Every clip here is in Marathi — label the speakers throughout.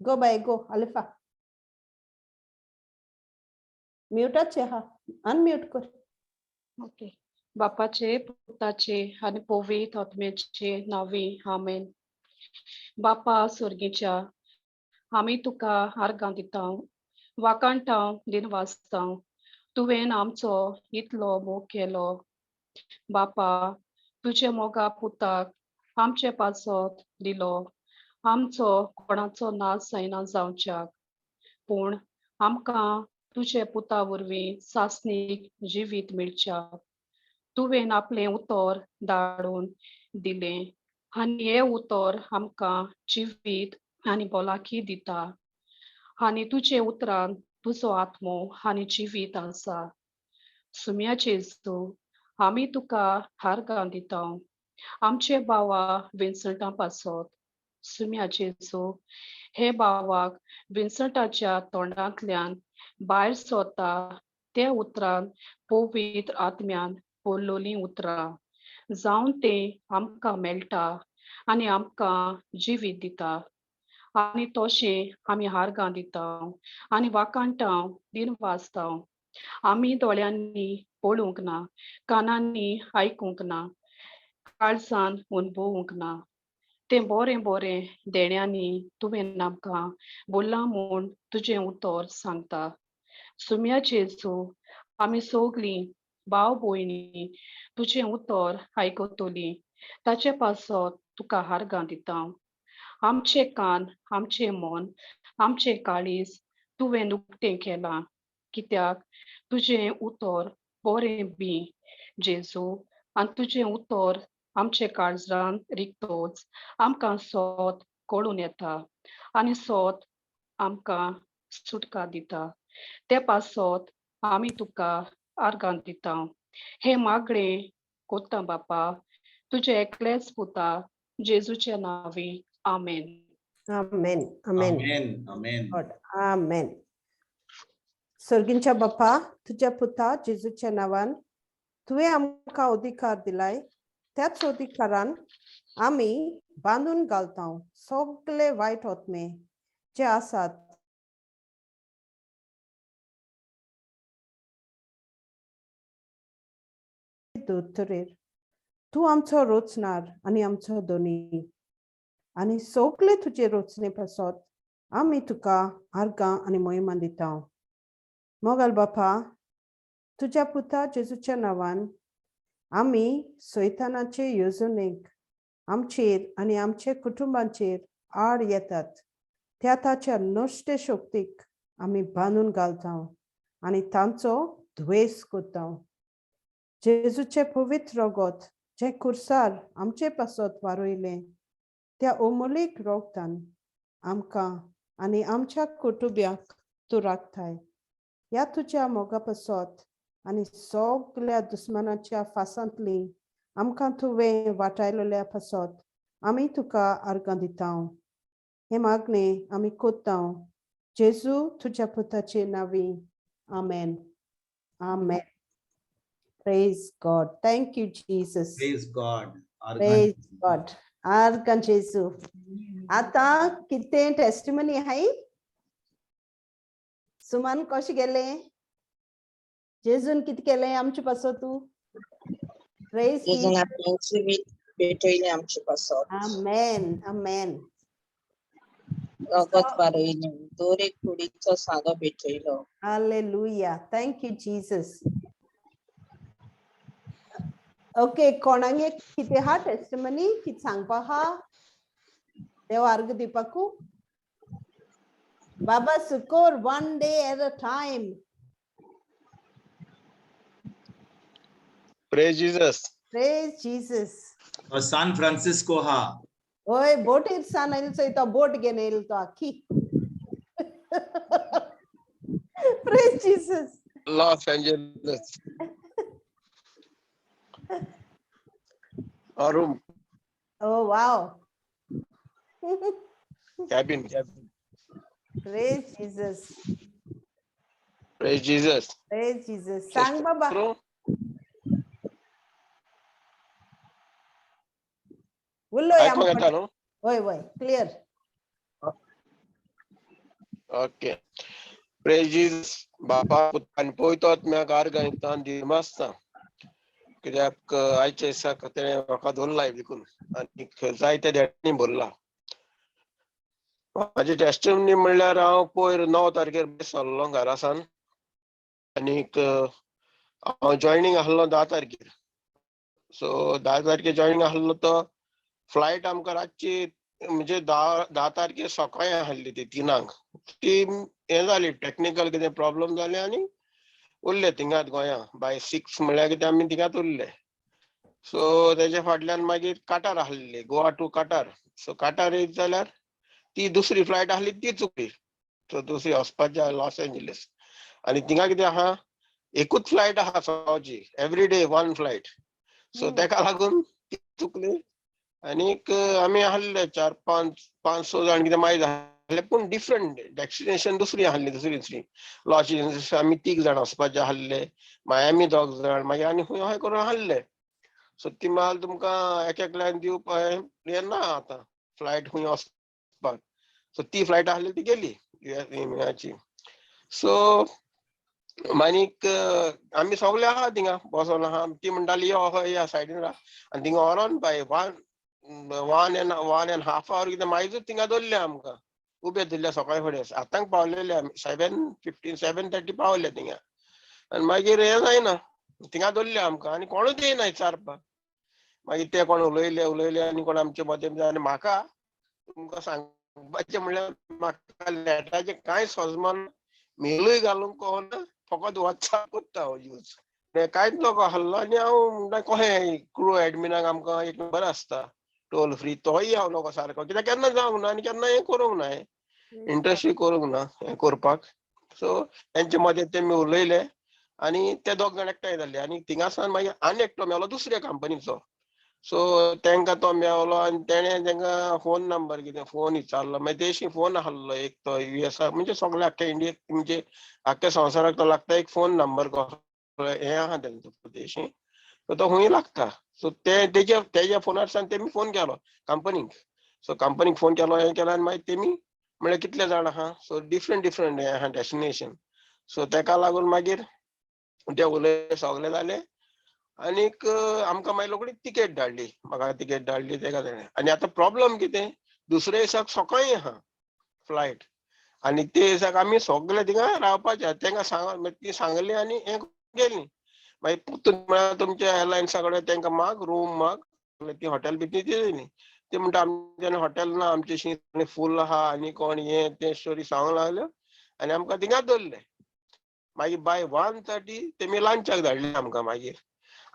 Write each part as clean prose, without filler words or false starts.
Speaker 1: गो बाय गो अलिफा म्यूटच आहे हा अनम्यूट कर
Speaker 2: ओके बापाचे पुताचे आणि पवित्र आत्म्याचे नावे आमेन बापा स्वर्गीच्या आम्ही तुका आर्गां दिता वाकांटा दिन वाचता तुवें आमचो इतलो मोग केलो बापा तुझे मोगा पुताक आमचे पासत दिलो आमचो कोणाचो नाश जायना जावच्याक पूण आमकां तुझे पुता वरवीं सासणीक जिवीत मेळच्याक तुवें आपलें उतर धाडून दिलें आनी हें उतर आमकां जिवीत आनी भलायकी दिता आनी तुजे उतरान तुजो आत्मो आनी जिवीत आसा सुम्याचे जेजू आमी तुका आर्गां दिता आमचे भावा विन्संटा पासत सुम्याचे जेजू हे भावाक विन्संटाच्या तोंडांतल्यान भायर सरता ते उतरान पवित्र आत्म्यान बोललोलीं उतरां जावन ते आमकां मेळटा आनी आमकां जिवीत दिता आनी तशें आमी आर्गां दिता आनी वाकांटां दिन वाचता आमी दोळ्यांनी पळोवंक ना कानांनी आयकूंक ना काळजान अणभवूंक ना तें बरें बरें देण्यांनी तुवें आमकां बोल्लां म्हूण तुजें उतर सांगता सुम्याचे जेजू आमी सगळीं भाव भयणी तुजें उतर आयकतलीं ताचे पासत तुका आर्गां दिता आमचे कान आमचें मन आमचें काळीज तुवें उक्तें केलां कित्याक तुजें उतर बरें बी जेजू आनी तुजें उतर आमचे काळजान रिगतोच आमकां सोत कळून येता आनी सोत आमकां सुटका दिता ते पासत आमी तुका आर्गां दिता हे मागणें कोत्ता बापा तुजे एकलेच पुता जेजूच्या नांवी आमेन
Speaker 1: आमेन आमेन
Speaker 3: आमेन आमेन
Speaker 1: गॉड आमेन सर्गींच्या बाप्पा तुझ्या पुता जेजूच्या नावान तुवें आमकां अधिकार दिलाय त्याच अधिकारान आमी बांदून घालता सगळे वायट आत्मे जे आसात दोतोरेर तूं आमचो रोचणार आनी आमचो दोनी आनी सगळे तुजे रोचणे पासत आमी तुका आर्गां आनी मोहिमा दिता मोगल बापा तुझ्या पुता जेजूच्या नावान आमी सैतानाचे येवजणेक आमचेर आनी आमचे कुटुंबांचेर आड येतात त्या ताच्या नश्ट शक्तीक आमी बांदून घालता आनी तांचो द्वेष करता जेजूचे पवित्र रगत जे कोलसार आमचे पासत वारोयलें त्या अमोलीक रगतान आमकां आनी आमच्या कुटुंब्याक तूं राखताय ह्या तुज्या मोगा पासत आनी सगळ्या दुस्मानाच्या फासांतली आमकां तुवें वाटायलोल्या पासत आमी तुका आर्गां दिता हे मागणें आमी कोत्ता जेजू तुज्या पुताचे नांवी आमेन आमेन praise God thank you Jesus
Speaker 3: praise God
Speaker 1: praise God आर्गां जेजू आता कितें टेस्टिमनी हाय सुमन कशें गेलें जेजून कितें केलें आमचे पासत तूं प्रेज
Speaker 4: जेजून आपलें जिवीत भेटयलें आमचे पासत
Speaker 1: आमेन आमेन
Speaker 4: रगत वारयलें दर एक कुडीचो सादो भेटयलो
Speaker 1: हालेलुया थँक यू जीसस ओके कोणागे कितें हा टेस्टिमनी कितें सांगपा हा देव आर्ग दिवपाकू बाबा सुकोर one day at a time
Speaker 5: Praise Jesus.
Speaker 1: Praise Jesus
Speaker 3: San Francisco हा
Speaker 1: ओय बोटीर सान इल्सो तो बोट घेन येयलो तो आखी praise Jesus
Speaker 5: Los Angeles. Our room.
Speaker 1: Oh wow.
Speaker 5: Cabin.
Speaker 1: Praise Jesus.
Speaker 5: Praise Jesus.
Speaker 1: Praise Jesus. Sang Baba.
Speaker 5: Bro.
Speaker 1: Ullo
Speaker 5: I forgot, no?
Speaker 1: Oi, clear.
Speaker 5: Okay. Praise Jesus. बापा पुतान पोयतात म्या गारगानितान दिमासता कित्याक आयचे दिसाक तेणें म्हाका दवरलाय देखून आनी जायते देणी भरला. म्हाजी टेस्टिमनी म्हणल्यार हांव पयर 9 तारखेर सरलो घरा सावन आनीक हांव जॉयनींग आहलो 10 तारखेर. सो 10 तारखेर जॉयनींग आहलो तो फ्लायट आमकां रातची म्हणजे 10 तारखेर सकाळी आहली ती 3 ती हे जाली टेक्निकल कितें प्रॉब्लम जाले आनी उरले थिंगात गोंया बाय 6 म्हळ्यार कितें आमी थिंगात उरले. सो तेजे फाटल्यान मागीर काटार आहली गोवा टू काटार. सो काटार येत जाल्यार ती दुसरी फ्लायट आहली ती चुकली. सो दुसरी वचपाची लॉस एंजलीस आनी थिंगा कितें आहा एकूच फ्लायट आहा सकाळची एवरी डे 1 फ्लायट. सो तेका लागून ती चुकली आनीक आमी आहले 4-5-6 जाण कितें मागीर जाले पूण डिफरंट डेस्टिनेशन दुसरी आहली दुसरी लॉज आमी 3 जाण वचपाचे आहले मायामी 2 जाण मागीर आनी खूंय अशें करून आहले. सो ती माल तुमकां एकल्यान दिवपाक हें ना आतां फ्लायट खूंय वचपाक. सो ती फ्लायट आहली ती गेली यूएसची. सो आनीक आमी सगळे आहा थिंगा बसोन आहा. ती म्हणटाली यो ह्या सायडीन राव आनी थिंगा व्हरोन बाय 1.5 hour कितें मागीर थिंगा दवरले आमकां उबे दवरले सकाळी फुडें. आतांक पावलेले आमी 7:15 7:30 पावले थिंगा आनी मागीर हें जायना थिंगा दवरले आमकां आनी कोणूच येयना विचारपाक. मागीर ते कोण उलयले आनी कोण आमचे मदें आनी म्हाका तुमकां सांगपाचें म्हणल्यार म्हाका नेटाचें कांय सजमना मेलूय घालूंक कळना फकत वॉट्सएप करता हांव यूज. कांयच नको आहलो आनी हांव म्हणटा कशें क्रू एडमिनाक आमकां एक नंबर आसता टोल फ्री तोय हांव नको सारको कित्याक केन्ना जावंक ना आनी केन्ना हें करूंक ना इंट्रस्टूय करूंक ना हें करपाक. सो तेंचे मदें तेमी उलयले आनी ते 2 जाण एकठांय जाले आनी थिंगा सावन मागीर आनी एकटो मेवलो दुसऱ्या कंपनीचो. सो तांकां तो मेवलो आनी तेणें तांकां फोन नंबर कितें फोन विचारलो मागीर तेशी फोन आहलो एक तो युएसा म्हणजे सगळे आख्या इंडियेक म्हणजे आख्या संवसाराक तो लागता एक फोन नंबर हें आहा तेंचो देशी. सो तो खूंय लागता. सो तेज्या फोनार सावन तेमी फोन केलो कंपनीक. सो कंपनीक फोन केलो हें केलो आनी मागीर तेमी म्हणल्यार कितले जाण आहा सो डिफरंट हें आहा डेस्टिनेशन. सो तेका लागून मागीर ते उलय सगळे जाले आनीक आमकां मागीर रोखडीच तिकेट धाडली. म्हाका तिकेट धाडली तेका तेणें आनी आतां प्रॉब्लम कितें दुसऱ्या दिसाक सकाळी आहा फ्लायट आनी ते दिसाक आमी सगळे थिंगा रावपाचे. तांकां सांग ती सांगली आनी हें गेलीं. मागीर तुमच्या एअरलायन्सा कडेन तांकां माग रूम माग ती हॉटेल बी ती दिली. ती म्हणटा आमच्यान हॉटेल ना आमचें फूल आहा आनी कोण हें तें स्टोरी सांगूंक लागल्यो आनी आमकां थिंगाच दवरले. मागीर बाय 1:30 तेमी लंचाक धाडले आमकां मागीर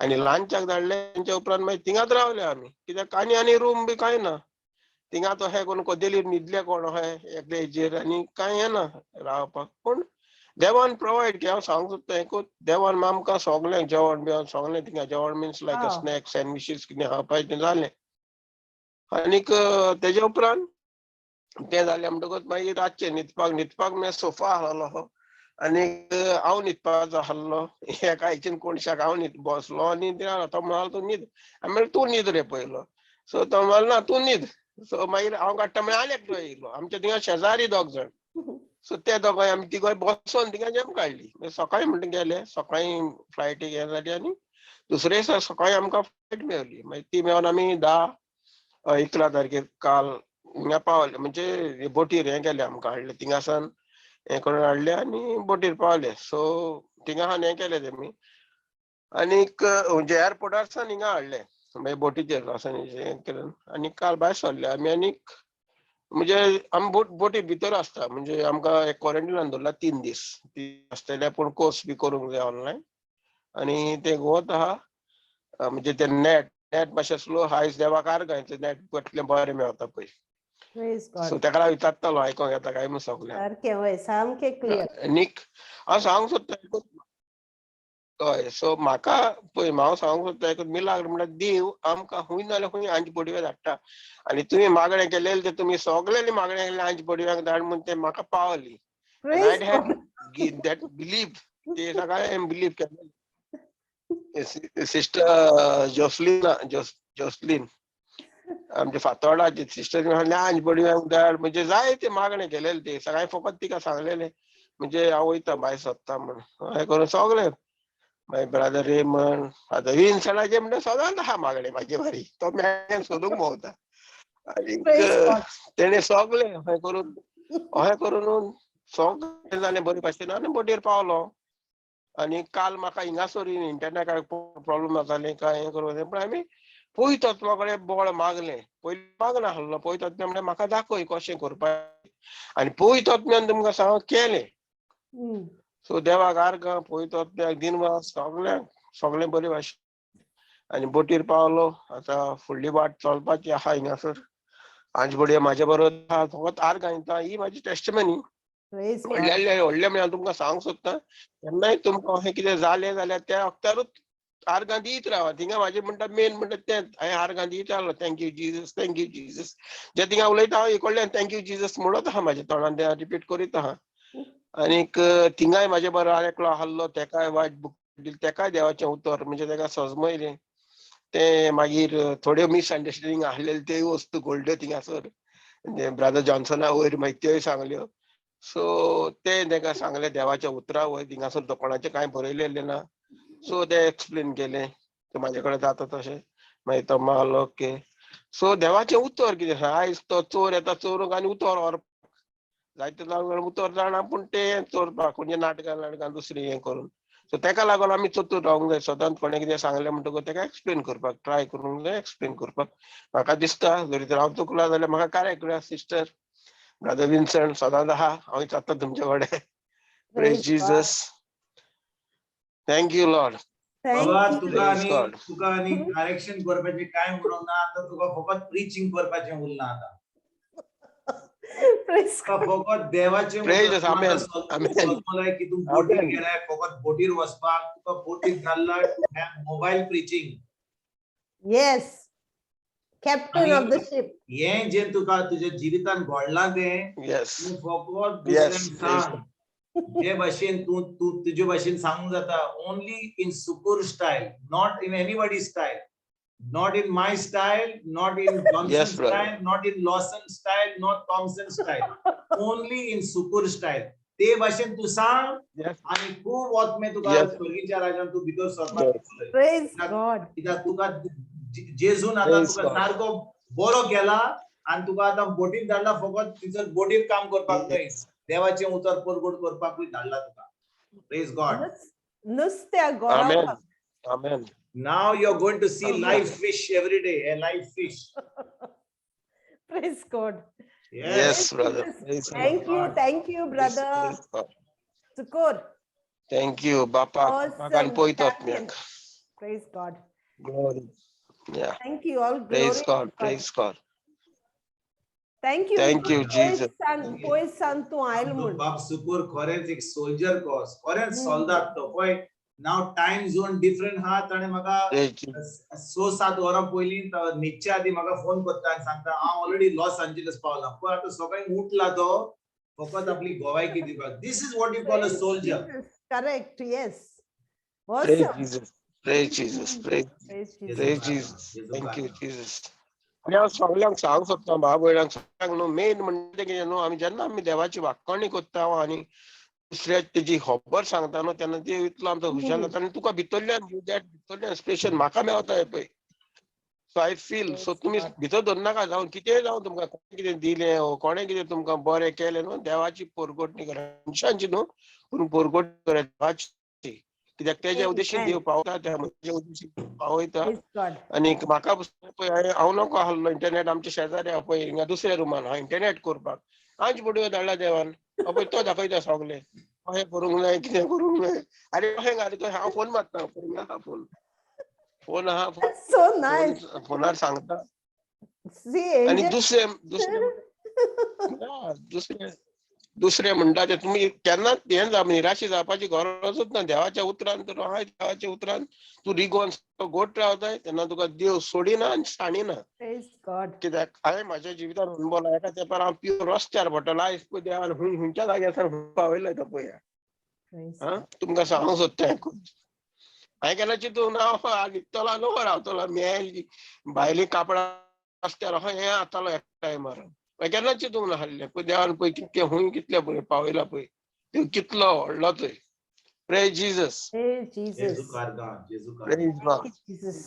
Speaker 5: आनी लंचाक धाडले तेंच्या उपरांत मागीर थिंगाच रावले आमी कित्याक आनी रूम बी कांय ना. थिंगाच अशें करून कदेलीर न्हिदले कोण अशें एकले हेजेर आनी कांय हें ना रावपाक. पूण देवान प्रोवायड केलें. हांव सांगूंक सोदता एकूच देवान आमकां सगळें जेवण बिवण सगळें थिंगा जेवण मिन्स लायक स्नॅक्स सँडविचीस कितें खावपाचें तें जालें. आनीक तेजे उपरांत तें जालें म्हणटकूच मागीर रातचें न्हिदपाक म्हळ्यार सोफा आहलो आनीक हांव न्हिदपाचो आहलो एका हाचेर कोणशाक हांव बसलो आनी तो म्हणालो तूं न्हिद. हांवें म्हणलें तूं न्हिद रे पयलो. सो तो म्हणलो ना तूं न्हिद. सो मागीर हांव काडटा म्हळ्यार आनी एकटो येयलो आमचे थिंगा शेजारी 2 जाण. सो ते दोगांय आमी तिगांय बसोन थिंगा जेम काडली. सकाळी म्हणटा गेले सकाळी फ्लायटीक हें जाली आनी दुसरे दिसा सकाळी आमकां फ्लायट मेवली. मागीर ती मेवन आमी 11 तारखेर काल हिंगा पावले म्हणजे बोटीर हें केलें आमकां हाडलें थिंगा सावन हें करून हाडलें आनी बोटीर पावले. सो थिंगा सावन हें केलें तेमी आनीक म्हणजे एअरपोर्टार सावन हिंगा हाडलें मागीर बोटीचेर वोसोन हें केलें आनी काल भायर सरले आमी आनीक म्हणजे आमी बोटी भितर आसता म्हणजे आमकां क्वॉरंटायनान दवरला 3 दीस आसतले पूण कोर्स बी करूंक जाय ऑनलायन आनी ते वत आहा म्हणजे ते नेट मातशें स्लो आहा आयज देवाक आर्गांचें नेट कसलें बरें मेवता पळय. सो तेका लागून विचारतालो आयकोंक येता काय म्हूण सगळ्यांक. आनीक हांव सांगूंक सोदता हय. सो म्हाका पळय हांव सांगूंक सोदता एक मिलाग्र म्हणल्यार देव आमकां खूंय नाल्यार खूंय आंज पडवे धाडटा आनी तुमी मागणें केलेलें तें तुमी सगळ्यांनी मागणें केलें आंज पडव्याक धाड म्हूण तें म्हाका पावली. आनी आय हॅड दॅट बिलीव ते सगळें हांवें बिलीव केलें. सिस्टर जोसलीन आमचे फातोडाचे सिस्टर अंज बडयो धाड म्हणजे जाय ते मागणे केलेले ते सगळे फकत तिका सांगलेले म्हणजे हांव वयता भायर सोदता म्हणून हें करून सगळे मागीर ब्रदर रेमन आतां विन्सणाचे म्हणजे सदांच आहा मागणे म्हाजे बारी तो मेळ्ळ्यार सोदूंक भोंवता आनीक
Speaker 1: Praise God.
Speaker 5: तेणे सगळे अशें करून सगळे जालें बरे भाशेन आनी बोटीर पावलो आनी काल म्हाका हिंगासर इंटरनेटाक प्रॉब्लेम जाताले काय हें करून पण आमी पळयतात कडेन बोळ मागलें पयलीं मागना आहलो पळयतात म्हणल्यार म्हाका दाखय कशें करपाचें आनी पळयतात तुमकां सांग केलें सो देवाक आर्गां पळयतात दिनवास सगळें बरे भाशेन आनी बोटीर पावलो आतां फुडली वाट चलपाची आहा हिंगासर आंज बडयो म्हाजे बरोबर आहा फकत आर्गां येता ही म्हाजी टेस्टमनी
Speaker 1: Praise God.
Speaker 5: व्हडले म्हणजे हांव तुमकां सांगूंक सोदतां केन्नाय तुमकां अशें कितें जालें जाल्यार त्या वक्तारूच आर्गां दीत रावा थिंगा म्हाजें म्हणटा मेन म्हणटा तेंच हांवें आर्गां दीत रावलो थँक्यू जिजस जे थिंगा उलयता हांव इकडल्यान थँक्यू जिजस म्हणत आहा म्हाज्या तोंडान तें रिपीट करीत आहा आनीक थिंगाय म्हाजे बरो एकलो आहलो तेकाय वायट बूक दिली तेकाय देवाचें उतर म्हणजे तेका सजमयलें ते मागीर थोड्यो मिसअंडरस्टँडींग आहलेल्यो त्यो वस्तू घोडल्यो थिंगासर ब्रदर जॉन्सना वयर मागीर त्योय सांगल्यो सो ते तेका सांगलें देवाच्या उतरा वयर थिंगासर तो कोणाचें कांय बरयलेलें ना सो ते एक्सप्लेन केलें म्हाजे कडेन जाता तशें मागीर तो मागलो ओके सो देवाचें उतर कितें आसा आयज तो चोर येता चोरूंक आनी उतर व्हरपाक जायते जाण उतर जाणा पूण तें चोरपाक म्हणजे नाटकां दुसरी हें करून सो तेका लागून आमी चतूर रावंक जाय सदांच कोणें कितें सांगलें म्हणटकूच तेका एक्सप्लेन करपाक ट्राय करूंक जाय एक्सप्लेन करपाक म्हाका दिसता जरी तर हांव चुकला जाल्यार म्हाका करेक्ट करा सिस्टर ब्रदर विन्संट सदांच आहा हांव जाता तुमचे कडेन प्रेज जीसस थँक्यू लॉर्ड
Speaker 3: बाबा
Speaker 1: Thank you.
Speaker 3: तुका आनी करेक्शन करपाचें काय उरोंक ना आतां तुका फकत प्रिचिंग करपाचें उरलां आतां
Speaker 1: Praise God.
Speaker 3: फकत देवाचें
Speaker 5: Praise Amen. Amen.
Speaker 3: सजमलाय की तूं बोटीर गेलाय फकत बोटीर वचपाक तुका बोटीर घाल्ला to have mobile preaching
Speaker 1: Yes. Captain of the ship.
Speaker 3: हें जें तुका तुज्या जिवितांत घडलां तें
Speaker 5: येस
Speaker 3: तूं फकत
Speaker 5: Yes,
Speaker 3: दुसऱ्यांक
Speaker 5: praise
Speaker 3: सांग जे भाशेन तूं तुजे भाशेन सांगूंक जाता only in Sukur style not in anybody style not in my style not in Johnson
Speaker 5: Yes, brother.
Speaker 3: Style not in Lawson style not Thomson style only in Sukur style ते भाशेन तूं सांग
Speaker 5: Yes.
Speaker 3: आनी खूब वचमे तुका
Speaker 5: Yes.
Speaker 3: स्वर्गीच्या राज्यांत तूं भितर सरपाक
Speaker 5: Yes.
Speaker 1: Praise God.
Speaker 3: कित्याक तुका जेजून आतां
Speaker 5: Praise
Speaker 3: तुका
Speaker 5: God.
Speaker 3: सारको बरो केला आनी तुका आतां बोटीन धाडला फकत तिचर बोटीर काम करपाक न्हय देवाचें उतर परगट करपाकूय धाडला तुका प्रेज गॉड
Speaker 1: नुस्त्या
Speaker 5: Amen.
Speaker 1: गोरावपाक.
Speaker 5: Amen.
Speaker 3: Now you are going to see
Speaker 5: Amen.
Speaker 3: Live fish every day a live fish
Speaker 1: Praise God.
Speaker 5: Yes, brother.
Speaker 1: Jesus.
Speaker 5: Praise
Speaker 1: Thank you, brother.
Speaker 5: Praise God.
Speaker 1: Sukur.
Speaker 5: Thank you, Bapa.
Speaker 1: Awesome.
Speaker 5: Poitot
Speaker 1: Champion. Praise God.
Speaker 5: Glory. Yeah.
Speaker 1: Thank you. All
Speaker 5: Praise
Speaker 1: glory.
Speaker 5: God. Praise God.
Speaker 1: Thank you.
Speaker 5: Thank you, Jesus.
Speaker 1: Pois santu oil
Speaker 3: तो
Speaker 1: म्हूण.
Speaker 3: बाप सुकूर खरेंच एक सोल्जर कॉस खरेंच सोल्दात तो पळय नाव टाइम झोन डिफरंट आहा ताणे म्हाका
Speaker 5: Praise you.
Speaker 3: 6-7 वरां पयलीं न्हिदच्या आदीं म्हाका फोन करता आनी सांगता हांव ऑलरेडी लॉस एंजेलिस पावला पळय आतां सकाळीं उठला तो फकत आपली गोवायकी दिवपाक this is what you call a soldier
Speaker 1: Correct. Yes.
Speaker 5: Praise
Speaker 1: Awesome.
Speaker 5: Jesus. Praise Jesus. Praise
Speaker 1: Praise Jesus.
Speaker 5: Thank you, Jesus. आणि हांव सगळ्यांक सांगूंक सोदता भाव भयणांक सगळ्यांक न्हू मेन म्हणजे कितें न्हू आमी जेन्ना आमी देवाची वाक्कणी कोत्ता आनी दुसऱ्या तेजी खबर सांगता न्हू तेन्ना देव इतलो आमचो हुशार जाता आनी तुका भितरल्यान स्पेशल म्हाका मेवता हें पळय सो आय फील सो तुमी भितर धरनाका जावं कितेंय जावं तुमकां कोणें कितें दिलें वो कोणें कितें तुमकां बरें केलें न्हू देवाची पोरगोटणी करा मनशांची न्हू पूण पोरगोटणी करा देवाची कित्याक तेज्या उद्देशीन देव पावता त्या मनशाच्या उद्देशीन पावयता
Speaker 1: Praise God.
Speaker 5: आनी म्हाका पळय हांव नको आहलो इंटरनेट आमच्या शेजारी आहा पळय हिंगा दुसऱ्या रूमान हांव इंटरनेट करपाक आंज बडयो धाडला देवान पळय तो दाखयता सगलें अशें करूंक जाय कितें करूंक जाय आरे अशें घाली तो हांव फोन मारता फोन आहा
Speaker 1: So nice.
Speaker 5: फोनार सांगता
Speaker 1: See,
Speaker 5: आनी
Speaker 1: angel.
Speaker 5: दुसरे म्हणटा ते तुमी केन्नाच हें निराशी जावपाची गरजूच ना देवाच्या उतरान तर हाय देवाच्या उतरान तूं रिगोन गोट रावताय तेन्ना तुका देव सोडिना आनी साणिना
Speaker 1: Praise God.
Speaker 5: कित्याक हांवें म्हाज्या जिवितान अणभवला एका तेंपार हांव प्युअर रस्त्यार पडटलो आयज पळय देवान खंयच्या जाग्यार पावयलाय तो पळया
Speaker 1: Praise
Speaker 5: आं
Speaker 1: God.
Speaker 5: तुमकां सांगूंक सोदता हांवें केन्ना चिंतूंक ना न्हिदतलो न्हू रावतलो भायलीं कापडां रस्त्यार हे आतालो एक टायमार केन्ना चिंतूंक नासलें पळय देवान पळय कितलें हूंय कितलें पळय पावयला पळय देव कितलो व्हडलो थंय. Praise Jesus.
Speaker 1: Praise Jesus.
Speaker 5: Praise God.
Speaker 1: Jesus.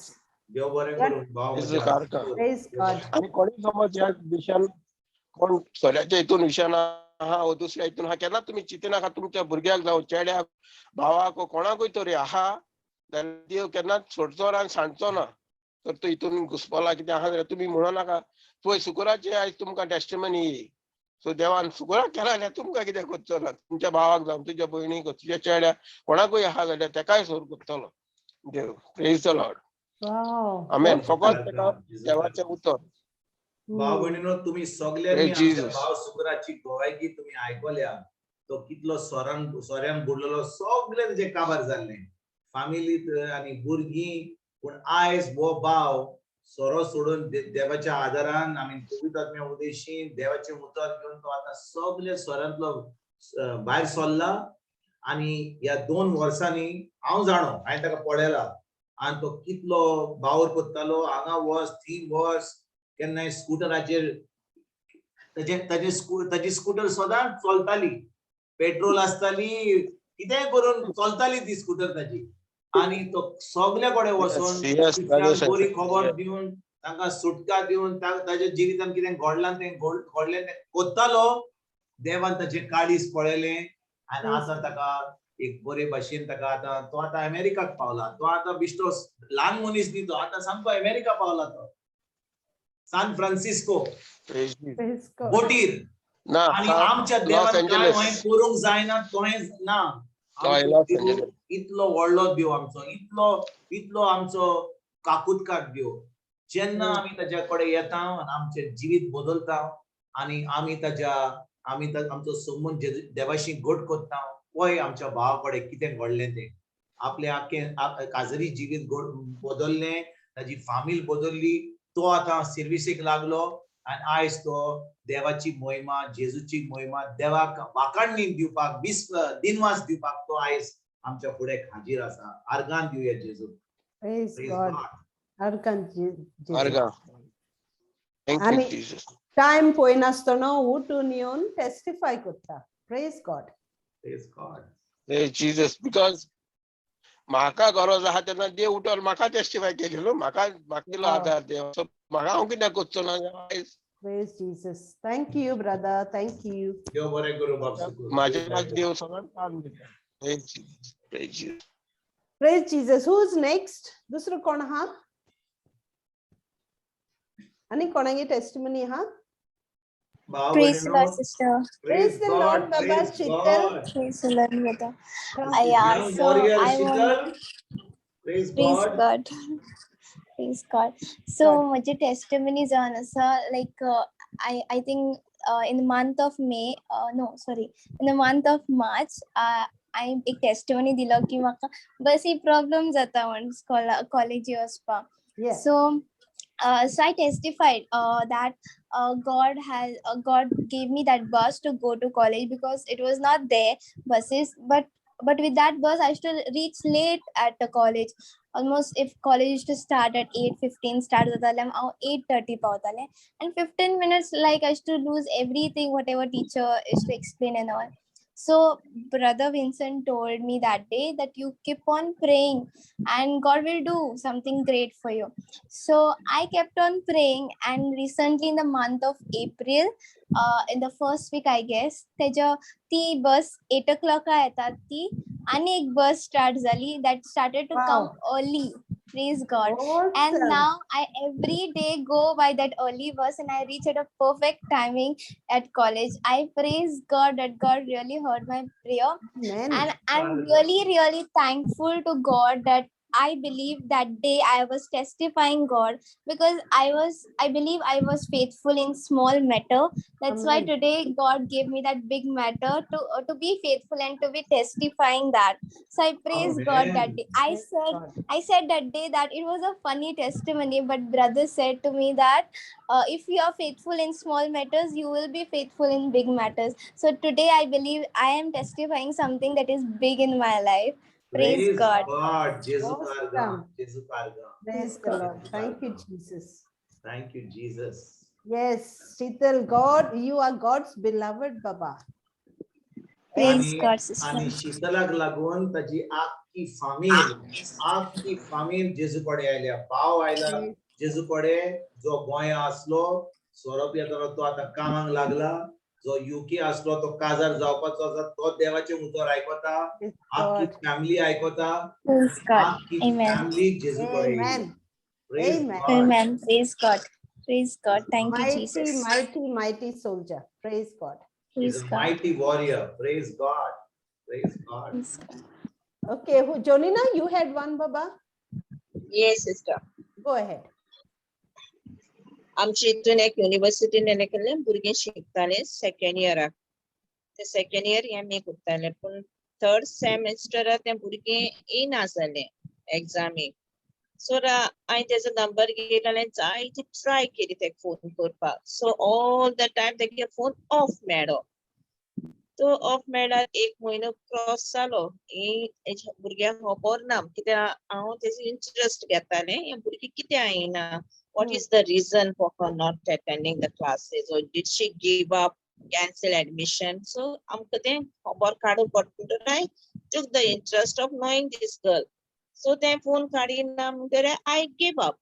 Speaker 3: देव बरें करूं भाव
Speaker 5: जेजू
Speaker 3: म्हज्या.
Speaker 5: कारका.
Speaker 1: Praise God.
Speaker 5: आणि कोणी समज ह्या दिशान कोण सोऱ्याच्या हितून विशयान आहा वा दुसऱ्या हितून आहा केन्ना तुमी चिंतिनाका तुमच्या भुरग्याक जावं चेड्याक भावाक कोणाकूय तरी आहा जाल्यार देव केन्नाच सोडचो ना आनी सांडचो ना. तर तो हितून घुसपला कितें आहा जाल्यार तुमी म्हणो नाका पळय शुक्राचे आयज तुमकां टेस्टिमनी येयी. सो देवान शुक्राक केला जाल्यार तुमकां कितें करचो ना. तुमच्या भावाक जावं तुज्या भयणीक तुज्या चेड्याक कोणाकूय आहा जाल्यार तेकाय सोड करतलो देव. Praise the lord.
Speaker 1: Wow.
Speaker 5: आमेन. फकत तेका देवाचें उतर.
Speaker 3: भाव भयणीनो तुम्ही सगळ्यांनी
Speaker 5: Praise
Speaker 3: आमच्या
Speaker 5: Jesus.
Speaker 3: भाव शुक्राची गोवायकी तुम्ही आयकल्या. तो कितलो सोऱ्यान बुडलेलो सगळे तेजे काबार जाल्ले फॅमिलीत आनी भुरगीं. पूण आयज हो भाव सोरो सोडून देवाच्या आदारान आमी पवित्र आत्म्या उदेशीन देवाचें उतर घेवन तो आतां सगळे सोऱ्यांतलो भायर सरला. आनी ह्या 2 वर्सांनी हांव जाणो हांवें ताका पळयला आनी तो कितलो वावर करतालो. हांगा वच थंय वच केन्नाय स्कूटराचेर ताजी स्कूटर सदांच चलताली. पेट्रोल आसताली कितेंय करून चलताली ती स्कूटर ताजी. आनी तो सगळे कडेन वचून बरी खबर दिवन तांकां सुटका दिवन ताज्या जिवितान कितें घडलां तें घडलें तें कोत्तालो. देवान ताचे काळीज पळयलें आनी आतां ताका एक बरे भाशेन ताका आतां तो आतां अमेरिकाक पावला. तो आतां बिश्तो ल्हान मनीस न्ही तो आतां सामको अमेरिका पावला. तो सान फ्रांसिस्को
Speaker 1: Praise God.
Speaker 3: बोटीर.
Speaker 5: ना
Speaker 3: आणि आमच्या
Speaker 5: लॉस
Speaker 3: देवान काय
Speaker 5: एंजेलिस.
Speaker 3: करूंक जायना तोय ना.
Speaker 5: Los Angeles.
Speaker 3: इतलो व्हडलो देव आमचो इतलो आमचो काकुतकार देव. जेन्ना आमी ताच्या कडेन येता आमचे जिवीत बदलता आनी आमी आमचो संबंध देवाशी घट करता. पळय आमच्या भावा कडेन कितें घडलें तें. आपले आख्खें काजरी जिवीत बदललें. ताजी फामील बदलली. तो आतां सर्विसेक लागलो आनी आयज तो देवाची महिमा जेजूची महिमा देवाक वाखाणणी दिवपाक दिनवास दिवपाक तो आयज आमच्या फुडें हाजीर आसा. आर्गान दिवया जेजू.
Speaker 1: Praise God. Arkan Jesus.
Speaker 5: आर्गा. थँक यू
Speaker 1: आनी
Speaker 5: जीसस.
Speaker 1: टाइम पळयनासतना उठून येवन टेस्टिफाय करता. Praise God.
Speaker 3: Praise God.
Speaker 5: Praise Jesus. Because म्हाका गरज आहा तेन्ना देव उठोन म्हाका टेस्टिफाय केलेलो. म्हाका दिलो आदार देव. सो म्हाका हांव कित्याक करचो ना आयज.
Speaker 1: Praise Jesus. Thank you, brother. Thank you.
Speaker 3: देव बरें करूं बाबा.
Speaker 5: म्हाजे देव सगळ्यांक काम दिता. Praise Jesus. Praise Jesus.
Speaker 1: Praise Jesus. Who's next? दुसरो कोण आहा? आनी कोणागे टेस्टिमनी आहा?
Speaker 6: Praise the Lord, sister.
Speaker 1: Praise the Lord, Baba Sheetal.
Speaker 6: Praise the Lord, brother.
Speaker 1: Come.
Speaker 6: Yeah, so I want.
Speaker 3: Praise
Speaker 6: Praise
Speaker 3: God.
Speaker 6: God. Praise God. So, my testimony is on, like I think in the month of May, in the month of March, I एक testimony दिलो की म्हाका बस ही problem जाता म्हणून college वचपाक.
Speaker 1: Yeah.
Speaker 6: So I testified that God gave me that bus to go to college because it was not there buses, but with that bus I used to reach late at the college. Almost if college used to start at 8:15, start जाताले हांव 8:30 पावताले, and 15 minutes like I used to lose everything whatever teacher is to explain and all. So Brother Vincent told me that day that you keep on praying and God will do something great for you. So I kept on praying, and recently in the month of April, in the first week I guess, ती bus 8 o'clock येतात ती आणि एक bus start झाली that started to come early. Praise God.
Speaker 1: Awesome.
Speaker 6: And now I every day go by that early bus and I reach at a perfect timing at college. I praise God that God really heard my prayer.
Speaker 1: Amen.
Speaker 6: And I'm really, really thankful to God that I believe that day I was testifying God, because I believe I was faithful in small matter. That's why today God gave me that big matter to be faithful and to be testifying that. So I praise God that day. I said that day that it was a funny testimony, but brother said to me that if you are faithful in small matters, you will be faithful in big matters. So today I believe I am testifying something that is big in my life. Praise God.
Speaker 3: God. Jesus Karga. Jesus Karga.
Speaker 1: Praise the Lord. Thank you, Jesus.
Speaker 3: Thank you, Jesus.
Speaker 1: Yes, Sheetal, God, you are God's beloved Baba.
Speaker 6: Praise
Speaker 3: आणि
Speaker 6: God, sister.
Speaker 3: आणि शीतलाक लागून ताची आख्खी फामील जेजू कडे आयल्या. पाव आयला जेजू कडे. जो गोंया असलो सोरोप येतालो तो आता कामाक लागला. जो यूके असलो तो काजार जावपाचो आसा तो देवाचे उतर आयकता. आख्खी फॅमिली आयकता.
Speaker 6: Praise God.
Speaker 3: आख्खी
Speaker 6: Amen.
Speaker 3: फॅमिली जेजू कडे येयली.
Speaker 1: Amen.
Speaker 3: Praise
Speaker 1: Amen.
Speaker 3: God.
Speaker 6: Amen. Praise God. Praise God. Thank you,
Speaker 1: Mighty,
Speaker 6: Jesus.
Speaker 1: mighty, mighty soldier. Praise God.
Speaker 3: He's
Speaker 6: Praise
Speaker 3: a
Speaker 6: God.
Speaker 3: mighty warrior. Praise God. Praise God.
Speaker 6: Praise God.
Speaker 1: Okay, Jonina, you had one, Baba.
Speaker 4: Yes, sister.
Speaker 1: Go ahead.
Speaker 4: आमच्या इथून एक युनिव्हर्सिटीन केले भुरगे शिकताले सेकंड इयराक. ते सेकंड इयर एम ए करताले पण थर्ड सेमिस्टराक ते भुरगे येना जाले एग्जामीक. सो हांवें तेजो नंबर घेतलो आनी जायती ट्राय केली तेका फोन करपाक. सो ऑल द टायम तेगे फोन ऑफ मेळ्ळो. तो ऑफ मेळ्ळ्यार एक म्हयनो क्रॉस जालो. भुरग्याक खबर ना कित्याक हांव तेजो इंटरेस्ट घेतालें. हे भुरगीं कित्याक येना? What is the reason for her not attending the classes, or did she give up, cancel admission? So amka then khbar kadu pattu. I took the interest of knowing this girl. So then phone kadina I gave up.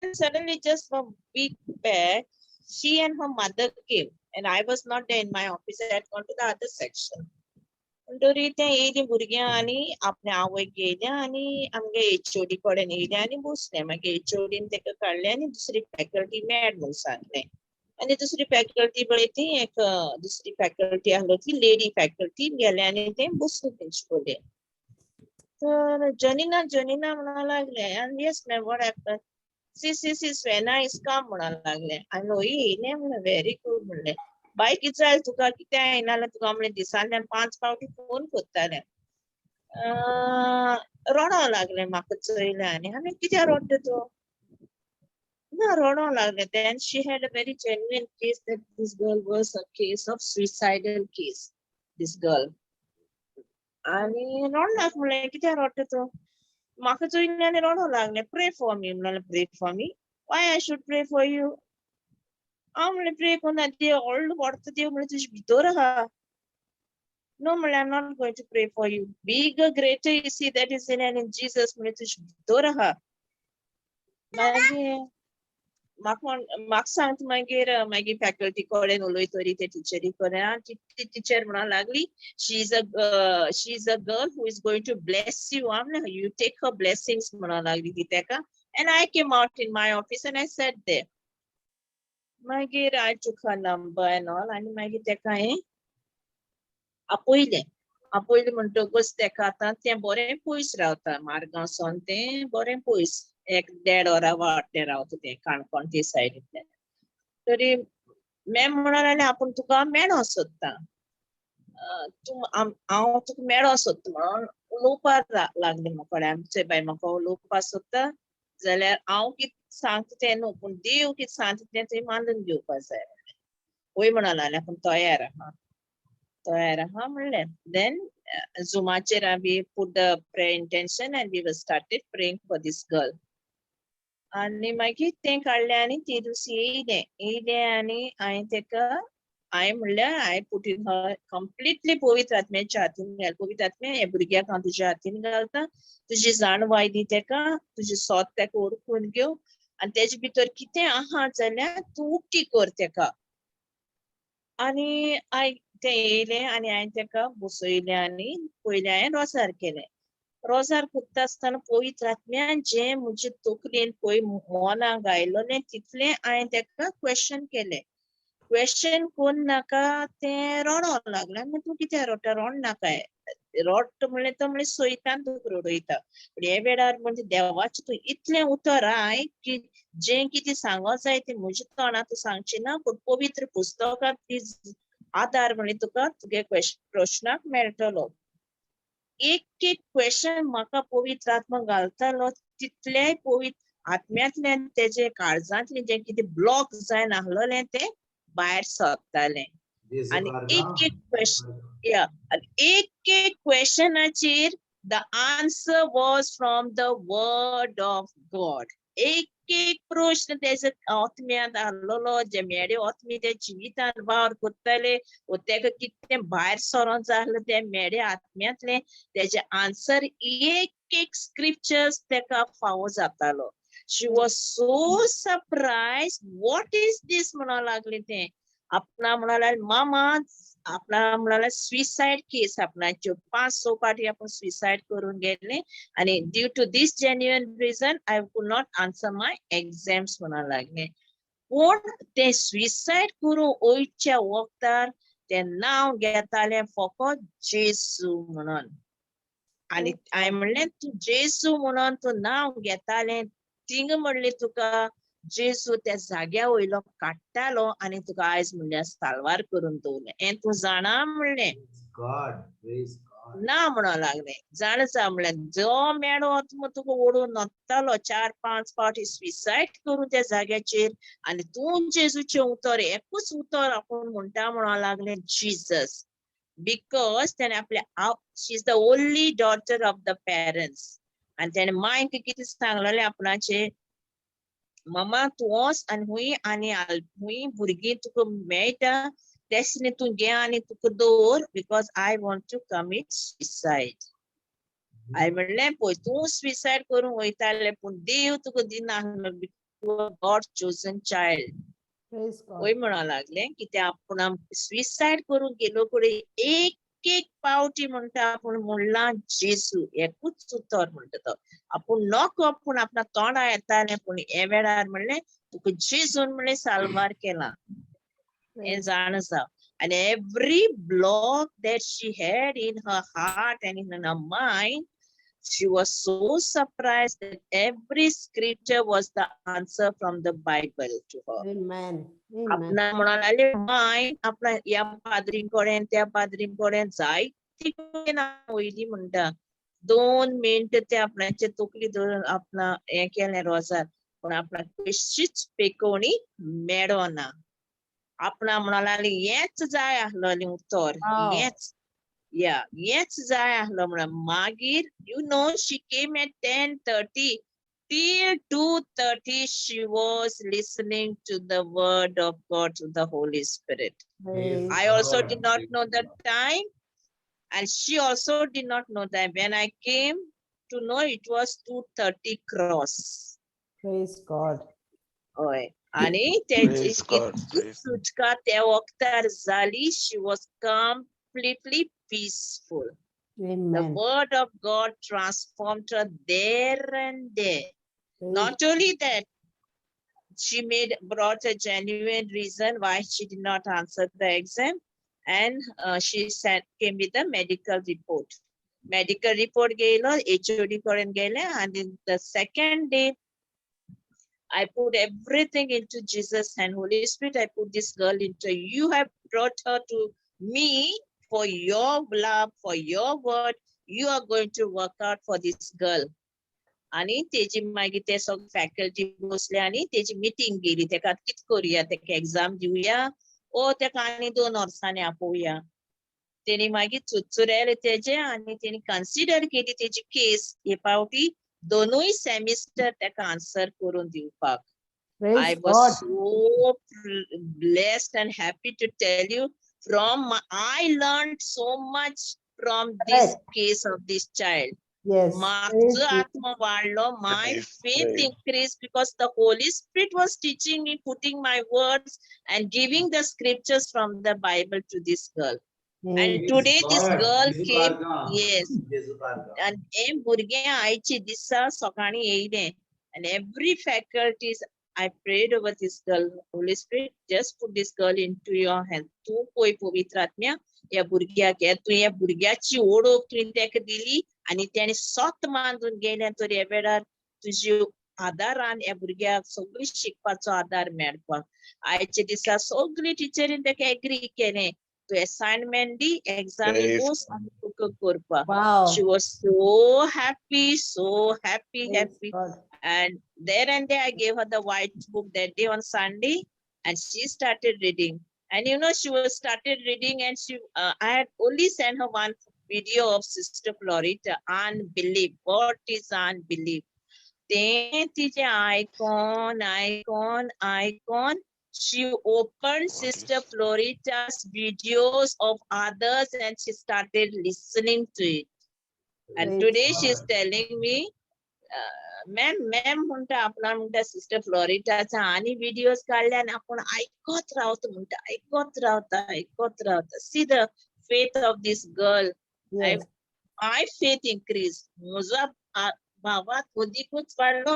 Speaker 4: And suddenly just a week back, she and her mother came, and I was not there in my office. I had gone to the other section. येयली भुरग्यां आनी आपल्या आवयक घेयल्या आनी आमगे HOD कडेन येयल्या आनी बसले. मागीर HODन तेका काडले आनी दुसरी फॅकल्टी मेळ म्हूण सांगलें. आनी दुसरी फॅकल्टी पळय एक दुसरी फॅकल्टी आहलो ती लेडी फॅकल्टी गेले आनी ते बसून तेंचे तर जनिना म्हणा लागले. आनी yes ma'am what happen? See स्वेना इज कम म्हणा लागले. आनी येयले म्हणलें व्हेरी गुड म्हणलें. बाय कितें जालें तुका? कित्याक येना जाल्यार तुका म्हणलें दिसांतल्यान 5 फावटी फोन करतालें. रडों लागलें म्हाका चोयलें आनी हांवें कित्याक रडटा तूं? ना रडों लागलें. Then she had a very genuine case that this girl was a case of suicidal case. This girl. आनी रडलां म्हणलें कित्याक रडटा तूं? म्हाका चोयलें आनी रडों लागलें. Pray for me म्हणलें. Pray for me? Why I should pray for you? हांव म्हणलें प्रे कोन्ना. देव व्हडलो व्हडलो देव म्हणलें तुजे भितर आहा. No, I'm not going to pray for you. Bigger, greater you see that is in Jesus. म्हणलें तुजे भितर आहा. मागीर म्हाका सांगता मागीर फॅकल्टी कडेन उलयतरी ते टिचरी कडेन. ती टिचर म्हणा लागली she is a girl who is going to bless you. हांव म्हणलें you take her blessings म्हणा लागली ती तेका. And I came out in my office and I sat there. मागीर I took her number and all, आनी मागीर तेका हांवें आपयलें म्हणटकूच तेका आतां तें बरें पयस रावता. मारगांवसून तें बरें पयस 1.5 वरां वाटें रावता तें काणकोण ते सायडींतल्यान. तरी मॅम म्हणून लागलें आपूण तुका मेळो सोदता. हांव तुका मेळो सोदता म्हणून उलोवपाक लागलें म्हाका कडेन. आमचे बाय म्हाका उलोवपाक सोदता जाल्यार हांव कितें सांगता तें न्हू पूण देव कितें सांगता तें तुवें मानून घेवपाक जाय. वय म्हणून लागलें पूण तयार आहा म्हणलें. देन झुमाचेर आमी put the prayer intention and we started praying for this girl. आनी मागीर तें काडलें आनी ते दीस येयलें आनी हांवें म्हणलें हांवें put in her completely पवित्र आत्म्याच्या हातीन घाल. पवित्र आत्म्या हे भुरग्याक हांव तुज्या हातीन घालता. तुजी जाणवाय दी तेका. तुजी सोत तेका ओळखून घेव आनी तेजे भितर कितें आहा जाल्यार तूं उक्ती कर तेका. आनी ते येयलें आनी हांवें तेका बसयलें आनी पयलें हांवें रोजार केलें. रोजार करता आसतना पवित्र आत्म्यान जें म्हजे तकलेन पळय मोना घायलोलें तितलें हांवें तेका क्वेश्चन केलें. क्वेश्चन कोन्न नाका तें रडों लागलें. आनी तूं कित्याक रडटा? रडनाका. रडटा म्हणलें तो म्हणलें सैतान तुका रडयता. पूण हे वेळार म्हणजे देवाचें तूं इतलें उतर आय की जें कितें सांगो जाय तें म्हज्या तोंडार तूं सांगचें ना पूण पवित्र पुस्तकांत ती आदार म्हणलें तुका तुगे प्रश्नाक मेळटलो. एक क्वेश्चन म्हाका पवित्र आत्मा घालतालो तितलें पवित्र आत्म्यांतल्यान तेजे काळजांतलें जें कितें ब्लॉक जायन आहलोलें तें भायर सरतालें. आनी एक क्वेश्चनाचेर the answer was from the word of God. एक एक प्रश्न त्याच्या आत्म्यात आलेलो जे मेडे आत्मी त्या जिवितान वावर करतले तेका कितें भायर सरोन जालें त्या मेडे आत्म्यांतले त्याचे आन्सर एक स्क्रिप्चर्स तेका फावो जातालो. She was so surprised. What is this म्हणा लागले ते. आपणा म्हणाला मामा आपला म्हणाला सुसाइड केस आपणाच्यो 5-6 पाटी आपण सुसाइड करून गेले आणि due to this genuine reason I could not answer my exams म्हणा लागले. पण ते सुसाइड करून वयच्या वक्तार ते नाव घेताले फकत जेजू म्हणून. आणि हांवें म्हणलें तूं जेजू म्हणून तूं नाव घेतालें थिंग म्हणलें तुका जेजू त्या जाग्या वयलो काडटालो आनी तुका आयज म्हणल्यार साल्वार करून दवरलें. हें तूं जाणा म्हणलें. ना म्हणूंक लागलें. जाणा म्हणलें जो मेडो आत्मो तुका ओडून वतालो 4-5 फावटी सुसाइड करून त्या जाग्याचेर आनी तूं जेजूचें उतर एकूच उतर आपूण म्हणटा म्हणूंक लागलें Jesus. Because then she's the only daughter of the parents. And then मायक कितें सांगलेलें आपणाचें मामा तूं वच आनी हुंय भुरगीं तुका मेळटा तेसनी तूं घे आनी तुका दवर because I want to commit suicide. हांवें म्हणलें पळय तूं सुसाइड करून वयतालें पूण देव तुका दिनासलो गॉड चोजन चायल्ड. वय म्हणूंक लागलें कित्याक आपूण सुसाइड करून गेलो कडेन एक पावटी म्हणटा आपूण म्हणलां जेजू एकूच उतर म्हणटा तो. आपूण नको आपूण आपणा तोंडा येतालें पूण हे वेळार म्हणलें तुका जेजून म्हणलें साल्वार केलां. हें जाण जावं. And every block that she had in her heart and in her mind, she was so surprised that every scripture was the answer from the Bible to her.
Speaker 1: Amen.
Speaker 4: आपणा म्हणाले माय आपणा ह्या पाद्रीं कडेन त्या पाद्रीं कडेन जायती वयली म्हणटा 2 मिनट ते आपणाचे तकली धरून आपणा हें केलें रोजार पूण आपणा कशीच पेकोवणी मेळोना. आपणा म्हणा लागली हेच जाय आसलोलें उतर हेच जाय आसलो म्हणून. मागीर you know she came at 10:30 till 2:30 she was listening to the word of God to the Holy Spirit. I also did not know the time and she also did not know that. When I came to know it was 2:30 cross.
Speaker 1: Praise God.
Speaker 4: Oy. आणि त्याची सुटका त्या वक्तार झाली. She was completely peaceful.
Speaker 1: Amen.
Speaker 4: The word of God transformed her there and there. Not only that, she brought a genuine reason why she did not answer the exam, and she came with a medical report. Medical report gelo, HOD koren gele, and in the second day, I put everything into Jesus and Holy Spirit. I put this girl into you. Have brought her to me for your love, for your word. You are going to work out for this girl. आणि तेजी मागीर ते सगळे फॅकल्टी बसले आणि तेजी मिटींग गेली. तेका कित करूया तेका एक्झाम दिवया ओ तेका आनी 2 वर्सांनी आपोवया. तेणी मागीर चुचुरले तेजे आणि तेणी कन्सिडर केली तेजी केस हे पावटी 2 सेमिस्टर तेका आन्सर करून दिवपाक. I was so blessed and happy to tell you I learned so much from this case of this child.
Speaker 1: Yes.
Speaker 4: My faith increased because the Holy Spirit was teaching me, putting my words and giving the scriptures from the Bible to this girl. And today this girl came, yes, and and every faculties I prayed over this girl. Holy Spirit, just put this girl into your hand. तू कोई पवित्र आत्म्या या भुरग्याक तू या भुरग्याची ओळख तुवें तेका दिली आणि त्याने स्वत मांडून गेल्या तर ह्या वेळार तुजी आदारान ह्या भुरग्याक सगळी शिकपाचो आदार मेळपाक. आयच्या दिसा सगळी टिचरीन तेका एग्री केलें तू असाइनमेंट दी एक्झामी बस आनी तुका करपाक. She was so happy. And there I gave her the white book that day on Sunday, and she started reading. And you know, she was started reading, and I had only sent her one video of Sister Florita, unbelief. What is unbelief? Then तिचे icon. She opened Sister Florita's videos of others and she started listening to it. And
Speaker 1: Praise
Speaker 4: today
Speaker 1: God.
Speaker 4: she is telling me, ma'am म्हणता आपला म्हणता सिस्टर फ्लोरिटाचा आणि व्हिडिओज काढल्या आणि आपण ऐकत राहतो म्हणता ऐकत राहता. See the faith of this girl.
Speaker 1: Yes.
Speaker 4: My faith increased. म्हजो भावात अधिकच वाढलो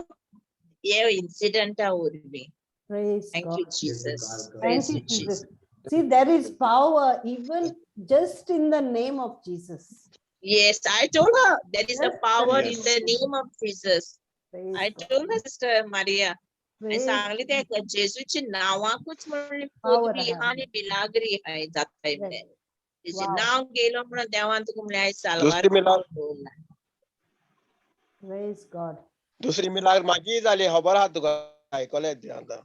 Speaker 4: हे इन्सिडेंटा वरवीं.
Speaker 1: Praise
Speaker 4: Thank
Speaker 1: God.
Speaker 4: you, Jesus.
Speaker 1: Thank
Speaker 4: Praise
Speaker 1: you,
Speaker 4: you,
Speaker 1: Jesus.
Speaker 4: Jesus.
Speaker 1: See, there is power even just in the name of Jesus.
Speaker 4: Yes, I told her there is a
Speaker 1: Yes,
Speaker 4: power
Speaker 1: yes.
Speaker 4: in the name of Jesus.
Speaker 1: Praise
Speaker 4: I
Speaker 1: God.
Speaker 4: told her, Sister Maria. I
Speaker 1: Praise
Speaker 4: Sangli त्या जेजूची नावाकूच म्हणली
Speaker 1: Power
Speaker 4: पदवी
Speaker 1: आहे.
Speaker 4: आणि बिलागरी आहे जाताय म्हणे.
Speaker 1: Yes.
Speaker 4: तिचे
Speaker 1: Wow.
Speaker 4: नाव गेलो म्हणून देवान तुका म्हणे आयज सालवार
Speaker 5: दुसरी मिलार
Speaker 1: Praise God.
Speaker 5: दुसरी मिलार माझी झाली खबर आहा तुका ऐकले आता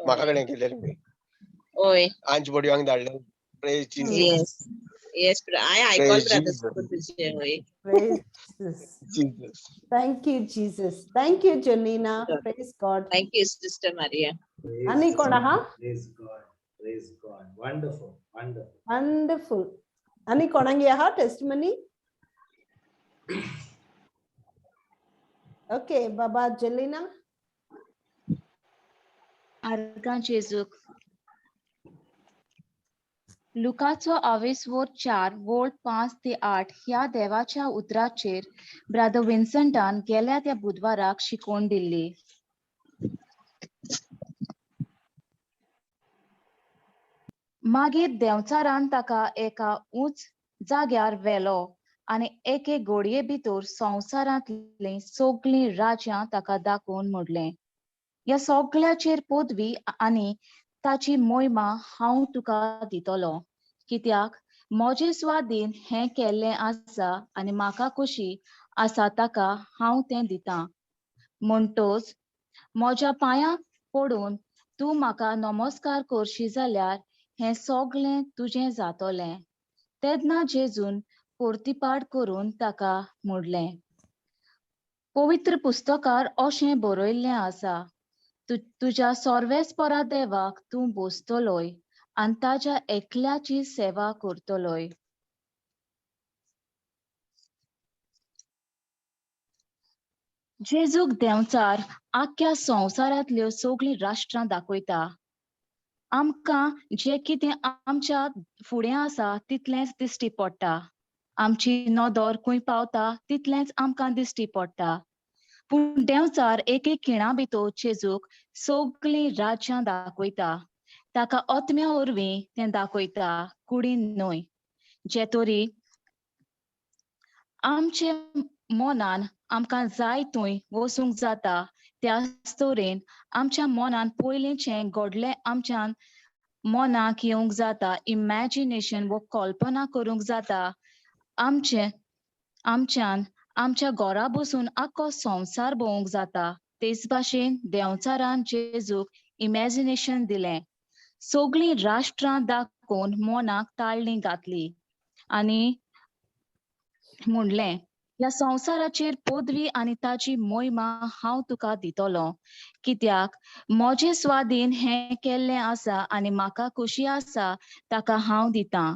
Speaker 5: म्हाका कडेन केलेली मी
Speaker 4: ओय.
Speaker 5: आंच बडयांक धाडले praise Jesus
Speaker 4: Yes. Yes, I
Speaker 5: Praise
Speaker 4: call
Speaker 5: Jesus.
Speaker 4: brother तुझे होय.
Speaker 1: Praise Jesus.
Speaker 5: Jesus
Speaker 1: Thank you, Jesus. Thank you, Janina. Praise God.
Speaker 4: Thank you, Sister Maria.
Speaker 1: Ani कोण आहा?
Speaker 3: Praise God. Praise God. Wonderful. Wonderful.
Speaker 1: Wonderful. Ani कोणांगी आहा testimony? Okay, Baba Janina.
Speaker 7: Argan Jezuk. लुकाचो 22:4 volt 5 ते 8 ह्या देवाच्या उतराचेर ब्रदर विन्संटान गेल्या त्या बुधवाराक शिकोवन दिल्ली. मागीर देवचारान ताका एका उंच जाग्यार व्हेलो आनी एके घोडये भितर संवसारांतली सगळीं राज्यां ताका दाखोवन म्हणलें, ह्या सगळ्याचेर पदवी आनी ताची मोहिमा हांव तुका दितलो, कित्याक म्हजे स्वाधीन हें केल्लें आसा आनी म्हाका कशी आसा ताका हांव तें दितां. म्हणटच म्हज्या पांयां पडून तूं म्हाका नमस्कार करशी जाल्यार हें सगळें तुजें जातलें. तेन्ना जेजून परतीपाट करून ताका म्हणलें, पवित्र पुस्तकार अशें बरयल्लें आसा, तुज्या सर्वेस्परा देवाक तूं बसतलोय आनी ताच्या एकल्याची सेवा करतलोय. जेजूक देंवचार आख्या संवसारांतल्यो सगळीं राष्ट्रां दाखयता. आमकां जें कितें आमच्या फुडें आसा तितलेंच दिश्टी पडटा. आमची नदर खंय पावता तितलेंच आमकां दिश्टी पडटा. पूण देंवचार एक खिणा भितर जेजूक सगळीं राज्यां दाखयता. ताका आत्म्या वरवीं तें दाखयता, कुडीन न्हय. जे तरी आमचे मनान आमकां जाय थंय वचूंक जाता, त्याच तरेन आमच्या मनान पयलींचें घडलें आमच्या मनाक येवंक जाता, इमॅजिनेशन वो कल्पना करूंक जाता. आमच्यान आमच्या घरा बसून आख्खो संवसार भोवंक जाता. तेच भाशेन देंवचारान जेजूक इमॅजिनेशन दिलें. सगळीं राष्ट्रां दाखोवन मनाक ताळणी घातली आनी म्हणलें, ह्या संवसाराचेर पदवी आनी ताची मोहिमा हांव तुका दितलो, कित्याक म्हजें स्वाधीन हें केल्लें आसा आनी म्हाका कशी आसा ताका हांव दितां.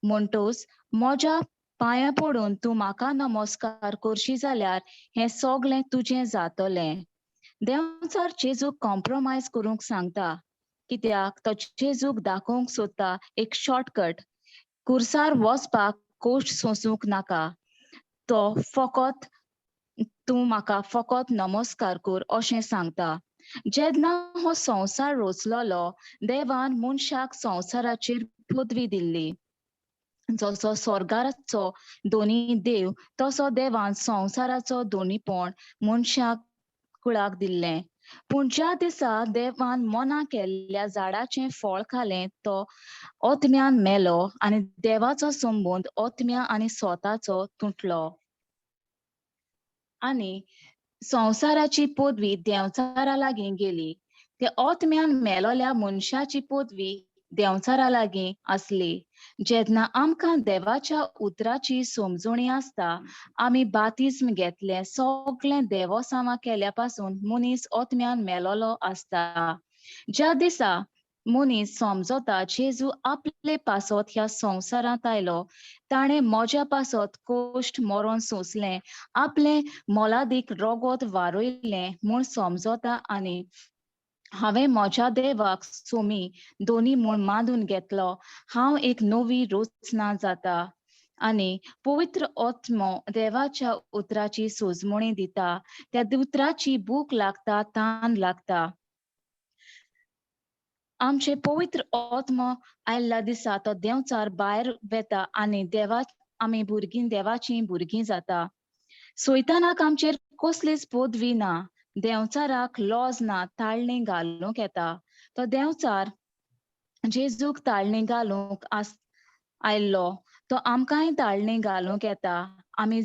Speaker 7: म्हणटच म्हज्या पांयां पडून तूं म्हाका नमस्कार करशी जाल्यार हें सगळें तुजें जातलें. देंवचार जेजूक कॉम्प्रोमायज करूंक सांगता, कित्याक तो जेजूक दाखोवंक सोदता एक शॉर्टकट. कुर्सार वचपाक कोश्ट सोंसूंक नाका. तो फकत तूं म्हाका फकत नमस्कार कर अशें सांगता. जेन्ना हो संवसार रचलोलो देवान मनशाक संवसाराचेर पदवी दिल्ली. जसो स्वर्गाचो दोनी देव तसो देवान संवसाराचो दोनीपण मनशाक कुळाक दिल्लें. पूण ज्या दिसा देवान मना केल्ल्या झाडाचें फळ खालें तो आत्म्यान मेलो आनी देवाचो संबंद आत्म्या आनी स्वताचो तुटलो. आनी संवसाराची पदवी देंवचारा लागीं गेली. ते आत्म्यान मेलोल्या मनशाची पदवी देंवचारा लागीं असली. जेन्ना आमकां देवाच्या उतराची समजुणी आसता, आमी बातिस्म घेतले, सगळें देवसामा केल्या पासून मनीस ओतम्यान मेलोलो आसता. ज्या दिसा मनीस समजता जेजू आपले पासत ह्या संवसारांत आयलो, ताणें म्हज्या पासत कोश्ट मरोन सोंसलें, आपलें मोलादीक रगत वारोयलें म्हूण समजता आनी हांवें म्हज्या देवाक सोमी दोनी म्हूण मानून घेतलो. हांव एक नवी रचना जाता आनी पवित्र आत्मो देवाच्या उतराची सोजमणी दिता. त्या उतराची भूक लागता, तान लागता. आमचे पवित्र आत्मो आयल्ल्या दिसा तो देंवचार भायर वेता आनी आमी भुरगीं देवाची भुरगीं जाता. सोयतानाक आमचेर कसलीच पदवी ना, देंवचाराक लॉज ना, ताळणी घालूंक येता. तो देंवचार जेजूक ताळणी घालूंक आयल्लो, तो आमकांय ताळणी घालूंक येता. आमी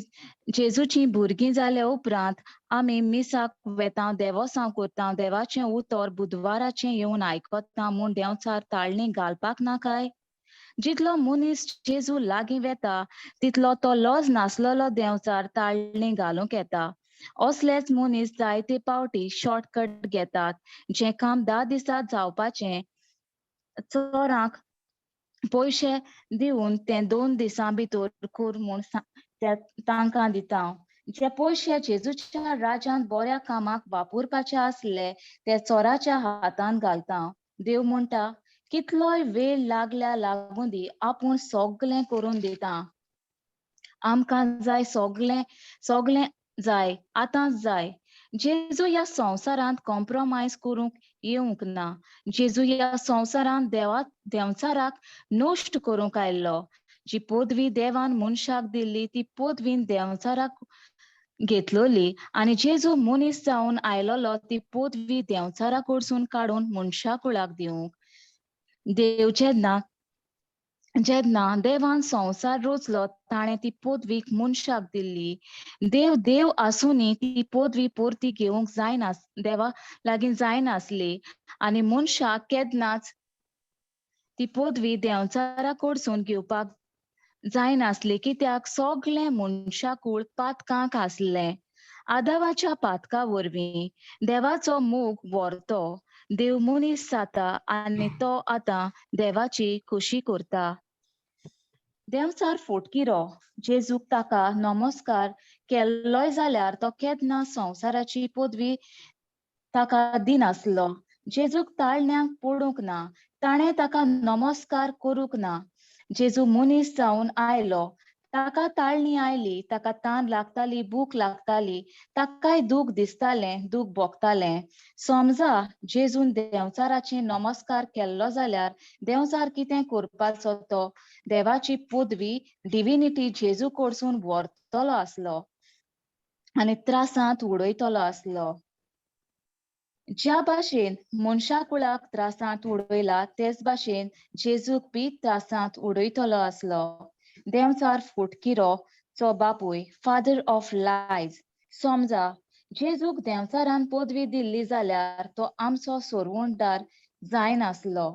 Speaker 7: जेजूची भुरगीं जाले उपरांत आमी मिसाक वेता, देवोसांव करता, देवाचें उतर बुधवाराचें येवन आयकता म्हूण देंवचार ताळणी घालपाक ना काय? जितलो मनीस जेजू लागीं वेता तितलो तो लॉज नासलोलो देंवचार ताळणी घालूंक येता. असलेच मनीस जायते पावटी शॉर्टकट घेतात. जें काम 10 दिसां जावपाचें चोरांक पयशे दिवन तें 2 दिसां भितर कर म्हूण तांकां दिता. जे पयशे जेजूच्या राज्यांत बऱ्या कामाक वापरपाचे आसले ते चोराच्या हातान घालता. देव म्हणटा, कितलोय वेळ लागल्या लागूं दी, आपूण सगळें करून दिता. आमकां जाय सगळें जाय, आतांच जाय. जेजू ह्या संवसारांत कॉम्प्रोमायज करूंक येवंक ना. जेजू ह्या संवसारांत देंवचाराक नश्ट करूंक आयल्लो. जी पदवी देवान मनशाक दिल्ली ती पदवीन देंवचाराक घेतलोली आनी जेजू मनीस जावन आयलोलो ती पदवी देंवचारा कडसून काडून मनशा कुळाक दिवंक. देव जेन्ना देवान संवसार रचलो ताणें ती पदवी मनशाक दिल्ली. देव आसूनय ती पदवी परती घेवंक जायना, देवा लागीं जायनासली आनी मनशाक केन्नाच ती पदवी देंवचारा कडसून घेवपाक जायनासली, कित्याक सगळें मनशाकूळ पातकांक आसलें. आदामाच्या पातका वरवीं देवाचो मोग व्हरतो देव मनीस जाता आनी तो आतां देवाची खुशी करता. देंवचार फोटकिरो जेजूक ताका नमस्कार केल्लोय जाल्यार तो केन्ना संवसाराची पदवी ताका दिनासलो. जेजूक ताळण्यांक पडूंक ना, ताणें ताका नमस्कार करूंक ना. जेजू मनीस जावन आयलो, ताका ताळणी आयली, ताका तान लागताली, भूक लागताली, ताकाय दूख दिसतालें, दूख भोगतालें. समजा जेजून देंवचाराचें नमस्कार केल्लो जाल्यार देंवचार कितें करपाचो? तो देवाची पदवी डिविनिटी जेजू कडसून व्हरतलो आसलो आनी त्रासांत उडयतलो आसलो. ज्या भाशेन मनशा कुळाक त्रासांत उडयला तेच भाशेन जेजूक बी त्रासांत उडयतलो आसलो. देंवचार फोटकिरो चो बापूय, फादर ऑफ लायज. समजा जेजूक देंवचारान पदवी दिल्ली जाल्यार तो आमचो सोरवंतदार जायनासलो.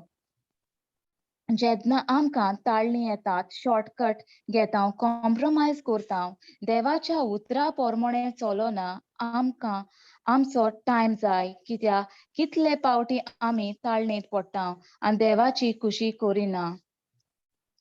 Speaker 7: जेन्ना आमकां ताळणी येतात, शॉर्टकट घेता, कॉम्प्रोमायज करता, देवाच्या उतरा पोरमोणें चलोना, आमकां आमचो टायम जाय, कित्याक कितले पावटी आमी ताळणेंत पडटा आनी देवाची खुशी करिना.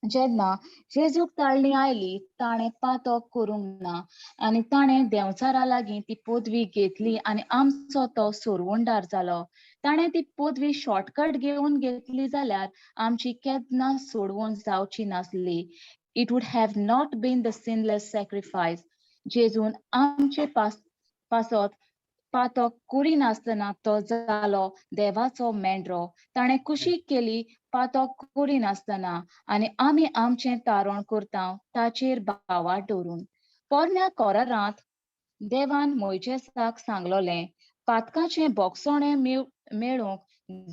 Speaker 7: जेन्ना जेजूक ताळणी आयली ताणें पातक करूंक ना आनी ताणें देंवचारा लागीं ती पदवी घेतली आनी आमचो तो सोरवंतदार जालो. ताणें ती पदवी शॉर्टकट घेतली जाल्यार आमची केन्ना सोडवण जावची नासली. It would have not been the sinless sacrifice. जेजून आमचे पासत पातक करिनासतना तो जालो देवाचो मेंढरो. ताणें कुशीक केली पातक करिनासतना आनी आमी आमचें तारण करता ताचेर भावार दवरून. पोरण्या कोरारांत देवान मोइसेसाक सांगलोलें, पातकाचें बोगसोणें मेळूंक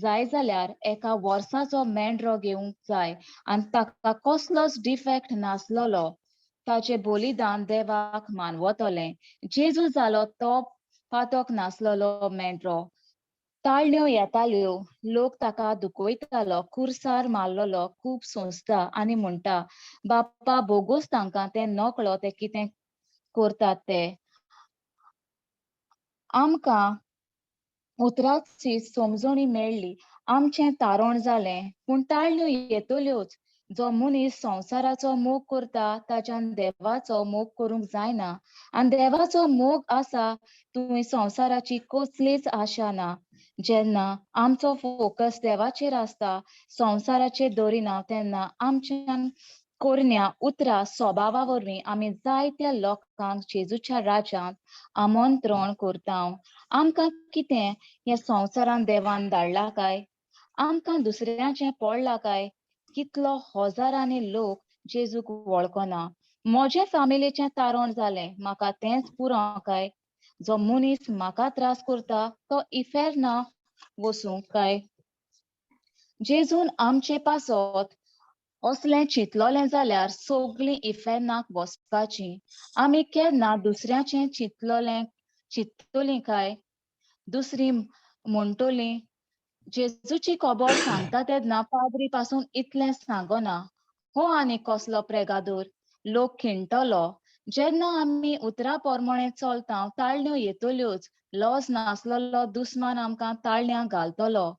Speaker 7: जाय जाल्यार एका वर्साचो मेंढरो घेवंक जाय आनी ताका कसलोच डिफेक्ट नासलोलो. ताचें बलिदान देवाक मानवतलें. जेजू जालो तो पातक नासलोलो मेंढरो. ताळण्यो येताल्यो, लोक ताका दुखयतालो, कुरसार मारलोलो, खूब सोंसता आनी म्हणटा बाप्पा बोगूस तांकां तें नकळो ते कितें करतात ते. आमकां उतराची समजणी मेळ्ळी, आमचें तारण जालें, पूण ताळण्यो येतल्योच. जो मनीस संवसाराचो मोग करता ताच्यान देवाचो मोग करूंक जायना, आनी देवाचो मोग आसा थंय संवसाराची कसलीच आशा ना. जेन्ना आमचो फोकस देवाचेर आसता, संवसाराचेर दवरिना, तेन्ना आमच्यान कोरण्या उतरां स्वभावा वरवीं आमी जायत्या लोकांक जेजूच्या राज्यांत आमंत्रण करता. आमकां कितें ह्या संवसारान देवान धाडला काय? आमकां दुसऱ्याचें पडलां काय? कितलो हजारांनी लोक जेजूक वळखना. म्हजे फॅमिलीचें तारण जालें, म्हाका तेंच पुरो काय? जो मनीस म्हाका त्रास करता तो इफेर ना वसूंक काय? जेजून आमचे पासत असलें चिंतलोलें जाल्यार सगळीं इफेनाक वचपाचीं. आमी केन्ना दुसऱ्याचें चिंततलीं काय? दुसरी म्हणटलीं जेजूची खबर सांगता तेन्ना पाद्री पासून इतलें सांगना, हो आनी कसलो प्रेगादूर, लोक खिंटलो. जेन्ना आमी उतरा पोरमोणें चलता, ताळण्यो येतल्योच, लॉस नासलोलो दुस्मान आमकां ताळण्या घालतलो.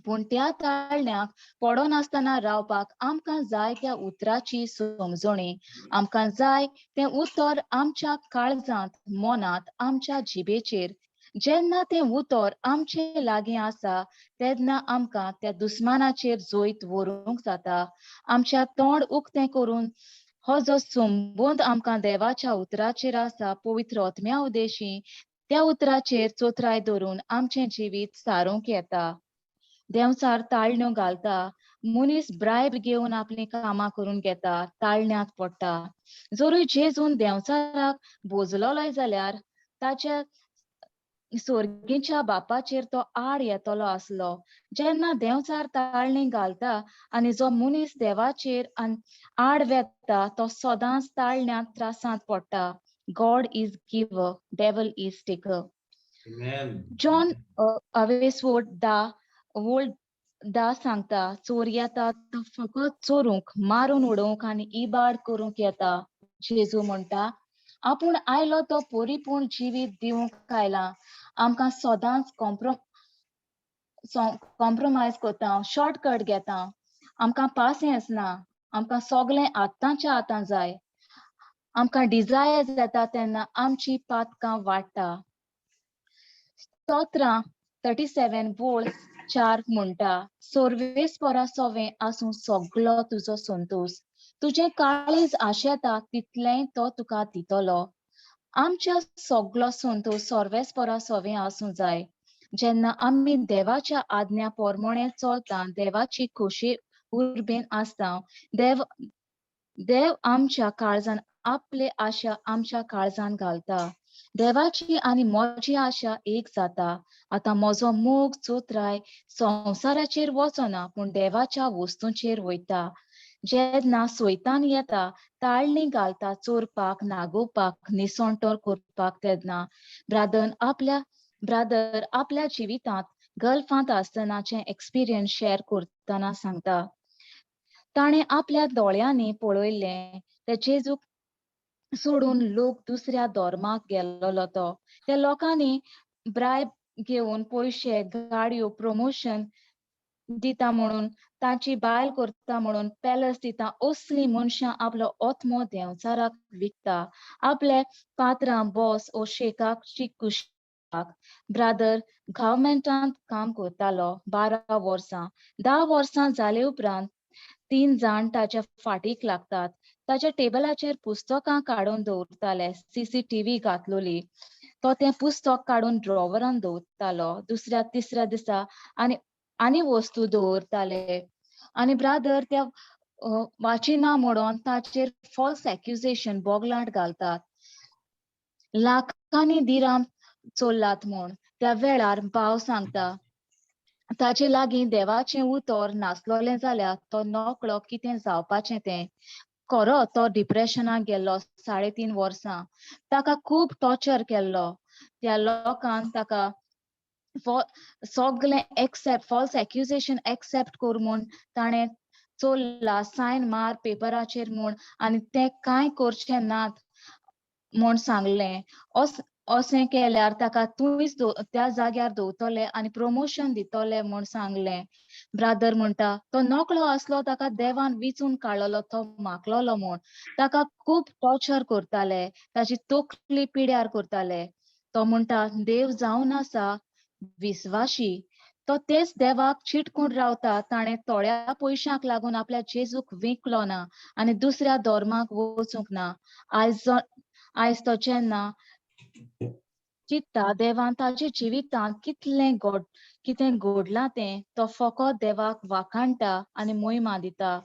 Speaker 7: पूण त्या ताळण्याक पडो नासतना रावपाक आमकां जाय त्या उतराची समजणी. आमकां जाय तें उतर आमच्या काळजांत, मनांत, आमच्या जिबेचेर. जेन्ना तें उतर आमचे लागीं आसा तेन्ना आमकां त्या दुस्मानाचेर जोईत व्हरूंक जाता. आमच्या तोंड उक्तें करून हो जो संबंद आमकां देवाच्या उतराचेर आसा, पवित्र आत्म्या उदेशी, त्या उतराचेर चोत्राय धरून आमचें जिवीत सारूंक येता. देवचार ताळण्यो घालता, मनीस ब्रायब घेवन आपली कामां करून घेता, ताळण्यांत पडटा. जरूय जेजून देवचाराक भोजलोलोय जाल्यार ताच्या सर्गीच्या बापाचेर तो आड येतलो आसलो. जेन्ना देवचार ताळणी घालता आनी जो मनीस देवाचेर आड वेता तो सदांच ताळण्यांत त्रासांत पडटा. गॉड इज गिवर, डेव्हल इज टेकर. जॉन दा सांगता, चोर येता तो फकत चोरूंक, मारून उडोवंक आनी इबाड करूंक येता. जेजू म्हणटा आपूण आयलो तो परिपूर्ण जिवीत दिवंक आयला. आमकां सदांच कॉम्प्रोमायज करता, शॉर्टकट घेता. आमकां पासियन्स ना, आमकां सगळें आतांच्या आतां जाय. आमकां डिझायर जाता तेन्ना आमची पातकां वाडटा. स्तोत्रां 37 वर्स 4 म्हणटा, सर्वेस्परा सोवें आसूं सगळो तुजो संतोष. तुजें काळीज आशेता तितलेंय तो तुका दितलो. आमच्या सगळो संतोष सर्वेस्परा सोवें आसूं जाय. जेन्ना आमी देवाच्या आज्ञा पोरमोणें चलता, देवाची खोशी उर्बेन आसता, देव आमच्या काळजान आपले आशा आमच्या काळजान घालता. देवाची आनी म्हजी आशा एक जाता. आतां म्हजो मोग चोत्राय संवसाराचेर वचना, पूण देवाच्या वस्तूंचेर वयता. जेन्ना सैतान येता, ताळणी घालता चोरपाक, नागोवपाक, निसंटोर करपाक, तेन्ना ब्रादर आपल्या जिवितांत गल्फांत आसतनाचें एक्सपिरियन्स शेअर करतना सांगता. ताणें आपल्या दोळ्यांनी पळयल्लें ते जेजूक सोडून लोक दुसऱ्या धर्माक गेल्लो तो. त्या लोकांनी ब्रायब घेवन पयशे, गाडयो, प्रमोशन दिता म्हणून, ताची बायल करता म्हणून पॅलस दिता. असली मनशां आपलो आत्मो देवचाराक विकता. आपले पात्रां, बॉस ओ शेकाची कुशीक. ब्रादर गव्हर्मेंटांत काम करतालो 12 वर्सां. 10 वर्सां जाले उपरांत 3 जाण ताच्या फाटीक लागतात. ताच्या टेबलाचेर पुस्तकां काडून दवरताले, CCTV घातलोली. तो तें पुस्तक काडून ड्रॉवरान दवरतालो. दुसऱ्या तिसऱ्या दिसा आनी वस्तू दवरताले. आनी ब्रादर त्या वाचिना म्हणून ताचेर फॉल्स एक्युजेशन बोगलाट घालतात. लाखांनी दिराम चोरलात म्हूण. त्या वेळार भाव सांगता, ताचे लागीं देवाचें उतर नासलोलें जाल्यार तो नकळो कितें जावपाचें तें. खरो तो डिप्रेशनाक गेल्लो 3.5 वर्सां. ताका खूब टॉर्चर केल्लो. त्या लोकांन ताका सगळे एक्सेप्ट फॉल्स एक्युजेशन एक्सेप्ट कर म्हूण ताणें चोरला सायन मार पेपराचेर म्हूण आनी ते कांय करचें नात म्हूण सांगलें. अशें केल्यार ताका तुयच त्या जाग्यार दवरतले आनी प्रमोशन दितले म्हूण सांगलें. ब्रादर म्हणटा तो नकळो आसलो, ताका देवान विचून काडलेलो, तो मागलोलो म्हूण. ताका खूब टॉर्चर करताले, ताची तकली पिड्यार करताले. तो म्हणटा देव जावन आसा विस्वाशी, तो तेच देवाक चिटकून रावता. ताणें थोड्या पयशांक लागून आपल्या जेजूक विकलो ना आनी दुसऱ्या धर्माक वचूंक ना. आयज तो जेन्ना चित्ता देवान ताच्या जिवितांत कितें घडलां तें, तो फकत देवाक वाखाणटा आनी मोहिमा दिता.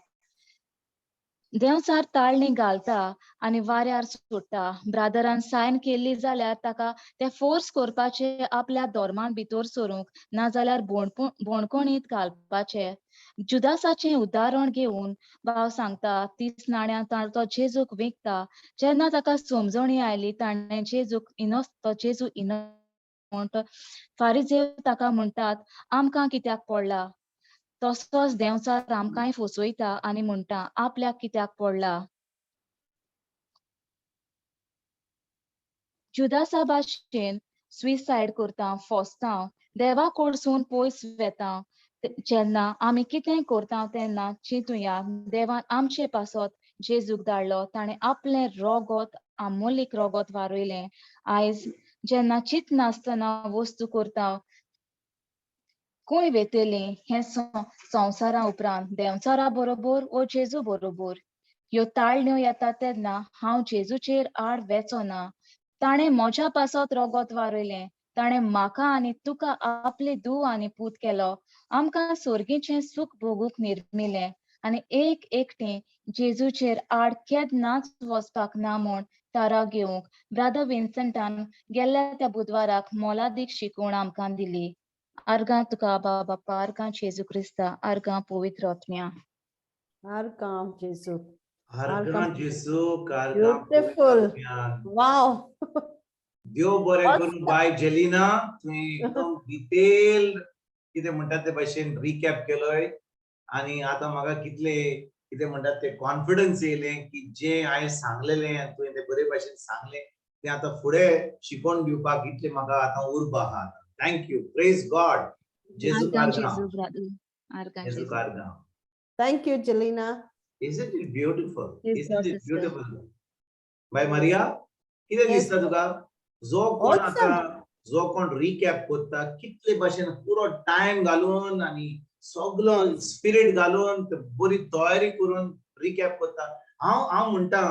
Speaker 7: देवचार ताळणी घालता आनी वाऱ्यार सोडटा. ब्रादरान सायन केल्ली जाल्यार ताका ते फोर्स करपाचे आपल्या धर्मान भितर सरूंक, नाजाल्यार बोणकोणीत घालपाचे. जुदासाचें उदाहरण घेवन भाव सांगता 30 नाण्यांत तो जेजूक विकता. जेन्ना ताका समजणी आयली ताणें जेजू म्हूण, फारिझेव ताका म्हणटात आमकां कित्याक पडला. तसोच देवचार आमकांय फसयता आनी म्हणटा आपल्याक कित्याक पडला. जुदासा भाशेन सुसायड करता, फसता, देवा कडसून पयस वेता. जेन्ना आमी कितें करता तेन्ना चिंतुया देवान आमचे पासत जेजूक धाडलो. ताणें आपलें रोगत, अमोलीक रोगत वारयलें. आयज जेन्ना चिंत नासतना वस्तू करता, खंय वेतली हे संवसारा उपरांत, देवचारा बरोबर वो जेजू बरोबर. ह्यो ताळण्यो येता तेन्ना हांव जेजूचेर आड वेचोना. ताणें म्हज्या पासत रोगत वारयलें. ताणें म्हाका आनी तुका आपले धूव आनी पूत केलो. आमकां सर्गीचें सूख भोगूंक निर्मिलें आनी एक एकटें जेजूचेर आड केन्नाच वचपाक ना म्हूण थाराव घेवंक ब्रादर विन्संटान गेल्ल्या त्या बुधवाराक मोलादीक शिकवण आमकां दिली. अर्गां तुका बापा, अर्गां जेजू क्रिस्ता, अर्गां पवित्र आत्म्या.
Speaker 1: अर्गां जेजू.
Speaker 3: अर्गां जेजू,
Speaker 1: ब्युटिफुल. वाव.
Speaker 3: देव बरें करूं. बाय जेलिना, तुवें एकदम डिटेल कितें म्हणटात ते भाशेन रिकॅप केलोय आनी आतां म्हाका कितें म्हणटात ते कॉन्फिडन्स येयलें की जें हांवें सांगलेलें तुवें तें बरे भाशेन सांगलें तें आतां फुडें शिकोवन दिवपाक इतलें म्हाका आतां उर्बा आहा. Thank you. Praise God. जेजू अर्गां.
Speaker 1: Thank you, Jelena.
Speaker 3: Isn't it beautiful?
Speaker 7: Yes,
Speaker 3: Isn't it
Speaker 7: sister.
Speaker 3: beautiful? By Maria, कितें
Speaker 1: Yes.
Speaker 3: दिसता तुका? जो कोण
Speaker 1: Awesome.
Speaker 3: आतां जो कोण रिकॅप करता कितले भाशेन पुरो टाइम घालून आनी सगळो स्पिरिट घालून बरी तयारी करून रिकॅप करता. हांव म्हणटा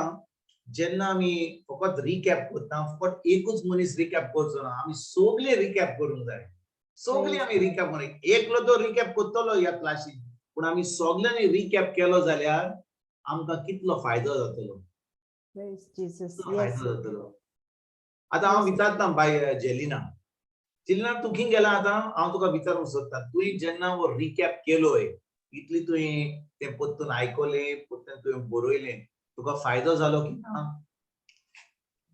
Speaker 3: जेन्ना आमी फकत रिकॅप करता, फकत एकूच मनीस रिकॅप करचो ना, आमी सगळे रिकॅप करूंक जाय. सगळे आमी रिकॅप करूंक. एकलो तो रिकॅप करतलो ह्या क्लासीन, पूण आमी सगळ्यांनी रिकॅप केलो जाल्यार आमकां कितलो फायदो जातलो.
Speaker 1: Praise Jesus.
Speaker 3: फायदो
Speaker 1: Yes.
Speaker 3: जातलो. आतां हांव विचारता बाय जेलिना, तूं खंय गेला आतां? हांव तुका विचारूंक सोदता, तुवें जेन्ना हो रिकॅप केलोय, इतली तुवें तें परतून आयकलें, परतून तुवें बरयलें, तुका फायदो जालो की ना?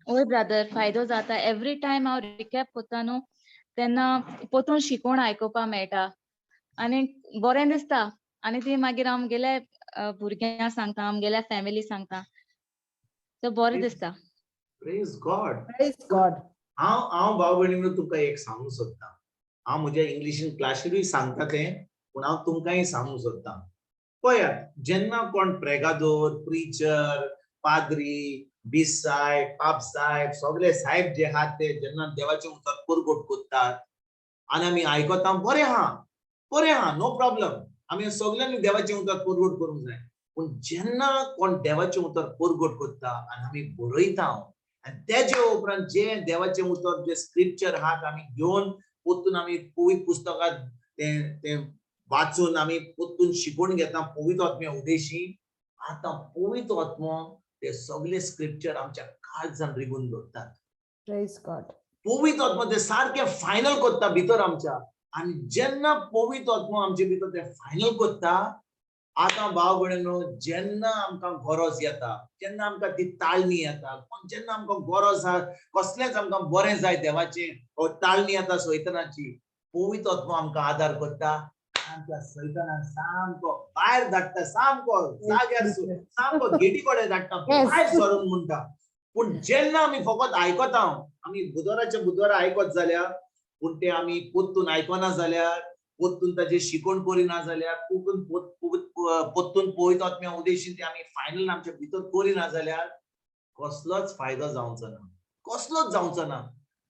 Speaker 7: ओय ब्रादर, फायदो जाता. एवरी टायम हांव रिकॅप करता न्हू तेन्ना परतून शिकोवण आयकुपा मेळटा आनी बरें दिसता. आनी ती मागीर आमगेल्या भुरग्यांक सांगता, आमगेल्या फॅमिली सांगता, सो बरें दिसता.
Speaker 3: Praise God.
Speaker 1: Praise God.
Speaker 3: हांव भाव भयणीनो तुमकां एक सांगूंक सोदता. हांव म्हज्या इंग्लिशीन क्लासीरूय सांगता तें, पूण हांव तुमकांय सांगूंक सोदता. पळयात, जेन्ना कोण प्रेगादोर, प्रिचर, पाद्री, बिसाय, पाप साहेब, सगळे साहेब जे आहात ते जेन्ना देवाचें उतर परगट करतात आनी आमी आयकता बरें आहा, नो प्रॉब्लेम, आमी सगळ्यांनी देवाचें उतर परगट करूंक जाय. पूण जेन्ना कोण देवाचें उतर परगट करता आनी आमी बरयता आनी तेजे उपरांत जे देवाचें उतर जे स्क्रिप्चर आहात आमी घेवन परतून आमी पवित्र पुस्तकांत तें वाचून आमी परतून शिकून घेता पवित्र आत्म्या उदेशी. आतां पवित्र आत्मो ते सगळे स्क्रिप्चर आमच्या काळजान रिगून दवरतात.
Speaker 1: Praise God.
Speaker 3: पवित्र आत्मा ते सारखे फायनल करता भितर आमच्या. आनी जेन्ना पवित्र आत्मा आमचे भितर ते फायनल करता, आतां भाव भयणीनो, जेन्ना आमकां गरज येता, जेन्ना आमकां ती ताळणी येता, जेन्ना आमकां गरज आहा, कसलेंच आमकां बरें जाय देवाचें, ताळणी येता सैतानाची, पवित्र आत्मा आमकां आदार करता आमच्या सैतानाक सामको भायर धाडटा सामको जाग्यार सामको गेटी कडेन धाडटा भायर सरून म्हणटा पूण जेन्ना आमी फकत आयकता आमी बुधवाराच्या आयकत जाल्यार पूण ते आमी पोत्तून आयकना जाल्यार पोत्तून ताजे शिकवण करिना जाल्यार पोत्तून पवित्र आत्म्या उद्देशीन ते आमी फायनल आमच्या भितर करिना जाल्यार कसलोच फायदो जावचो ना कसलोच जावचो ना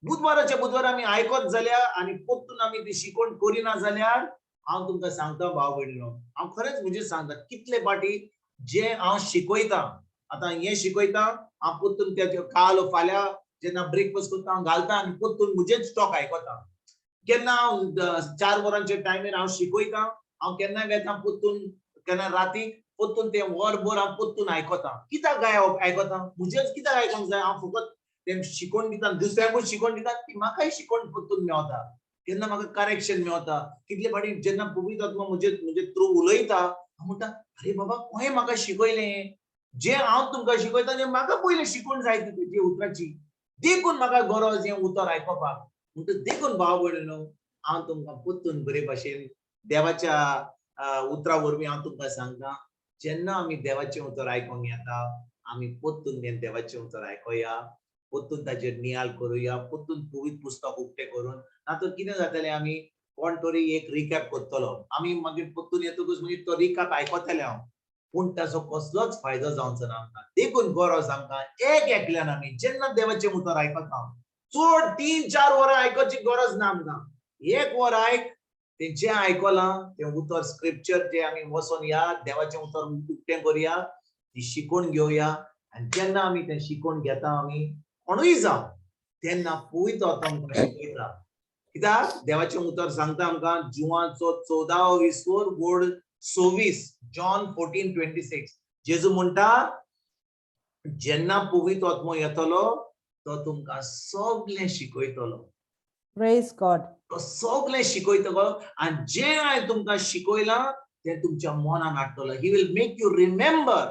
Speaker 3: बुधवार आमी आयकत जाल्यार आनी पोत्तून आमी ती शिकवण करिना जाल्यार हांव तुमकां सांगता भाव भयणीनो हांव खरेंच म्हणजे सांगता कितले फाटी जे हांव शिकयता आतां हे शिकयता हांव पोत्तून त्याचे काल फाल्यां जेन्ना ब्रेकफास्ट करता हांव घालता आनी पोत्तून म्हजेच स्टॉक आयकता केन्ना हांव 4 वरांचे टायमेर हांव शिकयता हांव केन्ना घेता पोत्तून केन्ना रातीक पोत्तून ते वरभर हांव पोत्तून आयकता कित्याक काय आयकता म्हजेच कित्याक आयकूंक जाय हांव फकत ते शिकवण दिता दुसऱ्यांकूच शिकवण दिता ती म्हाकाय शिकवण पोत्तून मेवता केन्ना म्हाका करेक्शन मेवता कितले फाटी जेन्ना पवित्र आत्मा म्हजे थ्रू उलयता हांव म्हणटा अरे बाबा कोणें म्हाका शिकयलें जे हांव तुमकां शिकयता तें म्हाका पयलें शिकवण जाय ती तेजी उतराची देखून म्हाका गरज हें उतर आयकपाक म्हणटा देखून भाव भयणीनो हांव तुमकां पोत्तून बरे भाशेन देवाच्या उतरा वरवीं हांव तुमकां सांगता जेन्ना आमी देवाचें उतर आयकोंक येता आमी पोत्तून तें देवाचें उतर आयकोया पोत्तून ताजेर नियाल करुया पोत्तून पवित्र पुस्तक उक्तें करून नातर कितें जातलें आमी कोण तरी एक रिकॅप करतलो आमी मागीर पोत्तून येतकच मागीर तो रिकॅप आयकतले हांव पूण ताचो कसलोच फायदो जावचो ना आमकां देखून गरज आमकां एक एकल्यान आमी जेन्ना देवाचें उतर आयकता चड 3-4 वरां आयकची गरज ना आमकां एक वर आयक तें जें आयकलां तें उतर स्क्रिप्चर जे आमी वचोन या देवाचें उतर उक्तें करुया ती शिकवण घेवया आनी जेन्ना आमी तें शिकवण घेता आमी कोणूय जावं तेन्ना पवित्र आत्मा आमकां शिकयता कित्याक देवाचें उतर सांगता आमकां जुवाचो 14वा विसवर वड 26 जॉन 14:26 जेजू म्हणटा जेन्ना पवित्र आत्मा येतलो तो तुमकां सगळें शिकयतलो
Speaker 1: प्रेज गॉड
Speaker 3: तो सगळें शिकयतलो आनी जें हांवें तुमकां शिकयलां तें तुमच्या मनान हाडटलो he will make you remember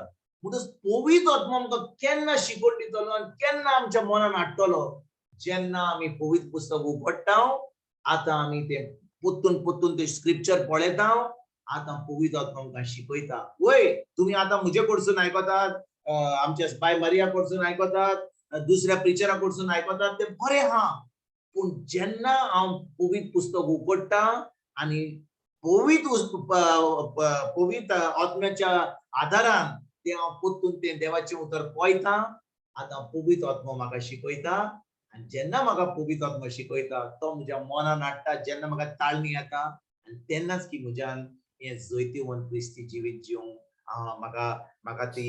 Speaker 3: म्हणटच पवित्र आत्मा आमकां केन्ना शिकवण दितलो आनी केन्ना आमच्या मनान हाडटलो जेन्ना आमी पवित्र पुस्तक उगडटा आतां आमी तें पोत्तून ते स्क्रिप्चर पळयता आतां पवित्र आत्मा आमकां शिकयता वय तुमी आतां म्हजे कडसून आयकतात आमच्या बाय मारिया कडसून आयकतात दुसऱ्या प्रिचरा कडसून आयकतात ते बरें आहा पूण जेन्ना हांव पवित्र पुस्तक उगडटा आनी पवित्र आत्म्याच्या आदारान ते हांव पोत्तून तें देवाचें उतर पळयता आतां पवित्र आत्मा म्हाका शिकयता आनी जेन्ना म्हाका पवित्र आत्मा शिकयता तो म्हज्या मनान हाडटा जेन्ना म्हाका ताळणी येता आनी तेन्नाच की म्हज्यान हें जैतिवंत क्रिस्ती जिवीत जिवंक म्हाका ती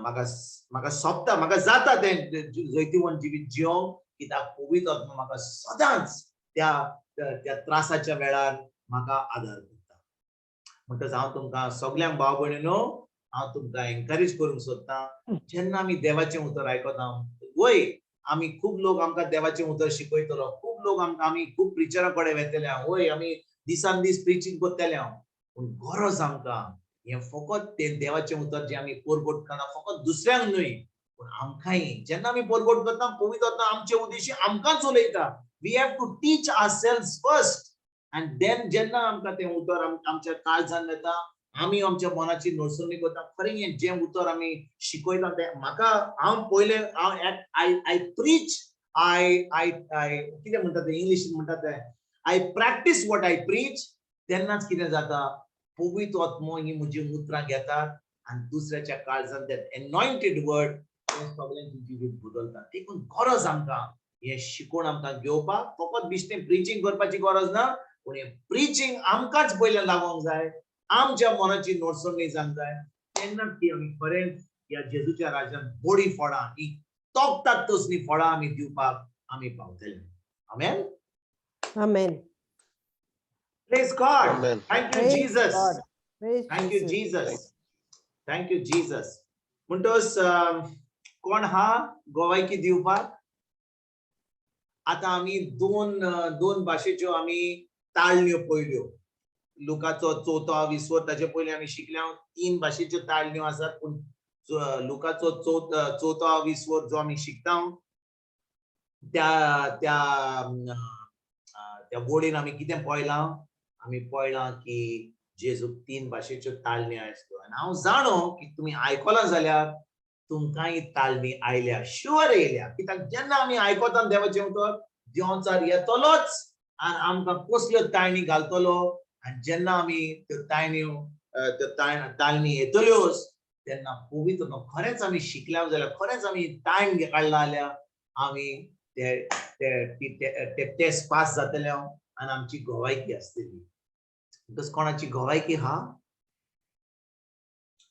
Speaker 3: म्हाका सोबता म्हाका जाता तें जैतिवंत जिवीत जिवंक कित्याक पवित्र आत्मा म्हाका सदांच त्या त्रासाच्या वेळार म्हाका आदार करता म्हणटच हांव तुमकां सगळ्यांक भाव भयणीनो हांव तुमकां एनकरेज करूंक सोदतां जेन्ना आमी देवाचें उतर आयकता वय आमी खूब लोक आमकां देवाचें उतर शिकयतलो खूब लोक आमी खूब प्रिचरा कडेन वेतले वय आमी दिसान दीस प्रिचींग करतले पूण गरज आमकां हें फकत तें देवाचें उतर जें आमी परगट करना फकत दुसऱ्यांक न्हय पूण आमकांय जेन्ना आमी परगट करता पवित्र आत्मा आमचे उद्देशी आमकांच उलयता we have to teach ourselves first and then जेन्ना आमकां तें उतर आमच्या काळजान येता आमी आमच्या मनाची नडसुणी करता खरें हें जें उतर आमी शिकयता तें म्हाका हांव पयलें आय प्रीच आय कितें म्हणटा तें इंग्लिशीन म्हणटा तें I practice what I preach तेन्नाच कितें जाता पवित्र आत्मा ही म्हजी उतरां घेतात आनी दुसऱ्याच्या काळजान तें एनॉयंटेड वर्ड तें सगळ्यांची जिवीत बदलता देखून गरज आमकां हें शिकवण आमकां घेवपाक फकत बिश्टें प्रिचींग करपाची गरज ना पूण हें प्रिचींग आमकांच पयलें लागोंक जाय आमच्या मनाची नडसुणी जावंक जाय तेन्नाच ती आमी खरेंच ह्या जेजूच्या राज्यांत बरी फळां ही तोखतात तसलीं फळां आमी दिवपाक आमी पावतले आमेन
Speaker 1: आमेन
Speaker 3: Praise God.
Speaker 5: Amen.
Speaker 3: Thank you,
Speaker 1: Praise
Speaker 3: Jesus.
Speaker 1: God. Praise
Speaker 3: Thank you,
Speaker 1: Jesus.
Speaker 3: Jesus. Thank you, Jesus. म्हणटोस कोण हा गोवायकी दिवपाक आतां आमी दोन भाशेच्यो आमी ताळण्यो पळयल्यो लुकाचो 4वा विसवर ताचे पयलीं आमी शिकल्या 3 भाशेच्यो ताळण्यो आसात पूण लुकाचो 4वा विसवर जो आमी शिकता त्या बोडीन आम्ही कितें पळयलां आमी पळयलां की जेजूक 3 भाशेच्यो ताळणी आसल्यो आनी हांव जाणो की तुमी आयकलां जाल्यार तुमकांय ताळणी आयल्या शुअर येयल्या कित्याक जेन्ना आमी आयकता देवाचें उतर देंवचार येतलोच आनी आमकां कसल्यो ताळणी घालतलो आनी जेन्ना आमी त्यो ताळण्यो त्यो ताळणी येतल्योच तेन्ना पवित्र खरेंच आमी शिकल्या जाल्यार खरेंच आमी टायम काडला जाल्यार आमी ते टेस्ट पास जातले आनी आमची घोवायकी आसतली बिकॉज कोणाची घोवायकी हा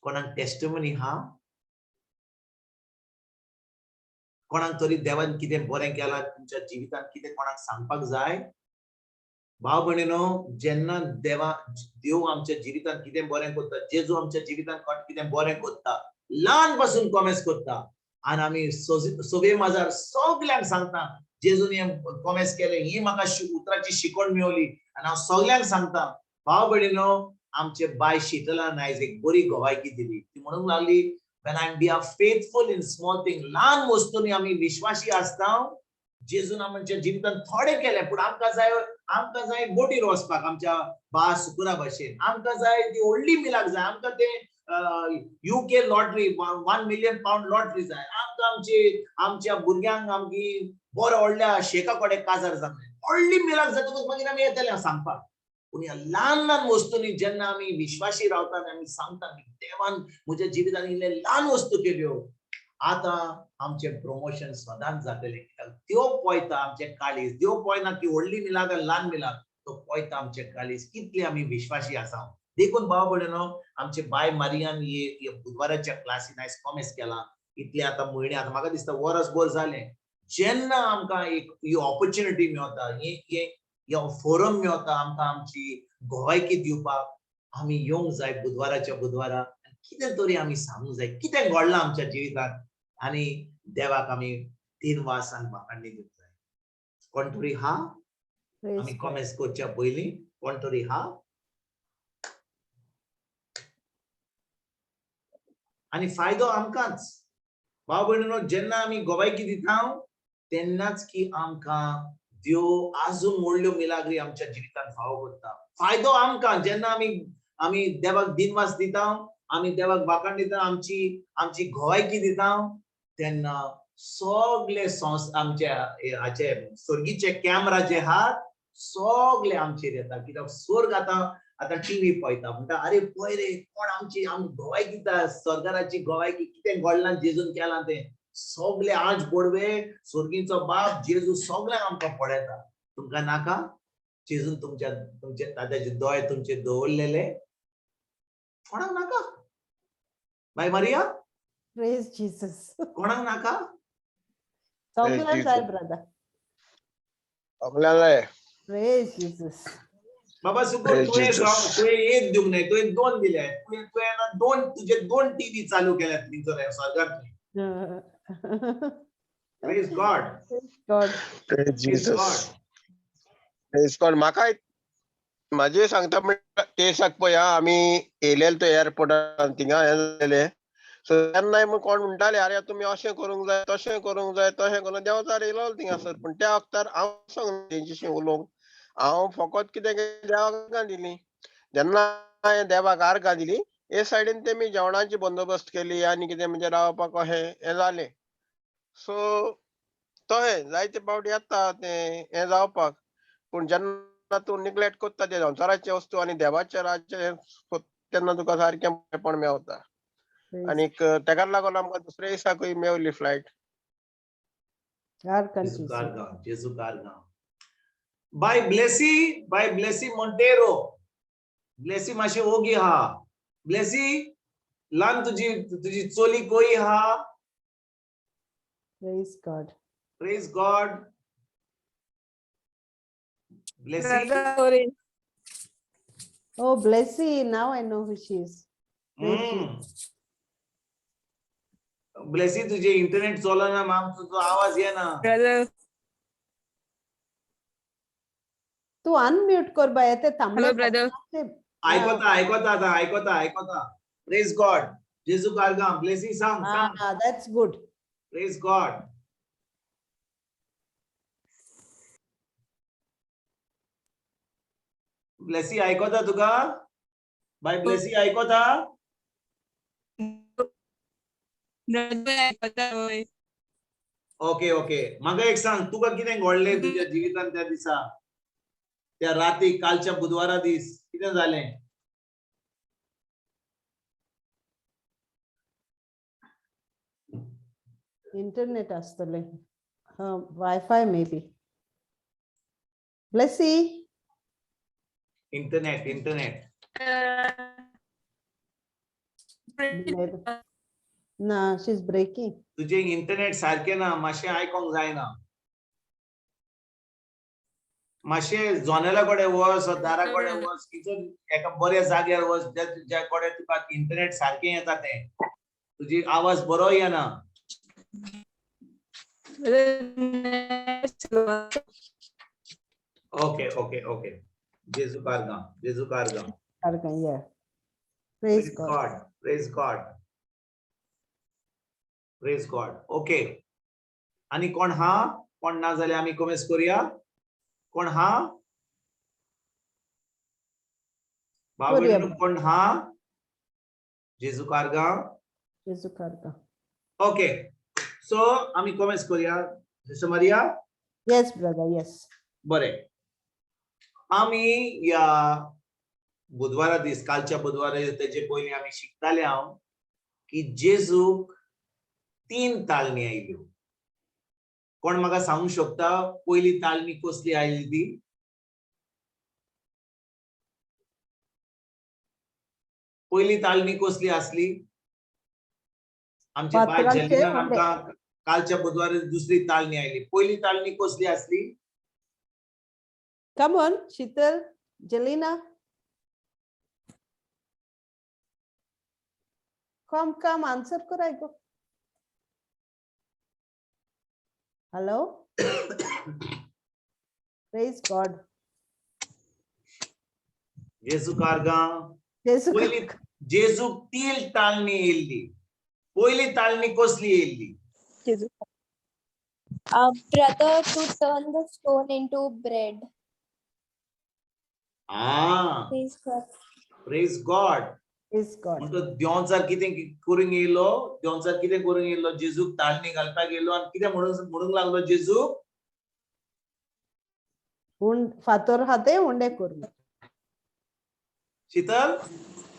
Speaker 3: कोणाक टेस्टिमनी हा कोणाक तरी देवान कितें बरें केलां तुमच्या जिवितांत कितें कोणाक सांगपाक जाय भाव भयणीनो जेन्ना देव आमच्या जिवितांत कितें बरें करता जेजू आमच्या जिवितांत कितें बरें करता ल्हान पासून कॉमेस करता आनी आमी सगळे माजार सगळ्यांक सांगता जेजून हें कॉमेस केलें ही म्हाका उतराची शिकवण मेळ्ळी आनी हांव सगळ्यांक सांगता भाव भयणीनो आमचे बाय शितलान आयज एक बरी घोवायकी दिली ती म्हणूंक लागली when we are faithful in small things ल्हान वस्तूंनी आमी विश्वासी आसता जेजून आमच्या जिवितांत थोडे केले पूण आमकां जाय बोटीर वचपाक आमच्या बा सुकुरा भाशेन आमकां जाय ती व्हडली मिलाक जाय आमकां ते UK lottery 1 million pound lottery जाय आमकां आमच्या भुरग्यांक आमची बरो व्हडल्या शेका कडेन काजार जाय व्हडली मिलाक जातकच मागीर आमी येतले सांगपाक पूण ह्या ल्हान वस्तूंनी जेन्ना आमी विश्वासी रावता आनी आमी सांगता की देवान म्हज्या जिवितांत इल्ले ल्हान वस्तू केल्यो आतां आमचे प्रमोशन सदांच जातले कित्याक त्यो पळयता आमचे काळीज देव पळयना की व्हडली मिलाक आनी ल्हान मिलाक तो पळयता आमचे काळीज कितले आमी विश्वासी आसा देखून भाव भयणीनो आमचे बाय मारियान हे बुधवाराच्या क्लासीन आयज कॉमेस केला इतले आतां म्हयने आतां म्हाका दिसता वर्सभर जालें जेन्ना आमकां एक ही ऑपॉर्च्युनिटी मेळटा ह्यो फोरम मेळटा आमकां आमची घोवायकी दिवपाक आमी येवंक जाय बुधवाराच्या बुधवारा कितें तरी आमी सांगूंक जाय कितें घडलां आमच्या जिवितांत आनी देवाक आमी 3 वासान बाकांडी दिवंक जाय कोण तरी हा आमी कॉमेस करच्या पयलीं कोण तरी हा आनी फायदो आमकांच भाव भयणीनो जेन्ना आमी घोवायकी दिता तेन्नाच की आमकां देव आजून व्हडल्यो मिलाग्री आमच्या जिवितांत फावो करता फायदो आमकां जेन्ना आमी देवाक दिनवास दिता आमी देवाक बाकाण दिता आमची घोवायकी दिता तेन्ना सगळे आमचे हाचे स्वर्गीचे कॅमेरा जे आहात सगळे आमचेर येता कित्याक स्वर्ग आतां टीव्ही पळयता म्हणटा अरे पळय रे कोण आमची घोवायकी दिता स्वर्गाराची घोवायकी कितें घडलां जेजून केलां तें सगळे आठ बोडवे स्वर्गीचो बाप जेजू सगळ्यांक आमकां पळयता तुमकां नाका जेजून तुमचे तात्याचे दोळे तुमचे दवरलेले कोणाक नाका बाय मारिया
Speaker 1: प्रेज जीसस
Speaker 3: कोणाक नाका
Speaker 1: सगळ्यांक जाय ब्रदर
Speaker 5: सगळ्यांक
Speaker 1: प्रेज जीसस
Speaker 3: बाबा सुकूर तुवें एक दिवंक न्हय तुवें 2 दिले तुवें तुजे 2 टीव्ही चालू केल्यात तुमचो स्वर्गांत Praise God.
Speaker 1: God.
Speaker 5: Praise Jesus. Praise God. म्हाका माझे सांगता ते पळय आमी येयलेले तो एअरपोर्टार थिंगा हे जालेले सो तेन्ना कोण म्हणटाले अरे तुमी अशें करूंक जाय तशें करूंक जाय तशें करून देंवचार येयलो थिंगासर पूण त्या वक्तार हांव सांगून तेंचेशी उलोवंक हांव फकत कितें देवाक दिली जेन्ना हांवें देवाक आर्गां दिली हे सायडीन तेमी जेवणाची बंदोबस्त केली आनी कितें म्हणजे रावपाक अशें हें जालें सो तशें जायते फावटी येता तें हें जावपाक पूण जेन्ना तूं निग्लेक्ट करता ते संवसाराचे वस्तू आनी देवाच्या राज्य तेन्ना तुका सारकें मेवता आनीक तेका लागून आमकां दुसऱ्या दिसाकूय मेवली फ्लायट
Speaker 3: जेजू कारगांव बाय ब्लेसी मोंटेरो ब्लेसी मातशी ओगी हा ब्लेसी ल्हान तुजी चोली कोई हा Praise God.
Speaker 1: Blessy. Oh, Blessy. Now I know who she is.
Speaker 3: Blessy, तुझे इंटरनेट चलना माम तुझा आवाज येना.
Speaker 1: तू अनम्यूट कर बाय ते थांबलो.
Speaker 8: Hello brother.
Speaker 3: ऐकता. Praise God. जेजू कारगांव. Blessy सांग.
Speaker 1: That's good.
Speaker 3: Praise God. Blessy आयकोता तुका बाय ब्लेसी आयकोता ओके ओके म्हाका एक सांग तुका कितें घडलें तुज्या जिवितांत त्या दिसा त्या राती कालच्या बुधवारा दीस कितें जालें
Speaker 1: इंटरनेट आसतले wifi may be blessed
Speaker 3: internet
Speaker 1: ना शी इज ब्रेकिंग
Speaker 3: तुझे इंटरनेट सारखे ना मातशें आयकोंक जायना मातशें जोनेला कडेन वच दारा कडेन वच कितें एका बऱ्या जाग्यार वच ज्या कडेन तुका इंटरनेट सारकें येता तें तुजी आवाज बरो येना ओके ओके ओके जेजू कारगा
Speaker 1: yeah praise
Speaker 3: God ओके आणि कोण हा कोण ना जाल्यार आमी कमेंट्स करूया कोण हा बाबू कोण हा जेजू कारगा ओके सो आमी कमेंट्स करूया sister Maria
Speaker 1: yes brother yes
Speaker 3: बरे आमी या बुधवारा दीस कालच्या बुधवारा तेजे पयलीं आमी शिकताले हांव की जेजूक 3 तालनी आयल्यो कोण म्हाका सांगूंक शकता पयली तालनी कसली आयली ती पयली तालनी कसली आसली आमचे बाय जेलिनान आमकां कालच्या बुधवारा दुसरी तालनी आयली पयली तालनी कसली आसली
Speaker 1: come on Shital Jelina come answer kora go hello praise God
Speaker 3: जेजू कारगा पयली जेजू 3 तालनी येयल्ली पयली तालनी कसली येयल्ली
Speaker 6: brother to turn the stone into bread.
Speaker 3: Praise God. म्हणतो देवचार कितें करूंक येयलो जेजूक तालनी घालपाक येयलो आनी कितें म्हणूंक लागलो जेजूक
Speaker 1: फातर हाते उंडे करून
Speaker 3: शीतल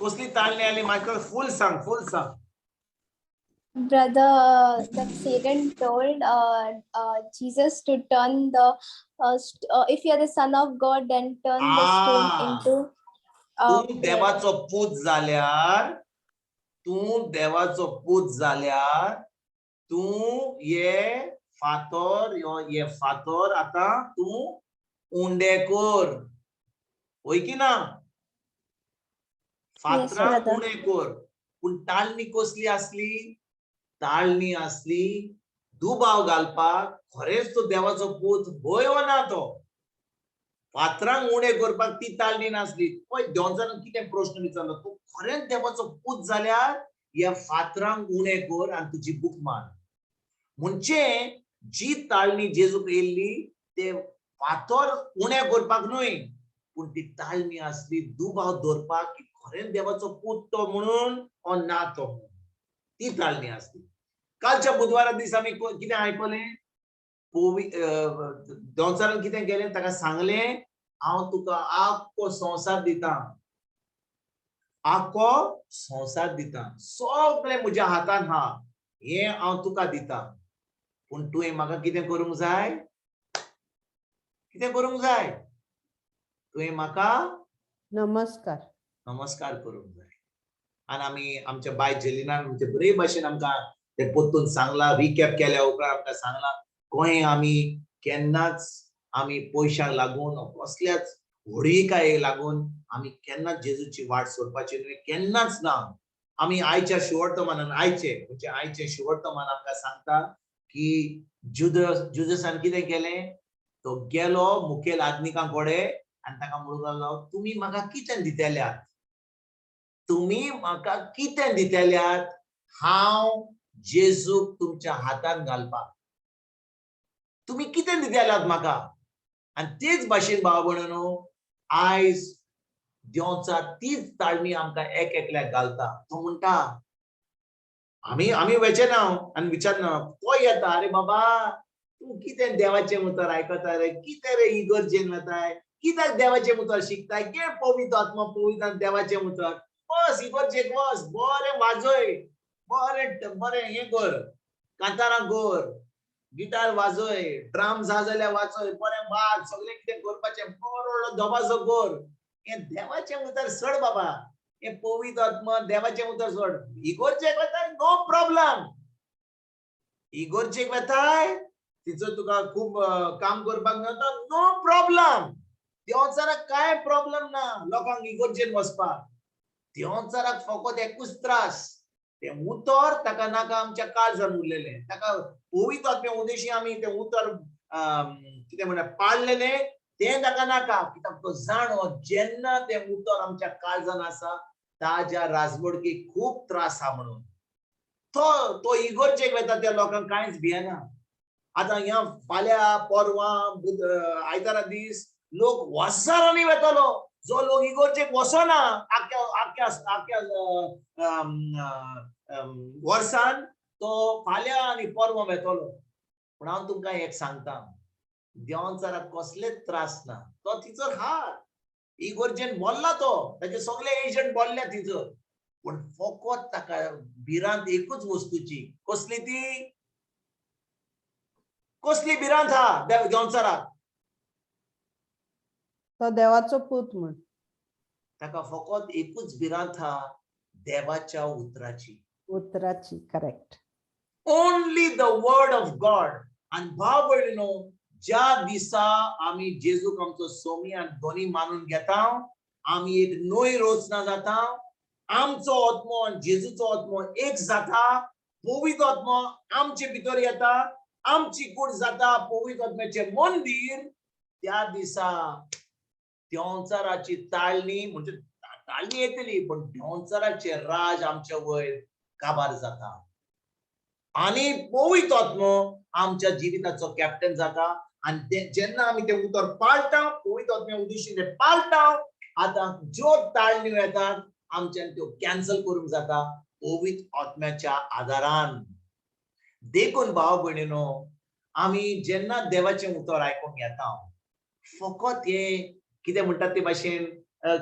Speaker 3: कसली तालनी आली म्हाका फुल सांग
Speaker 6: Brother, that Satan told Jesus to turn the if you are the son of God, then turn the stone into
Speaker 3: तू देवाचो पूत जाल्यार तू ये फातर आता तू उंडे कर होय की ना फातराक उंडे कर पूण तालनी कसली आसली तालनी आसली दुबाव घालपाक खरेंच तो देवाचो पूत होय वा ना तो फातरांक उणे करपाक ती तालनी नासली पळय देवचारान कितें प्रश्न विचारलो तू खरेंच देवाचो पूत जाल्यार ह्या फातरांक उणे कर आनी तुजी भूक मार म्हणजे जी तालनी जेजूक येयल्ली ते फातर उणे करपाक न्हय पूण ती तालनी आसली दुबाव दवरपाक की खरेंच देवाचो पूत तो म्हणून ओ ना तो ती तालनी आसली कालच्या बुधवारा दीस आमी कितें आयकलें देवचारान कितें केलें ताका सांगलें हांव तुका आख्खो संवसार दितां सगळें म्हज्या हातान हा हें हांव तुका दितां पूण तुवें म्हाका कितें करूंक जाय तुवें म्हाका नमस्कार करूंक जाय आनी आमी आमच्या बाय जेलिनान म्हणजे बरे भाशेन आमकां ते पोत्तून सांगला रिकॅप केल्या उपरांत आमकां सांगला गोंय आमी केन्नाच आमी पयशांक लागून कसल्याच व्हडीकायेक लागून आमी केन्नाच जेजूची वाट सोडपाची न्हय केन्नाच ना आमी आयच्या शेवटतमानान आयचे शेवटतमान आमकां सांगता की जुदसान कितें केलें तो गेलो मुखेल आदनिकां कडेन आनी ताका म्हणूंक लागलो तुमी म्हाका कितें दितेल्यात हांव जेजूक तुमच्या हातान घालपाक तुमी कितें दितेल्यात म्हाका आनी तेच भाशेन भाव भयणीनो आयज देवचा तीच ताळणी आमकां एक एकल्याक घालता. तो म्हणटा आमी वेचना आनी विचारना. तो येता, अरे बाबा तू कितें देवाचें उतर आयकता रे, कितें रे इगर्जेन वताय, कित्याक देवाचें उतर शिकताय, केळ पवित्र आत्मा पवित्र देवाचें उतर, बस इगर्जेक वच, बरें वाजय, बरें हें कर, कांतारां कर, गिटार वाजय, ड्रम जा जाल्यार वाजय, बरें वाज, सगळें कितें करपाचें, बरो दबाजो कर. हें देवाचें उतर सोड बाबा, हें पवित्र आत्मा देवाचें उतर सोड. इगर्जेक वताय, नो प्रॉब्लेम. इगर्जेक वताय, तिचो तुका खूब काम करपाक मेळटा, नो प्रॉब्लेम. देवचाराक काय प्रॉब्लेम ना लोकांक इगर्जेन वचपाक. देवचाराक फकत एकूच त्रास, ते उतर ताका नाका आमच्या काळजान उरलेलें. ताका पवित्र आत्म्या उदेशी आमी तें उतर कितें म्हणटा पाळलेलें तें ताका नाका. कित्याक तो जाणो जेन्ना तें उतर आमच्या काळजान आसा ताज्या राजवडकीक खूब त्रास आहा म्हणून. तो इगर्जेक वता त्या लोकांक कांयच भियेना. आतां ह्या फाल्यां परवां आयतारा दीस लोक वसारांनी वेतलो. जो लोक इगर्जेक वचना आख्या वर्सान तो फाल्यां आनी परवां वेतलो. पूण हांव तुमकां एक सांगता, देवचाराक कसलेच त्रास ना. तो तिचो हार इगर्जेन बोल्ला, तो ताचे सगळे एजंट बोल्ल्या तिचो. पूण फकत ताका भिरांत एकूच वस्तूची. कसली ती? कसली भिरांत हा देवचाराक?
Speaker 1: तो देवाचो पूत म्हण.
Speaker 3: ताका फकत एकूच भिरांत हा, देवाच्या उतराची. Correct. Only the word of God. आणि भाव भयणीनो, ज्या दिसा आमी जेजूक आमचो सोमी आनी दोनी मानून घेता, आमी एक नवी रचना जाता. आमचो आत्मो आनी जेजूचो आत्मो एक जाता. पवित्र आत्मा आमचे भितर येता, आमची कूड जाता पवित्र आत्म्याचें मंदीर. त्या दिसा देवचाराची ताळणी, म्हणजे ताळणी येतली, पण देवचाराचे राज आमच्या वयर काबार जाता. आणि पवित्र आत्मा आमच्या जिविताचो कॅप्टन जाता. आणि जेन्ना आमी तें उतर पाळटा, पवित्र आत्म्या उद्देशी तें पाळटा, आतां ज्यो ताळण्यो येतात आमच्यान त्यो कॅन्सल करूंक जाता पवित्र आत्म्याच्या आदारान. देखून भाव भयणीनो, आमी जेन्ना देवाचें उतर आयकूंक येता, फकत हे कितें म्हणटात ते भाशेन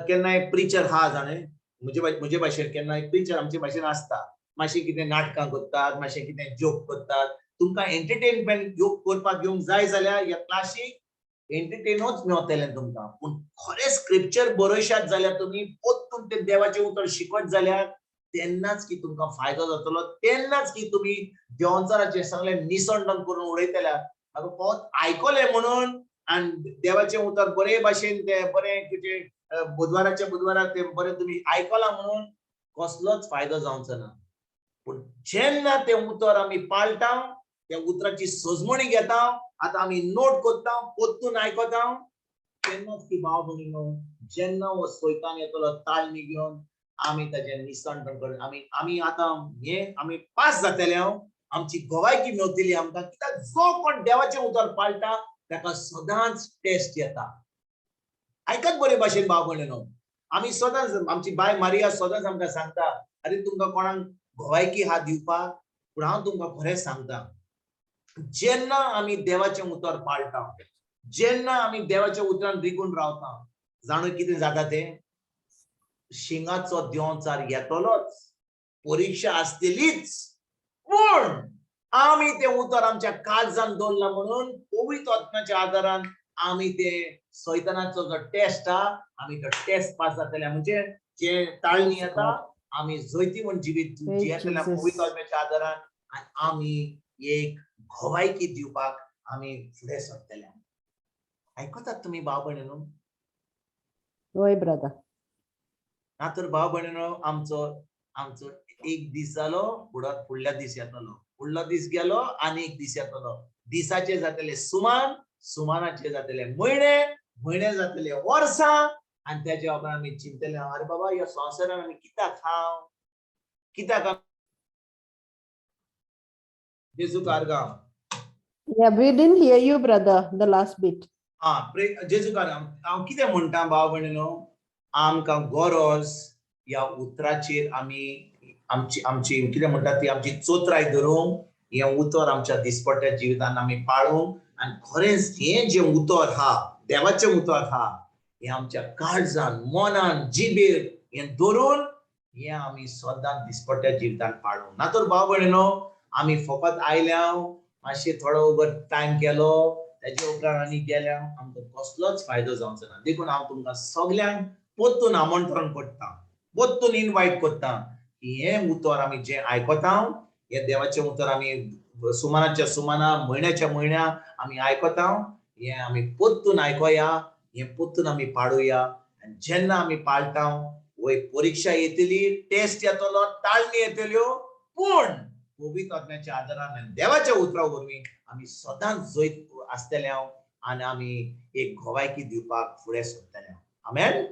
Speaker 3: केन्नाय प्रिचर हा जाणें, म्हजे भाशेन केन्नाय प्रिचर आमचे भाशेन आसता. मातशें कितें नाटकां करतात, मातशें कितें जोक करतात. तुमकां एंटरटेनमेंट करपाक घेवंक जाय जाल्यार ह्या क्लासीक एंटरटेनूच मेळटलें तुमकां. पूण खरें स्क्रिप्चर बरयशात जाल्यार तुमी पोत्तून तें देवाचें उतर शिकत जाल्यार तेन्नाच की तुमकां फायदो जातलो. तेन्नाच की तुमी देवचाराचें सगळें निसंडन करून उडयतल्यार. म्हाका फकत आयकलें म्हणून आनी देवाचें उतर बरे भाशेन तें बरें कितें बुधवाराक तें बरें तुमी आयकलां म्हणून कसलोच फायदो जावचो ना. पूण जेन्ना तें उतर आमी पाळटा, त्या उतराची सजमणी घेता, आतां आमी नोट करता, पोत्तून आयकता, तेन्नाच की भाव भयणीनो, जेन्ना हो सैतान येतलो ताळणी घेवन, आमी ताचें निसंडन करून आमी आतां आमी पास जातले. आमची गोवायकी मेळटली आमकां. कित्याक जो कोण देवाचें उतर पाळटा ताका सदांच टेस्ट येता. आयकत बरे भाशेन भाव भयणीनो, आमी सदांच आमची बाय मारिया सदांच आमकां सांगता, अरे तुमकां कोणाक गोवायकी हा दिवपाक. पूण हांव तुमकां खरें सांगता, जेन्ना आमी देवाचें उतर पाळटा, जेन्ना आमी देवाच्या उतरान रिगून रावता, जाणो कितें जाता तें? शिंगाचो देवचार येतलोच, परीक्षा आसतलीच, पूण आमी तें उतर आमच्या काळजान दवरला म्हणून पवित्र आत्म्याच्या आदारान आमी तें सैतानाचो जो टेस्ट हा, आमी तो टेस्ट पास जातले. म्हणजे जे ताळणी येता, आमी जैती म्हण जिवीत जियेतल्या पवित्र आत्म्याच्या आदारान, आनी आमी एक घोवायकी दिवपाक आमी फुडें सरतले. आयकतात तुमी भाव भयणीनो?
Speaker 1: होय ब्रदर.
Speaker 3: ना तर भाव भयणीनो, आमचो एक दीस जालो, फुडल्या दीस येतलो, फुडलो दीस गेलो, आनी एक दीस येतलो. दिसाचे जातले सुमान, सुमानाचे जातले म्हयने, म्हयने जातले वर्सां, आनी तेच्या उपरांत आमी चिंतले, अरे बाबा ह्या संवसारान आमी कित्याक खाव, कित्याक जेजूक आर्गां.
Speaker 1: Yeah, we didn't hear you, brother, the last bit.
Speaker 3: जेजूक आर्गां. हांव कितें म्हणटा भाव भयणीनो, आमकां गरज या उतराचेर आमची कितें म्हणटा ती आमची चोत्राय धरूंक हें उतर आमच्या दिसपट्ट्या जिवितान आमी पाळूंक आनी खरेंच हें जें उतर हा देवाचें उतर हा हें आमच्या काळजान मनान जिबेर हें धरून हें आमी सदांच दिसपट्ट्या जिवितान पाळूंक ना तर भाव भयणीनो आमी फकत आयल्या मातशें थोडो उबर टायम केलो तेजे उपरांत आनी गेल्या आमकां कसलोच फायदो जावचो ना देखून हांव तुमकां सगल्यांक पोत्तून आमंत्रण करता पोत्तून इनवायट करता की हें उतर आमी जें आयकता हें देवाचें उतर आमी सुमाराच्या सुमारा म्हयन्याच्या म्हयन्या आमी आयकता हें आमी पोत्तून आयकोया हें पोत्तून आमी पाळुया आनी जेन्ना आमी पाळटा वय परीक्षा येतली टेस्ट येतलो ताळणी येतल्यो पूण पवित्र आत्म्याच्या आदारान देवाच्या उतरा वरवीं आमी सदांच जैत आसतले आनी आमी एक घोवायकी दिवपाक फुडें सरतले amen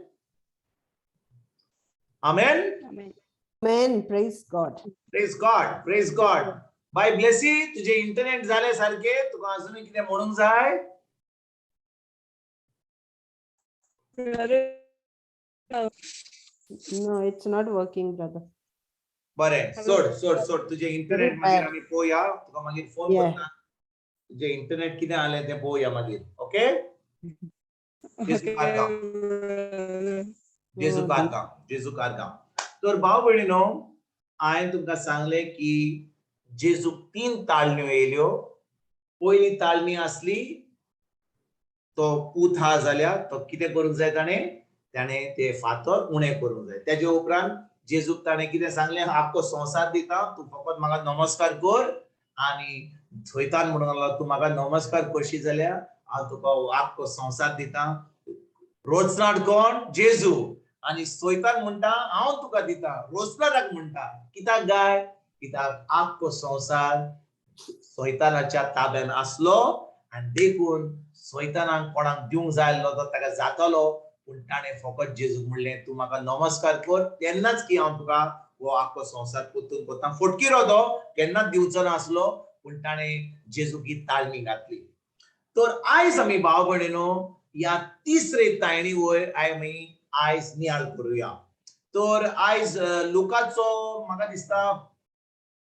Speaker 3: amen
Speaker 1: Amen. Praise God.
Speaker 3: Praise God praise God be blessed तुझे इंटरनेट झाले सारखे तुका अजून कितें म्हणूंक जाय
Speaker 1: No, it's not working, brother.
Speaker 3: बरें सोड तुझे इंटरनेट मागीर आमी पळोवया तुका मागीर फोन
Speaker 1: Yeah.
Speaker 3: करता तुझे इंटरनेट कितें जालें तें पळोवया मागीर ओके जेजू कारगांव तर भाव भयणीनो हांवें तुमकां सांगलें की जेजूक 3 ताळण्यो येयल्यो पयली ताळणी आसली तो पूत हा जाल्यार तो कितें करूंक जाय ताणें ते फातर उणें करूंक जाय तेजे उपरांत जेजूक ताणें कितें सांगलें आख्खो संवसार दिता तूं फकत म्हाका नमस्कार कर आनी थंयतान म्हणून लागलो तूं म्हाका नमस्कार करशी जाल्यार हांव तुका आख्खो संवसार दिता रोचनाट कोण जेजू आनी सैतान म्हणटा हांव तुका दिता रोचनाराक म्हणटा कित्याक गाय कित्याक आख्खो संवसार सैतानाच्या ताब्यान आसलो आनी देखून सैतानाक कोणाक दिवंक जाय आसलो तो ताका जातालो पूण ताणें फकत जेजूक म्हणलें तूं म्हाका नमस्कार कर तेन्नाच की हांव तुका हो आख्खो संवसार पोत्तून करता फटकिरो तो केन्नाच दिवचो नासलो पूण ताणें जेजूक ही ताळणी घातली तर आयज आमी भाव भयणीनो ह्या तिसरे ताळणी वयर आमी आयज नियाळ करूया तर आयज लुकाचो म्हाका दिसता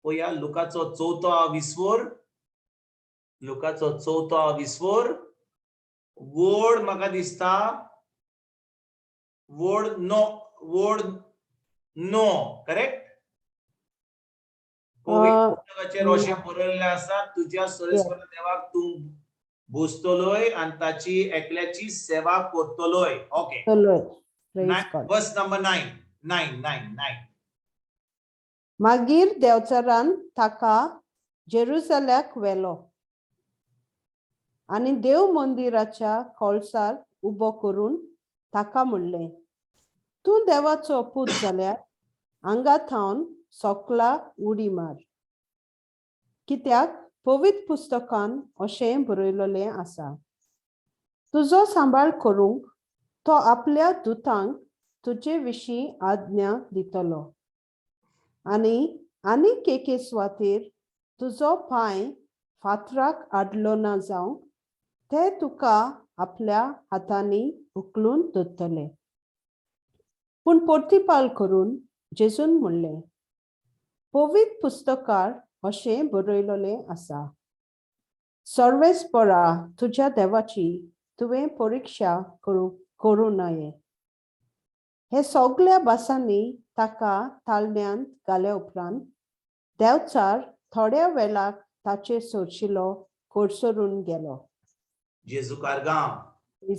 Speaker 3: पळया लुकाचो 4 विस्वोर वोड म्हाका दिसता वोड नो करेक्ट पवित्र पुस्तकाचेर अशें बरयल्लें आसा तुज्या सर्वेस्वर देवाक तूं बुजतलोय आनी ताची एकल्याची सेवा करतलोय ओके वर्स नंबर 9
Speaker 1: मागीर देवचारान ताका जेरुसलेमाक व्हेलो आनी देव मंदिराच्या कोळसार उबो करून ताका म्हणलें तूं देवाचो पूत जाल्यार हांगा thaun sokla उडी मार कित्याक पवित्र पुस्तकान अशें बरोइललें आसा तुजो सांबाळ करूंक तो आपल्या दुतांक तुजे विशीं adnea ditolo आनी आनीक एके स्वातेर तुजो पांय फातराक आडलो ना जावं ते तुका आपल्या हातांनी उखलून दवरतले पूण प्रतिपाल करून जेजून म्हणलें पवित्र पुस्तकार अशें बरोइललें आसा सर्वेस्परा तुज्या देवाची तुवें परीक्षा करूं नये हे सगळ्या भासांनी ताका ताळण्यांत घाले उपरांत देवचार थोड्या वेळाक ताचेर सोरशिल्लो कोसरून गेलो
Speaker 3: जेजू कारगांव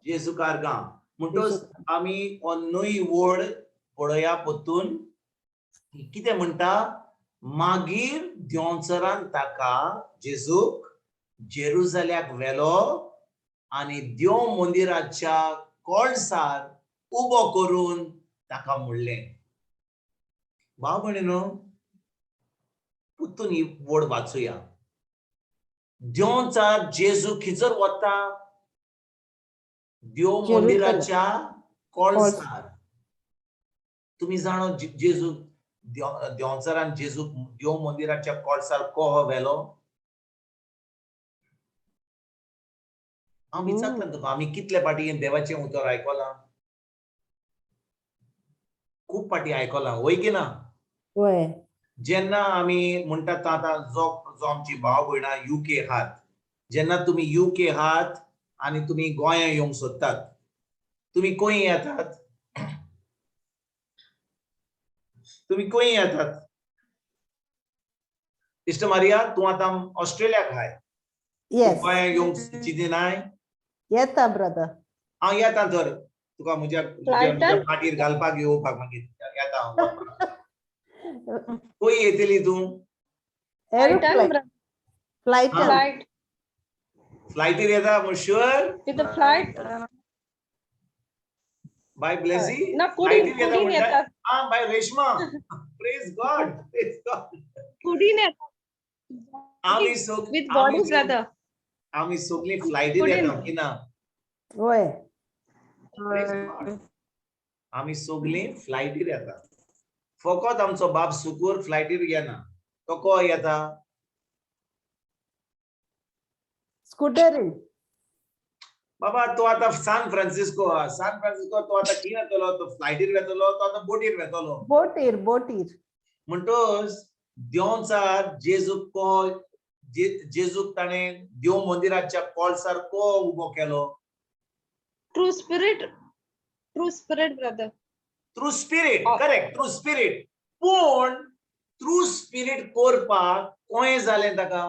Speaker 3: जेजू कारगांव म्हणटोच आमी अन्नूय वड पळोवया पोत्तून कितें म्हणटा मागीर देवचारान ताका जेजूक जेरुसलेमाक व्हेलो आनी देव मंदिराच्या कोळसार उबो करून ताका म्हणलें भाव भयणीनो पोत्तून ही वड वाचुया देवचार जेजू खिजर वता देव मंदिराच्या कोळसार तुम्ही जाणो जेजू देवचारान जेजू देव मंदिराच्या कोळसार कोहो व्हेलो हांव विचारता तुका आमी कितले फाटी देवाचें उतर आयकलां खूप पाटी आयकला वय की ना
Speaker 1: होय
Speaker 3: जेन्ना आम्ही म्हणतात आता जो जो आमची भाव भयणा UK आहात जेन्ना तुम्ही UK आहात आणि तुम्ही गोंया येवंक सोदतात तुम्ही खंय येतात तुम्ही खंय येतात इश्ट मारिया तू आता ऑस्ट्रेलियाक हाय
Speaker 1: येस
Speaker 3: गोंया येवंक चिंती नाय
Speaker 1: येता ब्रदर
Speaker 3: हांव येता तर तुका म्हज्या फाटीर घालपाक येवपाक मागीर येता हांव खंय येतली तूं
Speaker 1: एरोप्लेन फ्लाइट
Speaker 3: फ्लायटीर येता sure
Speaker 2: With the flight.
Speaker 3: Be blessed
Speaker 2: ना कुडीन
Speaker 3: फ्लायटीर येता
Speaker 2: येतात.
Speaker 3: म्हणटा बाय रेशमा प्रेज गॉड
Speaker 2: कुडीन येतात.
Speaker 3: आम्ही
Speaker 2: With body brother.
Speaker 3: आम्ही सगळी फ्लायटीर
Speaker 2: कुडीन.
Speaker 3: येता की ना
Speaker 1: होय
Speaker 3: आम्ही सगळी फ्लायटीर येता फकत आमचो बाप सुकूर फ्लायटीर येना तो खंय येता
Speaker 1: स्कूटरीन
Speaker 3: बाबा तो आता सान फ्रांसिस्को तो आता खंय येतलो तो फ्लायटीर येतलो तो आता बोटीर येतलो
Speaker 1: बोटीर
Speaker 3: म्हणटोच देवचार जेजूक ताणें देव मंदिराच्या कोळसार को उबो केलो
Speaker 2: True spirit brother.
Speaker 3: Through spirit correct through spirit पूण थ्रू स्पिरीट करपाक कोय जालें ताका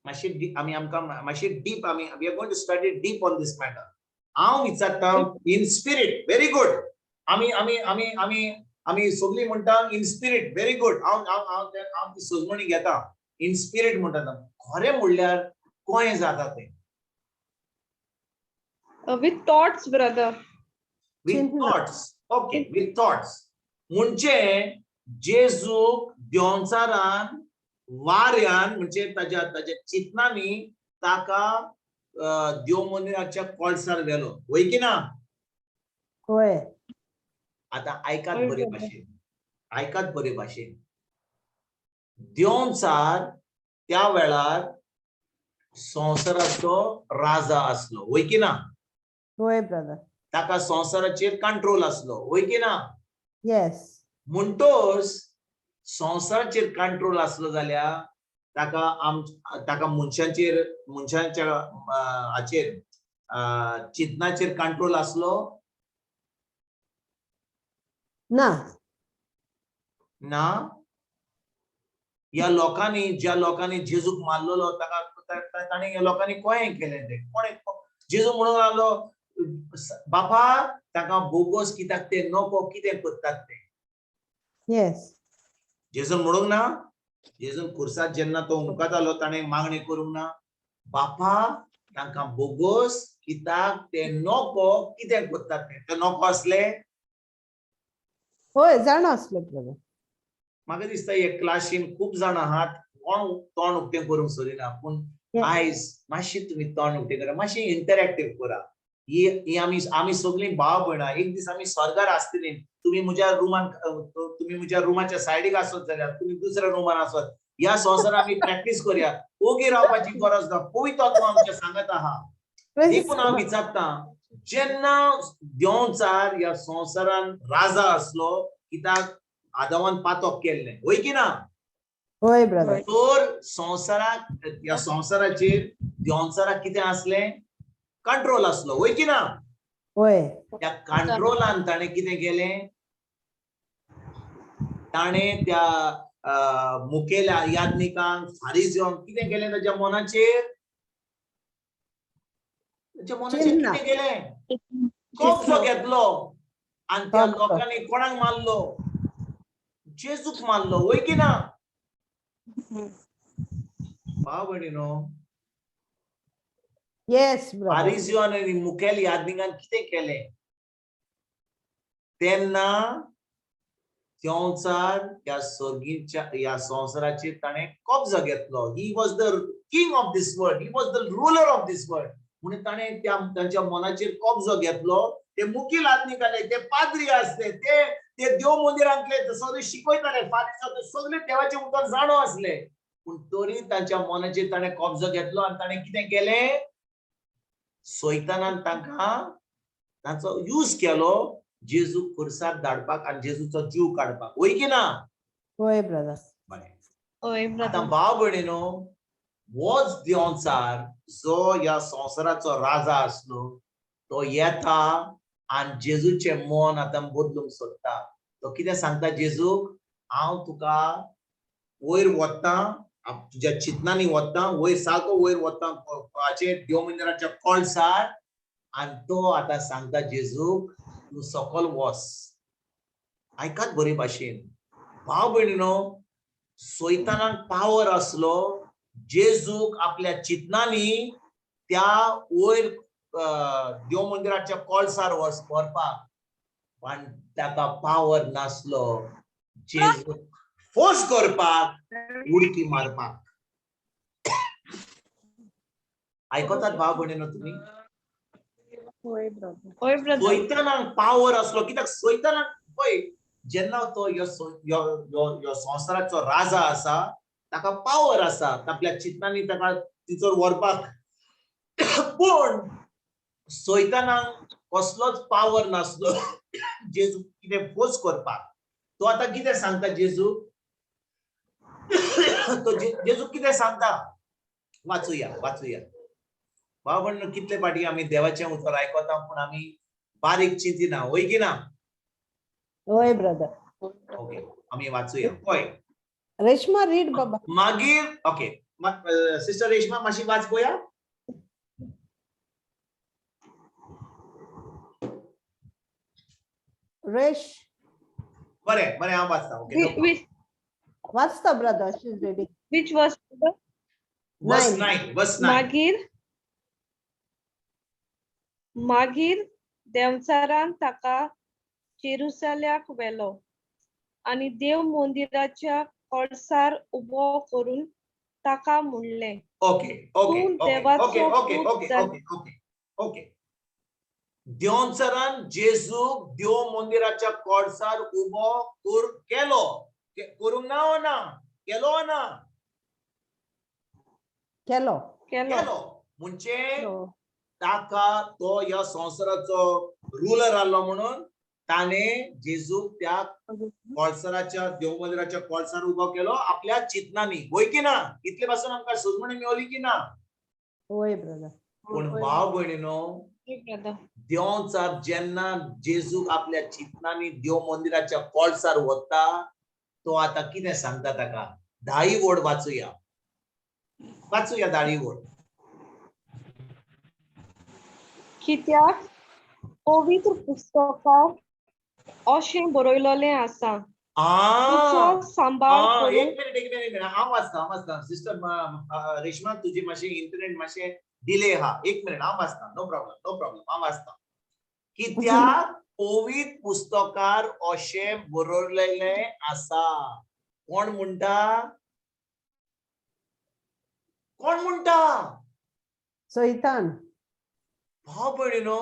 Speaker 3: मातशें आमी आमकां मातशें डीप आमी we are going to study deep on this matter हांव विचारता इन स्पिरीट व्हेरी गुड आमी आमी आमी आमी आमी सगळीं म्हणटा इन स्पिरीट व्हेरी गुड हांव ती सजमणी घेता इन स्पिरीट म्हणटा खरें म्हणल्यार कोय जाता तें
Speaker 2: With thoughts brother.
Speaker 3: with thoughts okay with thoughts म्हणजे जेजूक देवचारान वाऱ्यान म्हणजे ताज्या चिंतनांनी ताका देव मंदिराच्या कोळसार व्हेलो वय की ना
Speaker 1: होय
Speaker 3: आता आयकात बरे भाशेन देवचार त्या वेळार संवसाराचो राजा आसलो वय की ना
Speaker 1: होय ब्रदर
Speaker 3: ताका संवसाराचेर कंट्रोल आसलो वय की ना
Speaker 1: येस
Speaker 3: म्हणटोच संवसाराचेर कंट्रोल आसलो जाल्यार ताका मनशांच्या हाचेर चिंतनाचेर कंट्रोल आसलो
Speaker 1: ना
Speaker 3: ना या लोकांनी ज्या लोकांनी जेजूक मारलेलो ताणें ह्या लोकांनी कोय केलें तें कोणें जेजू म्हणून लागलो बापा ताका बोगस कित्याक ते नको कितें करतात ते
Speaker 1: येस
Speaker 3: जेजून म्हणूंक ना जेजून खुर्सात जेन्ना तो मुखात आलो ताणें मागणी करूंक ना बापा तांकां बोगस कित्याक ते नको कितें करतात ते नको आसले
Speaker 1: होय जाण आसलो ब्रदर
Speaker 3: म्हाका दिसता हे क्लासीन खूब जाण आहात कोण तोंड उक्तें करूंक सोदिना पूण आयज मातशी तुमी तोंड उक्तें करा मातशी इंटरॅक्टीव करा ही आमी सगळीं भाव भयणां एक दीस आमी स्वर्गार आसतलीं तुम्ही म्हज्या रुमाच्या सायडीक आसत जाल्यार तुम्ही दुसऱ्या रुमान आसत ह्या संवसारान आमी प्रॅक्टीस करूया ओगी रावपाची गरज ना पवित्र आत्मा आमच्या सांगत आहा देखून हांव विचारता जेन्ना देवचार ह्या संवसारान राजा आसलो कित्याक आदामान पातक केल्लें वय की ना
Speaker 1: होय ब्रदर
Speaker 3: तर संवसाराक ह्या संवसाराचेर देवचाराक कितें आसलें कंट्रोल आसलो वय की ना
Speaker 1: होय
Speaker 3: त्या कंट्रोलान ताणें कितें केलें ताणें त्या मुखेल्या याज्ञिकांक फारिझ्यांक कितें केलें ताच्या मनाचेर कितें केलें कब्जो घेतलो आनी त्या लोकांनी कोणाक मारलो जेजूक मारलो वय की ना भाव भयणीनो
Speaker 1: येस ब्रदर
Speaker 3: फारिझ्यान आनी मुखेल याज्ञिकान कितें केलें तेन्ना देवचार ह्या सर्गीच्या ह्या संवसाराचेर ताणें कब्जो घेतलो he was the king of this world he was the ruler of this world म्हणून ताणें तांच्या मनाचेर कब्जो घेतलो ते मुखेल याज्ञिकाले ते पाद्री आसले ते देव मंदिरांतले सगळे शिकयताले फारिझ्य सगळे देवाचे उतर जाणो आसले पूण तरी तांच्या मनाचेर ताणें कब्जो घेतलो आनी ताणें कितें केलें सैतानान तांकां तांचो यूज केलो जेजू खुर्सार धाडपाक आणि जेजूचो जीव काडपाक, होय की ना?
Speaker 1: होय ब्रदर.
Speaker 3: बरें.
Speaker 2: होय
Speaker 3: आता
Speaker 2: ब्रदर.
Speaker 3: भाव भयणीनो, होच देवचार जो ह्या संवसाराचो राजा आसलो तो येता आणि जेजूचे मन आता बदलूंक सोदता. तो कितें सांगता जेजूक, हांव तुका वयर वता, तुज्या चिंतनांनी वता, वयर सारको वयर वता देव मंदिराच्या कोळसार, आणि तो आता सांगता जेजूक तू सकल वस. ऐकात बरे भाशेन. भाव भयणीनो, सैतानाक पावर असलो जेजूक आपल्या चिंतनांनी त्या वयर देव मंदिराच्या कोळसार व्हरपाक, पण ताका पावर नासलो जेजूक फोर्स करपाक, उडकी मारपाक. आयकतात भाव भयणीनो तुमी?
Speaker 2: होय ब्रदर. होय ब्रदर.
Speaker 3: सैतानाक पावर असलो, कित्याक सैतानाक पळय, जेन्ना तो ह्यो संवसाराचो राजा आसा ताका पावर आसा आपल्या चिंतनांनी ताका तिचोर व्हरपाक, पण सैतानाक कसलोच पावर नासलो जेजू कितें फोर्स करपाक. तो आता कितें सांगता जेजू? तो जेजू कितें सांगता? वाचूया. भाव भयणीनो, कितले फाटी आमी देवाचें उतर आयकता पूण आमी बारीक चिंतिना, होय की ना?
Speaker 1: होय ब्रदर.
Speaker 3: ओके, आमी वाचूया. पळय,
Speaker 1: रेश्मा रीड बाबा.
Speaker 3: मागीर ओके, सिस्टर रेश्मा मातशी वाच पळोवया.
Speaker 1: रेश
Speaker 3: बरें हांव वाचता. ओके,
Speaker 1: वाचता brother. She is reading.
Speaker 2: Which was
Speaker 3: वर्स 9.
Speaker 2: मागीर देवचारान ताका जेरुसलेमाक व्हेलो आणि देव मंदिराच्या कोळसार उबो करून ताका म्हणलें,
Speaker 3: ओके.
Speaker 2: देवाचो
Speaker 3: ओके. देवचारान जेजूक देव मंदिराच्या कोळसार उबो केलो. करूंक ना ना? केलो ना?
Speaker 1: केलो.
Speaker 3: म्हणजे ताका तो ह्या संवसाराचो रुलर आसलो म्हणून ताने जेजूक त्या कोळसाराच्या देव मंदिराच्या कोळसार उबो केलो आपल्या चिंतनांनी, होय की ना? इतले पासून आमकां सुजमणी मेळली की ना?
Speaker 1: होय ब्रदर.
Speaker 3: पण भाव भयणीनो, देवचार जेन्ना जेजूक आपल्या चिंतनांनी देव मंदिराच्या कोळसार व्हरता, तो आता कितें सांगता ताका? 10 वड वाचूया. 10 वड.
Speaker 2: कित्याक पवित्र पुस्तकार अशें बरोilelem आसा, तुजो सांबाळ करून.
Speaker 3: एक मिनिट हांव वाचता. सिस्टर रेश्मा, तुजी मातशी इंटरनेट मातशें डिले हा. एक मिनिट हांव वाचता. नो प्रॉब्लेम हांव वाचता. कित्याक पवित्र पुस्तकार अशें बरोilelem आसा. कोण म्हणटा?
Speaker 1: सैतान.
Speaker 3: भाव भयणीनो,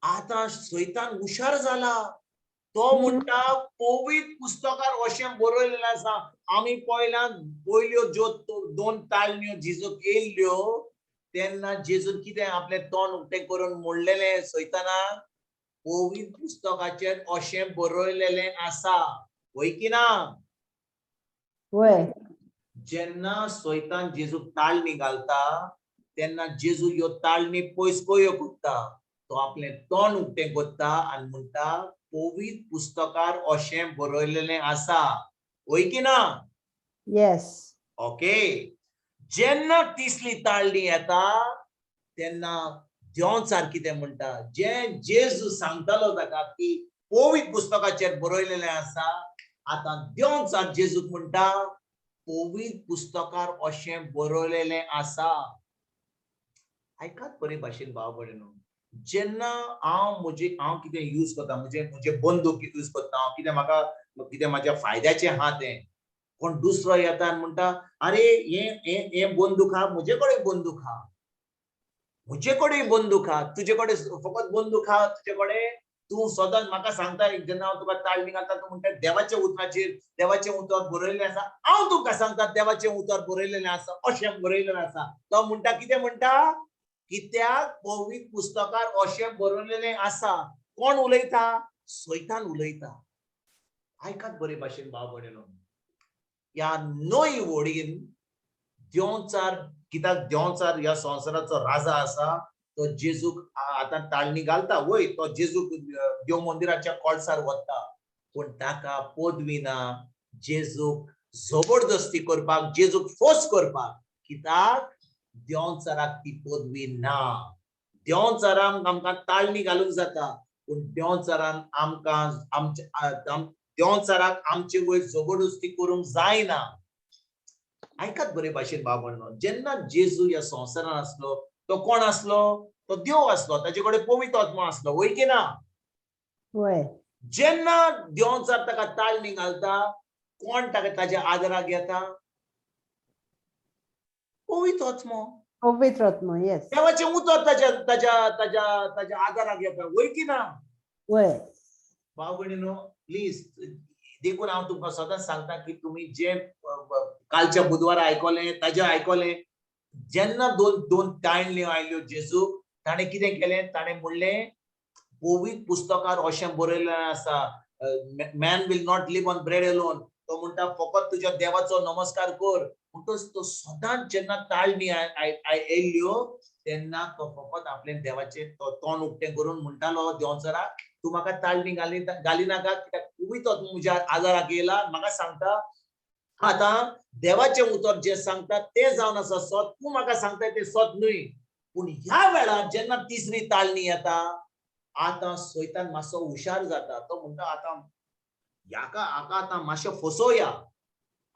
Speaker 3: आता सैतान हुशार जाला. तो म्हणटा पवित्र पुस्तकार अशें बरोilelem आसा. आमी पयल्यो ज्यो 2 ताळण्यो जेजूक येयल्ल्यो तेन्ना जेजून कितें आपलें तोंड उक्तें करून म्हणलेलें सैतानाक? पवित्र पुस्तकाचेर अशें बरोilelem आसा, होय की ना?
Speaker 1: होय.
Speaker 3: जेन्ना सैतान जेजूक ताळणी घालता तेन्ना जेजू ह्यो ताळणी पयस कयो कोत्ता. तो आपलें तोंड उक्तें कोत्ता आनी म्हणटा पवित्र पुस्तकार अशें बरोilelem आसा, होय की ना?
Speaker 1: येस.
Speaker 3: ओके. जेन्ना तिसरी ताळणी येता तेन्ना देवचार कितें म्हणटा? जेजू सांगतालो ताका की पवित्र पुस्तकाचेर बरोilelem आसा, आतां देवचार जेजूक म्हणटा पवित्र पुस्तकार अशें बरोilelem आसा. आयकात बरे भाशेन भाव भयणीनो, जेन्ना हांव कितें यूज करता, म्हणजे बंदूक यूज करता, कितें म्हाज्या फायद्याचें आहा तें, कोण दुसरो येता आनी म्हणटा अरे हे बंदूक आहा, म्हजे कडेन बंदूक आहा, तुजे कडेन फकत बंदूक आहा, तुजे कडेन तूं सदांच म्हाका सांगता, जेन्ना हांव तुका ताळणी घालता तूं म्हणटा देवाच्या उतर बरयल्लें आसा. हांव तुका सांगता देवाचें उतर बरयल्लें आसा, अशें बरयल्लें आसा. तो म्हणटा कितें म्हणटा? कित्याक पवित्र पुस्तकार अशें बरयल्लें आसा. कोण उलयता? सैतान उलयता. आयकात बरे भाशेन भाव भयणीनो, ह्या नोय वडीन देवचार, कित्याक देवचार ह्या संवसाराचो राजा आसा, तो जेजूक आता ताळणी घालता वय, तो जेजूक देव मंदिराच्या कोळसार वता, पण ताका पदवी ना जेजूक जबरदस्ती करपाक, जेजूक फोर्स करपाक, कित्याक देवचाराक ती पदवी ना. देवचारान आमकां ताळणी घालूंक जाता, पण देवचारान आमकां देवचाराक आमचे वयर जबरदस्ती करूंक जायना. आयकात बरे भाशेन भाव भयणीनो, जेन्ना जेजू ह्या संवसारान आसलो, तो कोण आसलो? तो देव आसलो, ताचे कडेन पवित्र आत्मा आसलो, वय की ना?
Speaker 1: वय.
Speaker 3: जेन्ना देवचार ताका ताळणी घालता, कोण ताका ताच्या आदाराक येता? पवित्र आत्मा.
Speaker 1: पवित्र आत्मा, येस.
Speaker 3: देवाचे उतर ताच्या आदाराक येता, वय की ना?
Speaker 1: वय.
Speaker 3: भाव भयणीनो, प्लीज देखून हांव तुमकां सदांच सांगता की तुम्ही जे कालच्या बुधवार आयकले, ताजे आयकले, जेन्ना दोन ताळण्यो आयल्यो जेजूक, ताणें कितें केलें? ताणें म्हणलें, पवित्र पुस्तकार अशें बरयल्लें आसा, man will not live on bread alone. तो म्हणटा फकत तुज्या देवाचो नमस्कार कर. म्हणटच तो सदांच जेन्ना ताळणी आयल्यो तेन्ना तो फकत आपल्या देवाचे तोंड उक्तें करून म्हणटालो देवचाराक, तू म्हाका ताळणी घाली नाका, कित्याक पवित्र म्हज्या आदाराक येयला, म्हाका सांगता आता देवाचे उतर जे सांगता ते जावन आसा सत, तू म्हाका सांगता ते सत न्हय. पूण ह्या वेळार जेन्ना तिसरी ताळणी येता, आता सैतान मातसो हुशार जाता. तो म्हणटा आता हाका आतां मातशें फसोवया,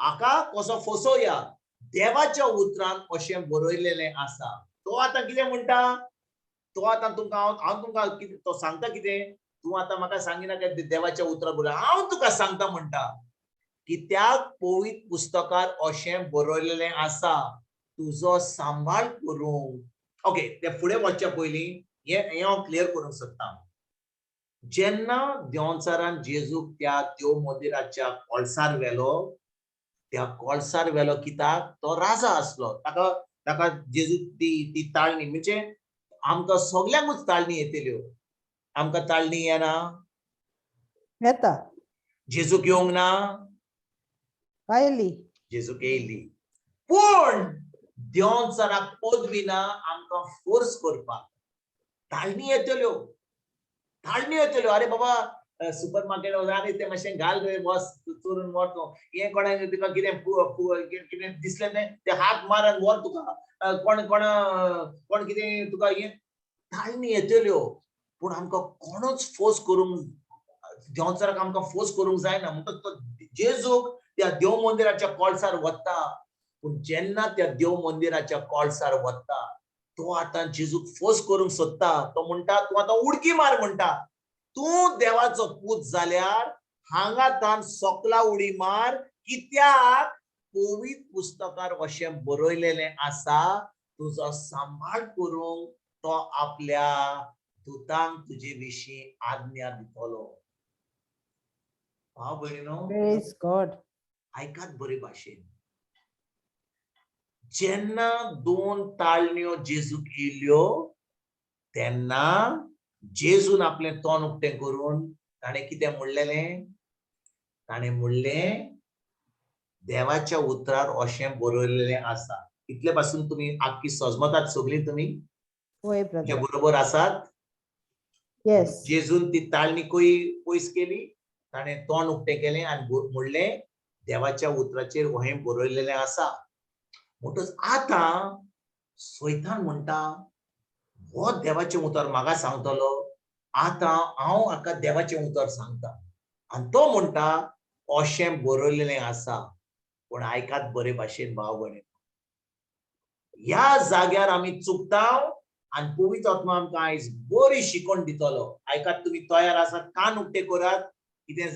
Speaker 3: हाका कसो फसोवया. देवाच्या उतरान अशें बरयलेलें आसा. तो आतां कितें म्हणटा? तो आतां तुमकां हांव तुमकां कितें तो सांगता कितें? तूं आतां म्हाका सांगिना काय देवाच्या उतरां बरोबर, हांव तुका सांगता म्हणटा, कित्याक पवित्र पुस्तकार अशें बरयलेलें आसा, तुजो सांबाळ करूंक. ओके, ते फुडें वचच्या पयलीं हे हांव क्लियर करूंक सोदतां. जेन्ना देवचारान जेजूक त्या देव मंदिराच्या कोळसार व्हेलो, त्या कोळसार व्हेलो कित्याक? तो राजा आसलो, ताका जेजूक ती ताळणी, म्हणजे आमकां सगल्यांकूच ताळणी येतल्यो. आमकां ताळणी येना?
Speaker 1: येता.
Speaker 3: जेजूक येवंक ना?
Speaker 1: आयली.
Speaker 3: जेजूक येयली, पूण देवचाराक पदवी ना आमकां फोर्स करपाक. ताळणी येतल्यो, ताळणी येतल्यो. अरे बाबा सुपर मार्केट वचून ते मातशें घाल रे बस, चोरून व्हर तूं. हें कोणाक तुका कितें दिसलें तें ते हात मार आनी व्हर तुका. कोण कितें तुका हें ताळणी येतल्यो. पूण आमकां कोणूच फोर्स करूंक, देवचाराक आमकां फोर्स करूंक जायना. म्हणटच तो जेजूक त्या देव मंदिराच्या कोळसार वता. पूण जेन्ना त्या देव मंदिराच्या कोळसार वता, तो आतां जेजूक फोर्स करूंक सोदता. तो म्हणटा तूं आतां उडकी मार म्हणटा. तूं देवाचो पूत जाल्यार हांगा थान सokla उडी मार, कित्याक पवित्र पुस्तकार अशें बरयलेलें आसा, तुजो सांबाळ करूंक तो आपल्या दुतांक तुजे विशीं adnea ditolo. भाव भयणीनो,
Speaker 1: प्रेज गॉड.
Speaker 3: आयकात बरे भाशेन. जेन्ना दोन ताळण्यो जेजूक येयल्यो, तेन्ना जेजून आपलें तोंड उक्तें करून ताणें कितें म्हणलेलें? ताणें म्हणलें, देवाच्या उतरार अशें बरयलेलें आसा. इतले पासून तुमी आख्खी सजमतात सगळीं तुमी?
Speaker 1: वय
Speaker 3: तुजे
Speaker 1: ब्रदर.
Speaker 3: बरोबर आसात?
Speaker 1: येस.
Speaker 3: जेजून ती ताळणी पयस केली, ताणें तोंड उक्तें केलें आनी म्हणलें, देवाच्या उतराचेर अशें बरयलेलें आसा. म्हणटच आतां सैतान म्हणटा, हो देवाचें उतर म्हाका सांगतलो, आतां हांव हाका देवाचें उतर सांगता. आनी तो म्हणटा अशें बरयलेलें आसा. पूण आयकात बरे भाशेन भाव भयणीनो, ह्या जाग्यार आमी चुकता आनी पवित्र आत्मा आमकां आयज बरी शिकवण दितलो. आयकात तुमी तयार आसात? कान उक्ते करात. कितें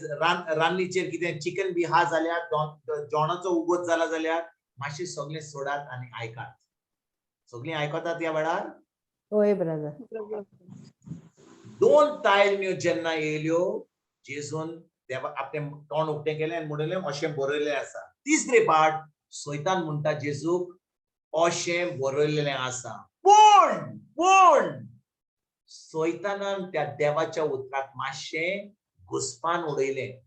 Speaker 3: रान्नीचेर कितें चिकन बी हा जाल्यार, जेवणाचो उगत जाला जाल्यार मातशें सगळें सोडात आनी आयकात. सगळीं आयकतात ह्या वेळार?
Speaker 1: वय ब्रदर.
Speaker 3: दोन ताळण्यो जेन्ना येयल्यो, जेजून देवा आपलें तोंड उक्तें केलें आनी म्हणलें अशें बरयलेलें आसा. तिसरे पाट सैतान म्हणटा जेजूक, अशें बरयलेलें आसा. पूण सोयतानान त्या देवाच्या उतराक मातशें घुसपान उडयलें.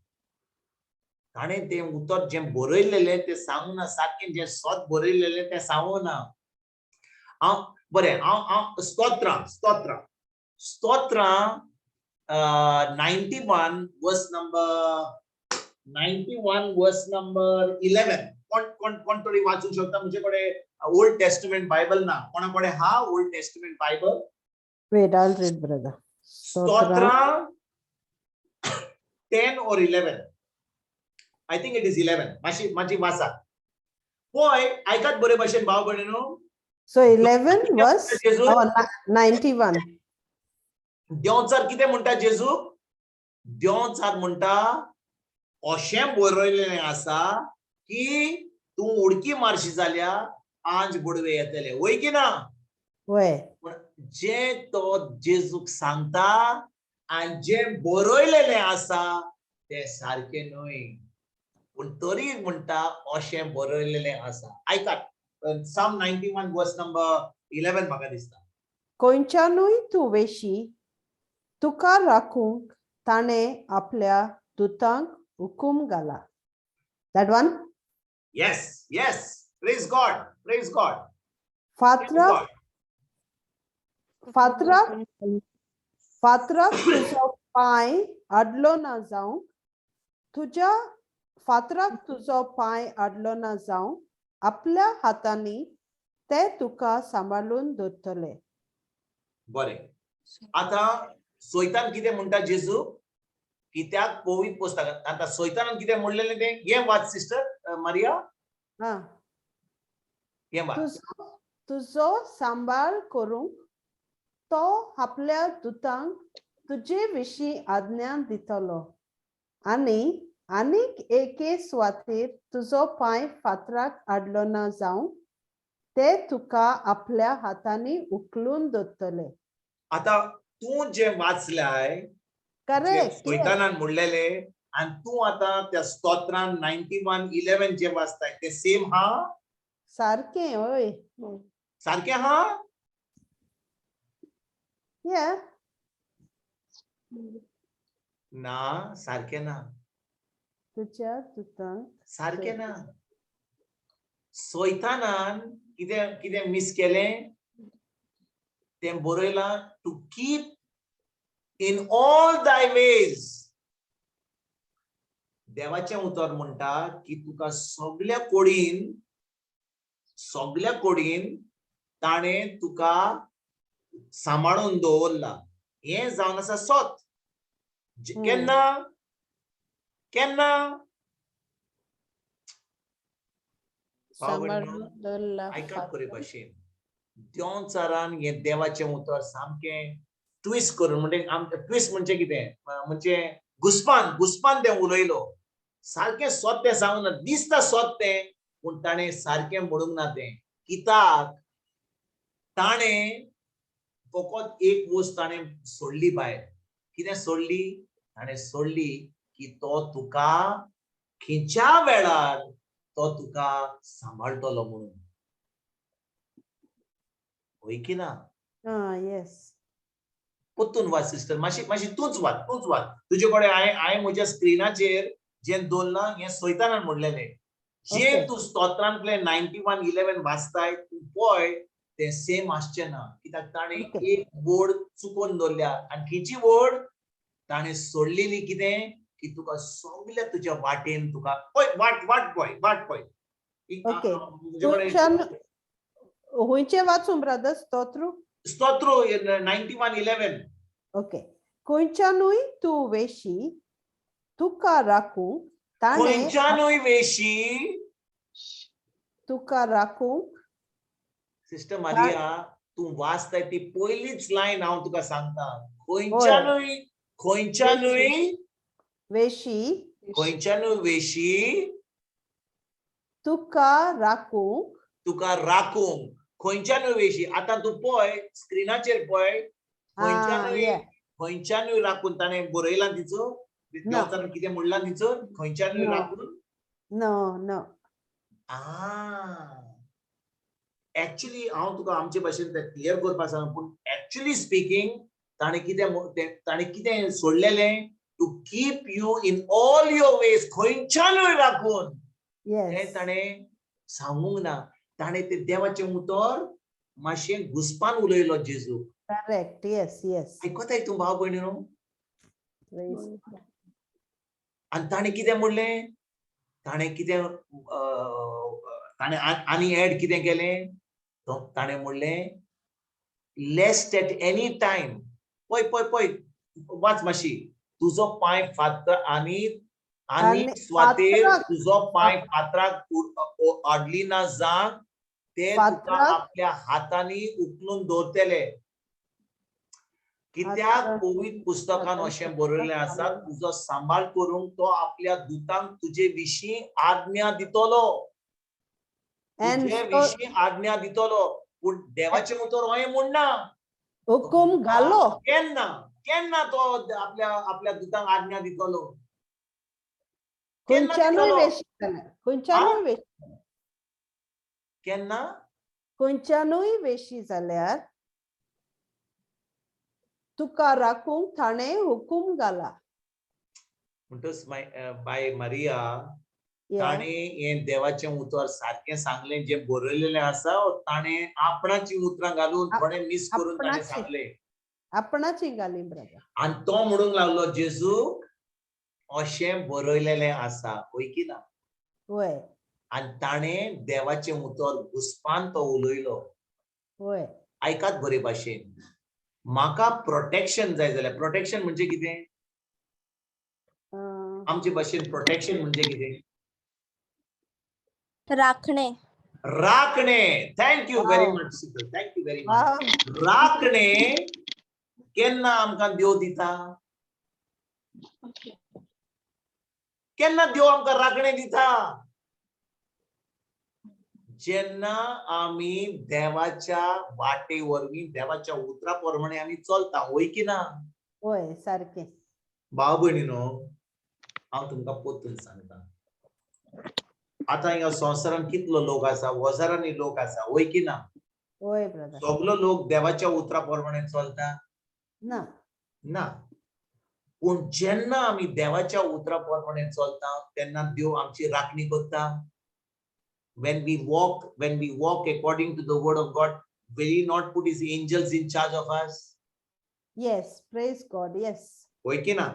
Speaker 3: ताणें तें उतर जें बरयलेलें तें सांगूना, सारकें जें सोत बरयलेलें तें सांगूना. बरें, हांव स्तोत्र 91 वर्स नंबर 11. कोण तरी वाचूंक शकता? म्हणजे कडेन ओल्ड टेस्टमेंट बायबल ना. कोणा कडेन हा old testament Bible?
Speaker 1: Wait, I'll read, brother.
Speaker 3: Stotra 10 or 11. I think it is 11. माची वाचा. पळय, आयकात बरे भाशेन भाव भयणीनो.
Speaker 1: So 11 verse 91.
Speaker 3: देवचार कितें म्हणटा जेजूक? देवचार म्हणटा ओशें बरयलेलें आसा की तूं उडकी मारशी जाल्यार आंज बुडवे येतले. वय की ना?
Speaker 1: वय.
Speaker 3: जे तो जेजूक सांगता आनी जे बरयलेलें आसा ते सारखे न्हय, पूण तरी म्हणटा अशें बरयलेलें आसा. आयकात, Psalm 91 वर्स नंबर 11 म्हाका दिसता.
Speaker 1: कोणच्यानूय तूं वेशी तुका राखूंक ताणें आपल्या दुतांक हुकूम घाला. That one?
Speaker 3: Yes. Praise God.
Speaker 1: Fatrak तुजो पाय अडलो ना जावं, तुज्या फातराक तुजो पाय अडलो ना जावं, आपल्या हातांनी ते तुका सांबाळून दवरतले.
Speaker 3: बरें. आता सोयतान कितें म्हणटा जेजू? कित्याक पवित्र पुस्तकांत आता सोयतानान कितें म्हणलेलें तें हें वाच सिस्टर मारिया. हें वाच.
Speaker 1: तुजो सांबाळ करूंक तो आपल्या दुतांक तुजे विशीं आज्ञा दितलो आनी आनीक एके सुवातेर तुजो पाय फातराक आडलो ना जावं, ते तुका आपल्या हातांनी उखलून दवरतले.
Speaker 3: आता तूं जें वाचलाय, सोयतानान म्हणलेले, आनी तूं आतां त्या स्तोत्रान 91:11 जें वाचताय ते सेम हा?
Speaker 1: सारकें, हय.
Speaker 3: सारकें हा? ना, सारकें ना.
Speaker 1: तुज्या दुतांक
Speaker 3: सारकें ना. सोयतानान कितें मिस केलें? तें बरयलां टू कीप इन ऑल दाय वेज. देवाचें उतर म्हणटा की तुका सगळ्या कोडीन ताणें तुका सांबाळून दवरला. हें जावन आसा सोत. केन्ना? आयकात बरे भाशेन. देवचारान हें देवाचें उतर सामकें ट्विस्ट करून, म्हणजे ट्विस्ट म्हणजे कितें? म्हणजे घुसपान तें उलयलो. सारकें सोत तें सांगना, दिसता सोत तें, पूण ताणें सारकें म्हणूंक ना तें. कित्याक? ताणें फकत एक वस्त ताणें सोडली भायर. कितें सोडली? ताणें सोडली की तो तुका खंयच्या वेळार तो तुका सांबाळटलो म्हणून. होय की ना?
Speaker 1: येस.
Speaker 3: परतून वाच सिस्टर, मातशी तूंच वाच. तुजे कडेन हांवें म्हज्या स्क्रिनाचेर जें दवरलां हें सोयतानान म्हणलेलें. जें तूं स्तोत्रांतलें 91:11 वाचताय, तूं पळय तें सेम आसचें ना. कित्याक ताणें एक वड चुकोवन दवरल्या, आनी खंयची वड? ताणें सोडलेली कितें? की तुका सगळ्या तुज्या वाटेन तुका पळय वाट पळय.
Speaker 1: खंयचें वाचूं ब्रदर? स्तोत्र
Speaker 3: 91:11.
Speaker 1: ओके. खंयच्यानूय तूं वेशी तुका राखूंक
Speaker 3: खंयच्यानूय वेशी
Speaker 1: तुका राखूंक.
Speaker 3: सिस्टर मारिया, तूं वाचताय ती पयलीच लायन हांव तुका सांगता. खंयच्यानूय वेशी
Speaker 1: तुका राखूंक.
Speaker 3: खंयच्यानूय वेशी. आतां तूं पळय स्क्रिनाचेर पळय, खंयच्यानूय राखून ताणें बरयलां तिचो. देवचारान कितें म्हणलां तिचो? खंयच्यानूय राखून.
Speaker 1: नो.
Speaker 3: एक्चुअली हांव तुका आमचे भाशेन तें क्लियर करपाक सांग, पूण एक्चुअली स्पीकिंग ताणे कितें सोडलेलें to keep you in all your ways खंयच्यानूय राखून हें ताणें सांगूंक ना. ताणें ते देवाचें उतर मातशें घुसपान उलयलो जेजू.
Speaker 1: करेक्ट. Yes yes.
Speaker 3: आयकताय तूं भाव भयणीनो? आनी ताणें कितें म्हणलें? ताणें आनी एड कितें केलें? ताणें म्हणलें लेस्ट एट एनी टायम पळय वाच मातशी. तुजो पांय फातर आनी स्वातेर तुजो पांय फातराक आडली ना जांक ते तुका आपल्या हातांनी उखलून दवरतले. कित्याक पवित्र पुस्तकान अशें बरयल्लें आसा, तुजो सांबाळ करूंक तो आपल्या दुतांक तुजे विशीं आज्ञा दितलो. तुजे विशीं आज्ञा दितलो. पूण देवाचें उतर हांवें म्हणना
Speaker 1: हुकूम घालो.
Speaker 3: केन्ना तो आपल्या दुतांक आज्ञा दितलो?
Speaker 1: खंयच्यानूय वेशी जाल्यार तुका राखूंक ताणें हुकूम घाला.
Speaker 3: म्हणटच बाय मारिया ताणें हें देवाचें उतर सारकें सांगलें. जें बरयलेलें आसा ताणें आपणाची उतरां घालून थोडें मिस करून ताणें सांगलें.
Speaker 1: आपणाची घाली ब्रदर.
Speaker 3: आनी तो म्हणूंक लागलो जेजू अशें बरयलेलें आसा, वय की ना?
Speaker 1: वय.
Speaker 3: आनी ताणें देवाचें उतर घुसपान तो उलयलो.
Speaker 1: वय.
Speaker 3: आयकात बरे भाशेन. म्हाका प्रोटेक्शन जाय जाल्यार, प्रोटेक्शन म्हणजे कितें? आमचे भाशेन प्रोटेक्शन म्हणजे कितें?
Speaker 6: राखणे.
Speaker 3: Thank you very much. Thank you very much. राखणे केन्ना आमकां देव दिता? केन्ना देव आमकां राखणें दिता? जेन्ना आमी देवाच्या वाटे वरवीं देवाच्या उतरा प्रमाणे आमी चलता, वय की ना?
Speaker 1: वय सारकें.
Speaker 3: भाव भयणीनो, हांव तुमकां पोत्तून सांगता. आतां ह्या संवसारान कितलो लोक आसा? हजारांनी लोक आसा, वय की ना?
Speaker 1: वय ब्रदर.
Speaker 3: सगलो लोक देवाच्या उतरा प्रमाणे चलता? ना. पूण जेन्ना आमी देवाच्या उतरा प्रमाणे चलता तेन्ना देव आमची राखणी करता. When we walk according to the word of God, will he not put his angels in charge of us?
Speaker 1: Yes, praise God. Yes.
Speaker 3: वय की ना?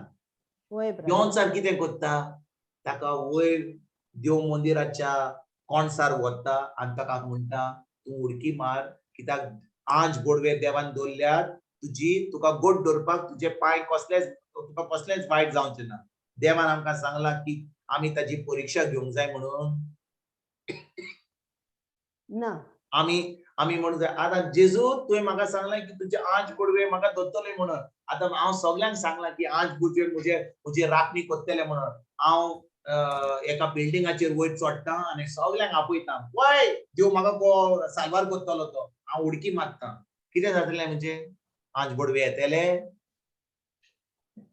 Speaker 1: ब्रदर.
Speaker 3: कितें करता? ताका वयर देव मंदिराच्या कोणसार व्हरता आनी ताका म्हणटा तूं उडकी मार, कित्याक आंज गोडवे देवान दवरल्यार तुका गोड दवरपाक तुजे पांय कसलेच वायट जावचे ना. देवान आमकां सांगला की आमी ताजी परीक्षा घेवंक जाय म्हणून.
Speaker 1: ना.
Speaker 3: आमी म्हणूं जाय. आतां जेजू तुवें म्हाका सांगलां की तुजे आंज गोडवे म्हाका दवरतले म्हणून. आतां हांव सगळ्यांक सांगलां की आंज गोडवे म्हजे राखणी करतले म्हणून. हांव एका बिल्डिंगाचेर वयर चडटा आनी सगळ्यांक आपयता, पळय देव म्हाका साल्वार करतलो तो. हांव उडकी मारता. कितें जातलें म्हणजे? आंज गोडवे येतले?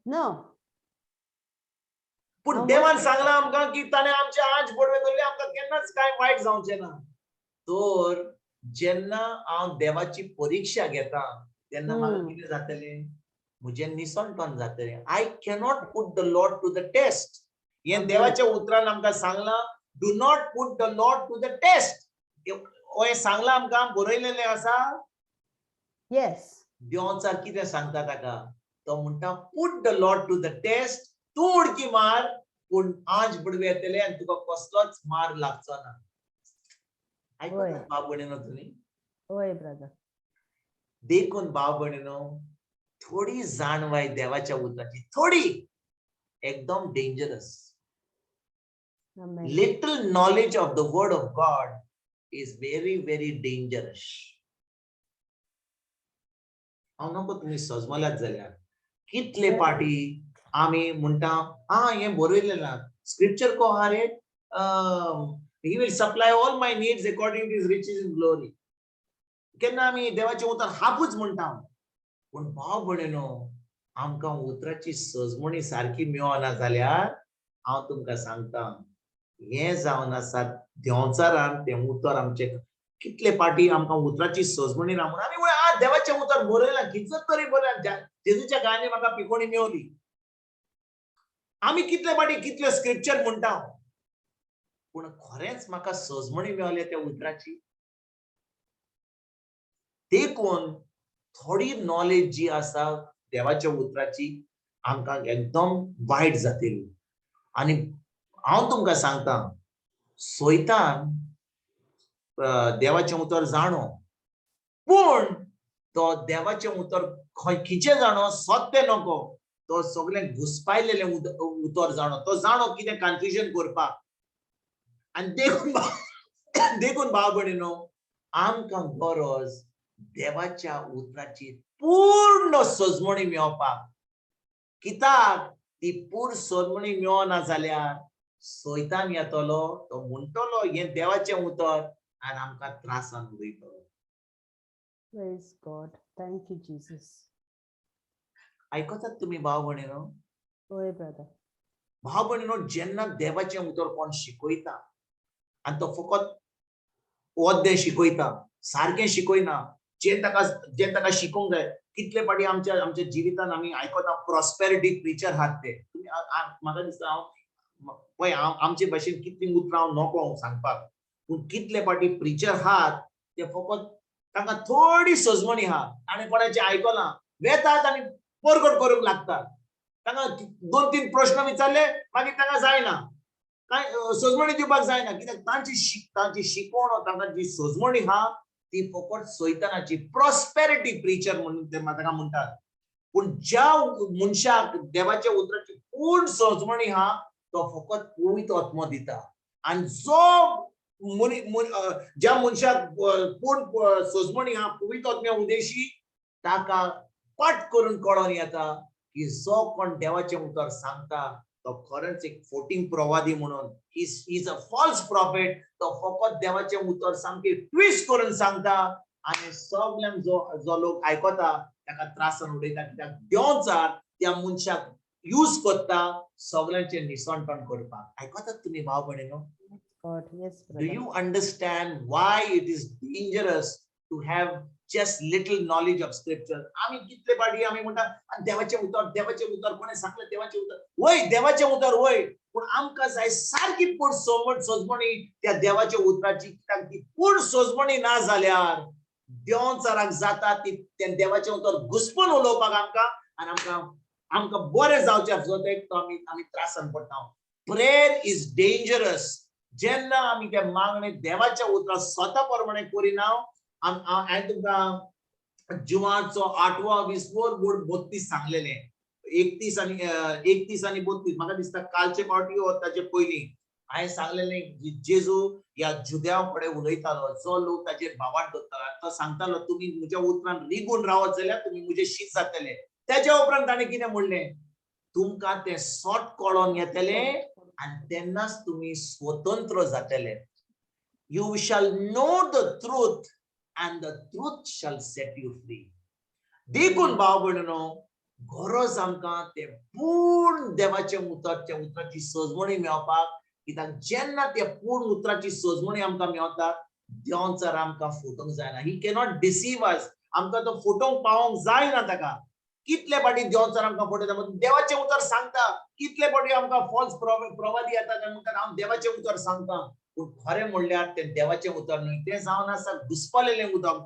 Speaker 1: ना.
Speaker 3: पूण देवान सांगलां आमकां की ताणें आमचे आंज गोडवे दवरले, आमकां केन्नाच कांय वायट जावचें ना. तर जेन्ना हांव देवाची परीक्षा घेता तेन्ना म्हाका कितें जातलें? म्हजें निसणपण जातलें. I cannot put the Lord to the test. हें देवाच्या उतरान आमकां सांगलां, do not put the Lord to the test. हें सांगलां आमकां, बरयलेलें आसा.
Speaker 1: येस.
Speaker 3: देवाचार कितें सांगता ताका? तो म्हणटा put the Lord to the test. तूं उडकी मार, पूण आंज बुडवे येतले आनी तुका कसलोच मार लागचो ना. आयकता भाव भयणीनो तुमी?
Speaker 1: वय ब्रदर.
Speaker 3: देखून भाव भयणीनो, थोडी जाणवाय देवाच्या उतराची, थोडी, एकदम dangerous. Little knowledge of the word of God is very, very dangerous. हांव नको तुमी सजमल्यात जाल्यार कितले पाटी आमी म्हणटा हें बरयलेलें स्क्रिप्चर को आहा रे, he will supply all my needs according to his riches in glory. केन्ना आमी देवाचें उतर हापूच म्हणटा. पूण भाव भयणीनो, आमकां उतराची सजमणी सारकी मेळना जाल्यार हांव तुमकां सांगता, हें जावन आसा देंवचारान तें उतर आमचें कितले पाटी आमकां उतराची सजमणी रावून आमी म्हळ्यार देवाचें उतर बरयलां कितलो तरी बरयलां जेजूच्या गायने म्हाका पिकोणी मेवली आमी कितले पाटी कितले स्क्रिप्चर म्हणटा पूण खरेंच म्हाका सजमणी मेवल्या त्या उतराची देखून थोडी नॉलेज जी आसा देवाच्या उतराची आमकां एकदम वायट जातली आनी हांव तुमकां सांगता सोयतान देवाचें उतर जाणो पूण तो देवाचें उतर खंयचें जाणो सत्य नको तो सगळें घुसपायलेलें उतर जाणो तो जाणो कितें कन्फ्युजन करपाक आनी देखून भाव भयणीनो आमकां गरज देवाच्या उतराची पूर्ण सजमणी मेळपाक कित्याक ती पूर्ण सजमणी मेळना जाल्यार सोयतान येतलो तो म्हणटलो हें देवाचें उतर आनी आमकां त्रासान उडयतलो.
Speaker 1: Praise God. Thank you, Jesus.
Speaker 3: आयकतात तुमी भाव भयणीनो
Speaker 1: होय ब्रदर.
Speaker 3: भाव भयणीनो जेन्ना देवाचें उतर कोण शिकयता आनी तो फकत वद्दें शिकयता सारकें शिकयना जें ताका शिकोवंक जाय कितले पाटी आमच्या जिवितान आमी आयकता प्रॉस्पेरिटी प्रिचर आहात ते तुमी म्हाका दिसता हांव पळय आमचे भाशेन कितलीं उतरां हांव नको सांगपाक पूण कितले पाटी प्रिचर आहात ते फकत तांकां थोडी सजमणी आहा आनी कोणाचें आयकलां वेतात आनी परगट करूंक लागतात तांकां 2-3 प्रश्न विचारले मागीर तांकां जायना काय सजमणी दिवपाक जायना कित्याक तांची शिकवण तांकां जी सजमणी आहा ती फकत सैतानाची प्रॉस्पेरिटी प्रिचर म्हणून ते ताका म्हणटात पूण ज्या मनशाक देवाच्या उतराची पूर्ण सजमणी आहा तो फकत पवित्र आत्मा दिता आनी जो ज्या मनशाक पूर्ण सजमणी आहा पवित्र आत्म्या उदेशी ताका पट करून कळोन येता की जो कोण देवाचें उतर सांगता तो खरेंच एक फोटींग प्रवादी म्हणून इज अ फॉल्स प्रॉफिट तो फकत देवाचें उतर सामकें ट्विस्ट करून सांगता आनी सगळ्यांक जो लोक आयकता ताका त्रासान उडयता कित्याक देवचार त्या मनशाक यूज करता सगळ्यांचें निसणपण करपाक. आयकतात तुमी भाव भयणीनो?
Speaker 1: God, yes,
Speaker 3: Do
Speaker 1: brother.
Speaker 3: you understand why it is dangerous to have just little knowledge of scripture? आम्ही कितले पाटी आम्ही म्हणटा देवाचे उतर कोणे सांगले देवाचे उतर वय देवाचे उतर वय पण आमकां जाय सारकी पूर्ण सजमणी त्या देवाच्या उतराची कित्याक ती पूर्ण सजमणी ना जाल्यार देवचाराक जाता ती त्या देवाचे उतर घुसपून उलोवपाक आमकां आनी आमकां बरें जावचें जाता तो आमी त्रासान पडटा. प्रेयर इज डेंजरस जेन्ना आमी ते मागणे देवाच्या उतरां स्वता प्रमाणे करिना हांवें तुमकां जुवाचो 8वा 20 32 सांगलेले 31 आनी 32 म्हाका दिसता कालचे पावटी ताचे पयलीं हांवें सांगलेले जेजू ह्या जुद्यां कडेन उलयतालो जो लोक ताचेर भावार्थ दवरतालो तो सांगतालो तुमी म्हज्या उतरान रिगून रावत जाल्यार तुमी म्हजे शीत जातले. तेच्या उपरांत ताणें कितें म्हणलें तुमकां तें सोट कळोन येतलें आनी तेन्नाच तुमी स्वतंत्र जातले. You shall know the truth and the truth shall set you free. देखून भाव भयणीनो गरज आमकां ते पूर्ण देवाचे उतराच्या उतराची सजमणी मेळपाक कित्याक जेन्ना ते पूर्ण उतराची सजमणी आमकां मेळटा देवचार आमकां फुटोवंक जायना. ही कॅनॉट डिसीव अस आमकां तो फुटोवंक पावोंक जायना ताका. कितले पाटी देवचार आमकां फटयता देवाचें उतर सांगता कितले पाटी आमकां फॉल्स प्रवादी येतात आनी म्हणटात हांव देवाचें उतर सांगता पूण खरें म्हणल्यार तें देवाचें उतर न्हय तें जावन आसा घुसपलेलें उदक.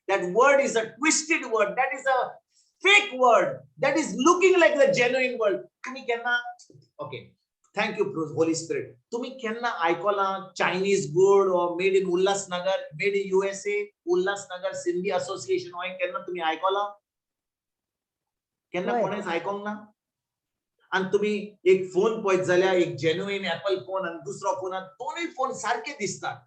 Speaker 3: that word is a twisted word, that is a fake word, that is looking like the genuine word. तुम्ही केन्ना okay thank you Holy spirit तुम्ही केन्ना आयकलां Chinese good or made in Ulhasnagar made in USA Ulhasnagar Sindhi association हो केन्ना तुम्ही आयकलां केन्ना कोणेच आयकोंक ना. आणि तुम्ही एक फोन पळयत जाल्यार एक जेन्युइन एपल फोन आणि दुसरो फोन दोनूय फोन सारखे दिसतात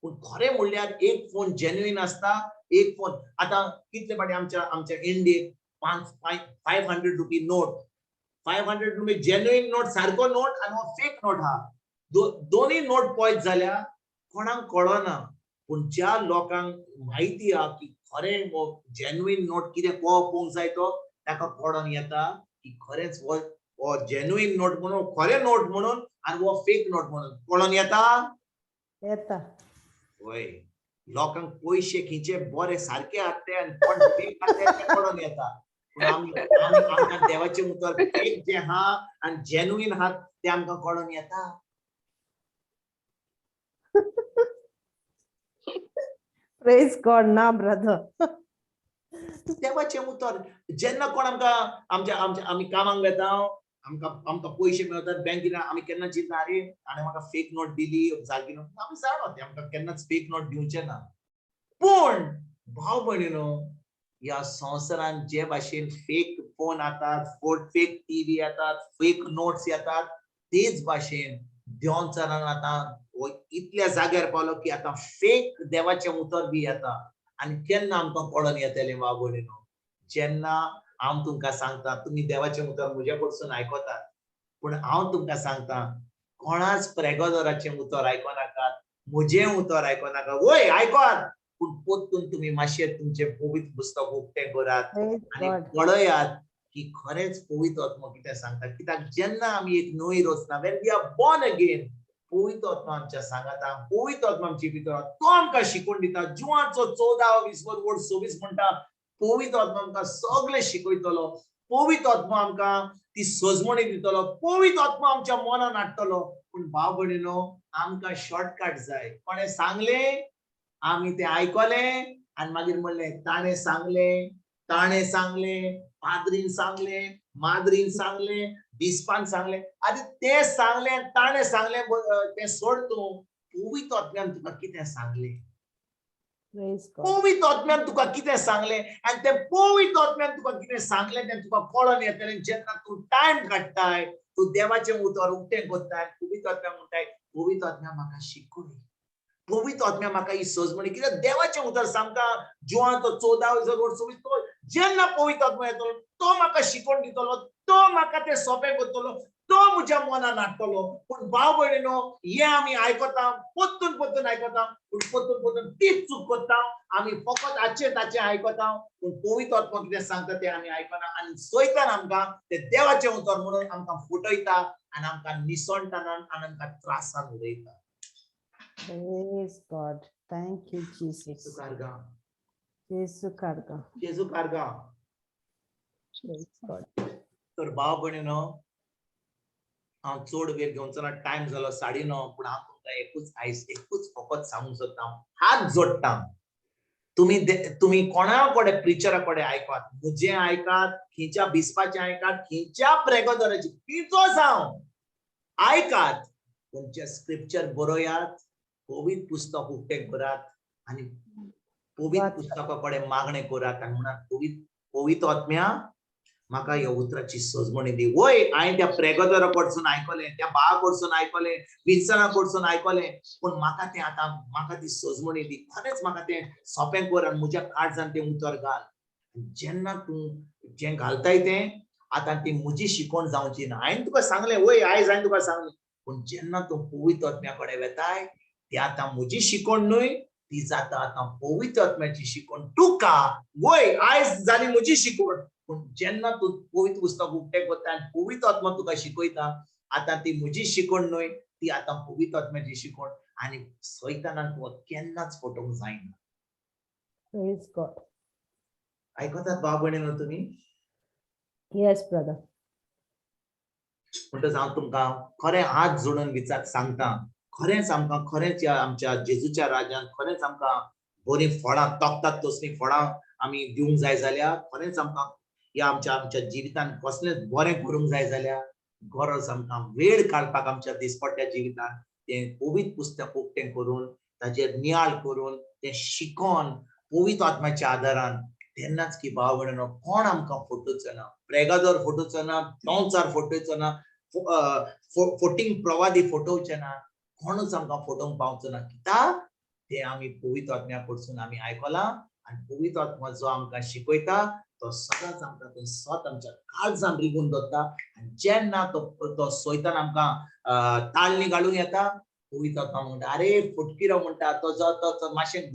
Speaker 3: पण खरें म्हणल्यार एक फोन जेन्युइन असता एक फोन आता कितले पाटी आमच्या इंडियेक 500 rupee note 500 RuPay genuine note सारको नोट आणि फेक नोट हा दोन्ही नोट पळयत जाल्यार कोणाक कळना पण ज्या लोकांक माहिती हा की खरें जेन्युइन नोट कितें पळोवंक जाय तो ताका कळोन येता की खरेंच हो जेन्युइन नोट म्हणून खरें नोट म्हणून आणि वो फेक नोट म्हणून कळोन येता.
Speaker 1: येता
Speaker 3: होय लोकांक पैसे खिचे बरे सारखे हाडटे आनी कोण फेक हाडटे ते कळून येता पूण आमकां देवाचे उतर फेक जे हा आनी जेन्युइन हा ते आमकां कळून येता
Speaker 1: Praise God ना brother.
Speaker 3: देवाचे उतर जेन्ना कोण आमकां आमच्या आमी कामाक वेता आमकां पैसे मेळटात बँकेन आमी केन्ना चिंतना अरे हाणें म्हाका फेक नोट दिली सारकी नोट आमी जाणा ते आमकां केन्नाच फेक नोट दिवचे ना पूण भाव भयणीनो ह्या संवसारान जे भाशेन फेक फोन येतात फेक टीव्ही येतात फेक नोट्स येतात तेच भाशेन देवचारान आतां इतल्या जाग्यार पावलो की आतां फेक देवाचे उतर बी येता आनी केन्ना आमकां कळोन येतलें भाव भयणीनो जेन्ना हांव तुमकां सांगता तुमी देवाचें उतर म्हजे कडसून आयकतात पूण हांव तुमकां सांगता कोणाच प्रेगोदराचें उतर आयकोनाकात म्हजें उतर आयकोनाका वय आयकात पूण पोत्तून तुमी मातशें तुमचें पवित्र पुस्तक उक्तें करात आनी पळयात की खरेंच पवित्र आत्मा कितें सांगता कित्याक जेन्ना आमी एक नवी रचना when we are born again पवित्र आत्मा आमच्या सांगाता पवित्र आत्मा आमची भितर तो आमकां शिकवण दिता जुवाचो 14-20 वड 26 म्हणटा पवित्र आत्मा आमकां सगळें शिकयतलो पवित्र आत्मा आमकां ती सजमणी दितलो पवित्र आत्मा आमच्या मनान हाडटलो पूण भाव भयणीनो आमकां शॉर्टकट जाय कोणें सांगलें आमी तें आयकलें आनी मागीर म्हणलें ताणें सांगलें पाद्रीन सांगलें माद्रीन सांगलें दिसपान सांगलें आतां तें सांगलें ताणें सांगलें तें सोड तूं पवित्र आत्म्यान तुका कितें सांगलें पवित्र आत्म्यान तुका कितें सांगलें आनी तें पवित्र आत्म्यान तुका कितें सांगलें तें तुका कळोन येतलें जेन्ना तूं टायम काडटाय तूं देवाचें उतर उक्तें करताय पवित्र आत्म्याक म्हणटाय पवित्र आत्म्या म्हाका शिकय पवित्र आत्म्या म्हाका ही सजमणी कित्याक देवाचें उतर सांगता जुवाचो 14-26 जेन्ना पवित्र आत्मा येतलो तो म्हाका शिकवण दितलो तो म्हाका तें सोंपें करतलो तो म्हज्या मनान हाडटलो पूण भाव भयणीनो हें आमी आयकता पोत्तून आयकता पूण पोत्तून तीच चूक करता आमी फकत हाचें ताचें आयकता पूण पवित्र आत्मा कितें सांगता तें आमी आयकना आनी सैतान आमकां तें देवाचें उतर म्हणून आमकां फटयता आनी आमकां निसणटानान आनी आमकां त्रासान उडयता.
Speaker 1: Praise God. Thank you, Jesus.
Speaker 3: जेजू कारगा.
Speaker 1: Praise God.
Speaker 3: तर भाव भयणीनो हांव चड वेळ घेवचो ना टायम जालो 9:30 पूण हांव तुमकां एकूच फकत सांगूंक सोदता हात जोडटा तुम्ही कोणा कडेन प्रिचरा कडेन आयकात म्हजें आयकात खिंच्या बिस्पाचें आयकात खिंच्या प्रेगोदराचें खिंचो जावं आयकात तुमचे स्क्रिप्चर बरोयात पवित्र पुस्तक उक्तें करात आनी पवित्र पुस्तका कडेन मागणें करात आनी म्हणात पवित्र आत्म्या म्हाका ह्या उतराची सजमणी दी वय हांवें त्या प्रेगोदरा कडसून आयकलें त्या भावा कडसून आयकलें विल्सना कडसून आयकलें पूण म्हाका तें आतां म्हाका ती सजमणी दी खरेंच म्हाका तें सोंपें कर आनी म्हज्या काळजान तें उतर घाल जेन्ना तूं जें घालताय तें आतां ती म्हजी शिकवण जावची ना हांवें तुका सांगलें वय आयज हांवें तुका सांगलें पूण जेन्ना तूं पवित्र आत्म्या कडेन वेताय ती आतां म्हजी शिकवण न्हय ती जाता आतां पवित्र आत्म्याची शिकवण तुका वय आयज जाली म्हजी शिकवण पूण जेन्ना तूं पवित्र पुस्तक उक्तें करता आनी पवित्र आत्मा तुका शिकयता आतां ती म्हजी शिकवण न्हय ती आतां पवित्र आत्म्याची शिकवण आनी सैतानाक तुका केन्नाच फटोवंक जायना.
Speaker 1: Praise God.
Speaker 3: आयकतात भाव भयणीनो तुमी?
Speaker 1: Yes, brother.
Speaker 3: म्हणटच हांव तुमकां खरें हात जोडून विचार सांगता खरेंच आमकां खरेंच ह्या आमच्या जेजूच्या राज्यांत खरेंच आमकां बरीं फळां तोखतात तसलीं फळां आमी दिवंक जाय जाल्यार खरेंच आमकां ह्या आमच्या जिवितांत कसलेंच बरें करूंक जाय जाल्यार गरज आमकां वेळ काडपाक आमच्या दिसपट्ट्या जिवितांत तें पवित्र पुस्तक उक्तें करून ताचेर नियाळ करून तें शिकोन पवित्र आत्म्याच्या आदारान तेन्नाच की भाव भयणीनो कोण आमकां फटोवचो ना प्रेगादोर फटोवचो ना देवचार फटोवचो ना फटींग प्रवादी फटोवचे ना कोणूच आमकां फटोवंक पावचो ना कित्याक तें आमी पवित्र आत्म्या कडसून आमी आयकलां आनी पवित्र आत्मा जो आमकां शिकयता तो सदांच आमकां तें सत आमच्या काळजान रिगून दवरता आनी जेन्ना तो सैतान आमकां ताळणी घालूंक येता पवित्र आत्मा म्हणटा अरे फटकिरो म्हणटा तो जो मातशें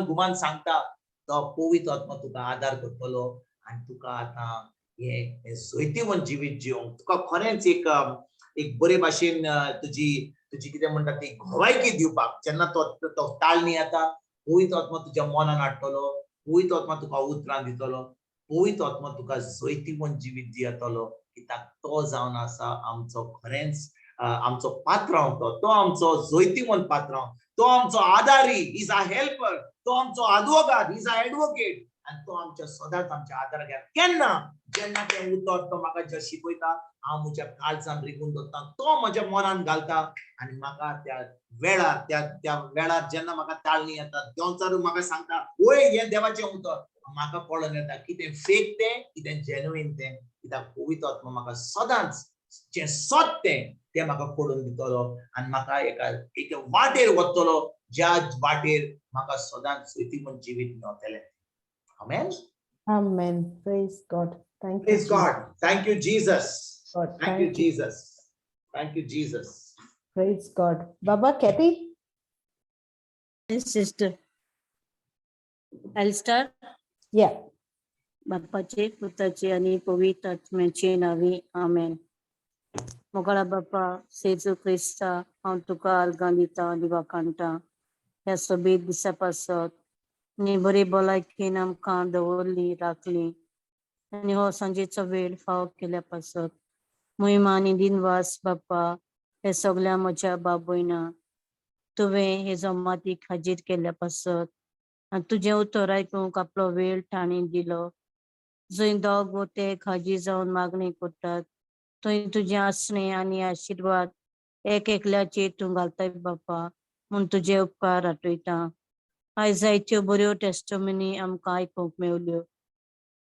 Speaker 3: घुमान सांगता तो पवित्र आत्मा तुका आदार करतलो आनी तुका आतां हे सैतीवन जिवीत जिवंक तुका खरेंच एक बरे भाशेन तुजी कितें म्हणटा ती घोवायकी दिवपाक जेन्ना तो ताळणी येता पवित्र आत्मा तुझ्या मनान हाडटलो, पवित्र आत्मा तुका उतरां दितलो, पवित्र आत्मा तुका जैतिवंत जिवीत दियतलो, कित्याक तो जावन आसा आमचो खरेंच आमचो पात्रांव, तो आमचो जैतिवंत पात्रांव, तो आमचो आदारी, इज अ हेल्पर, तो आमचो आदवोगाद, इज अ एडवोकेट, आनी तो आमच्या सदांच आमच्या आदार घेता. केन्ना जेन्ना तें उतर तो म्हाका जे शिकयता, हांव म्हज्या काळजान रिगून दवरता, तो म्हज्या मनान घालता, आनी म्हाका त्या वेळार जेन्ना म्हाका ताळणी येता, देंवचारून म्हाका सांगता, ओय हें देवाचें उतर, म्हाका कळून येता कितें फेक तें, कितें जेन्युइन तें, कित्याक पवित्र आत्मा म्हाका सदांच जें सत्य तें म्हाका कळून दितलो, आनी म्हाका एका वाटेर व्हरतलो, ज्या वाटेर म्हाका सदांच जैतिवंत जिवीत मेळटलें. Amen.
Speaker 1: Amen. Praise God. Thank you.
Speaker 3: Praise God. Thank you, Jesus.
Speaker 1: God,
Speaker 3: Thank you, Jesus. Thank you, Jesus.
Speaker 1: Praise God. Baba Kathy?
Speaker 8: Yes, sister. I'll start.
Speaker 1: Yeah.
Speaker 8: बाप्पाचे, पुत्राचे आणि पवित्र आत्म्याचे नावे आमेन. मोगळा बाप्पा सेजू ख्रिस्ता हांव तुका आर्गां दिता आनी वाखाणटा ह्या सोबीत दिसा पासत नी बरी भलायकेन आमकां दवरली राखली आनी हो सांजेचो वेळ फावो केल्या पासत मोहिमा आनी दिनवास बाप्पा हे सगळ्या म्हज्या बाब भयणां तुवें हे जमातीक हाजीर केल्या पासत आनी तुजें उतर आयकूंक आपलो वेळ ताणें दिलो. जंय दोग व ते हाजीर जावन मागणी करतात थंय तुजें आसणें आनी आशिर्वाद एक एकल्याचेर तूं घालताय बाप्पा म्हूण तुजे उपकार आठयता. आयज जायत्यो बऱ्यो टेस्टमनी आमकां आयकूंक मेवल्यो.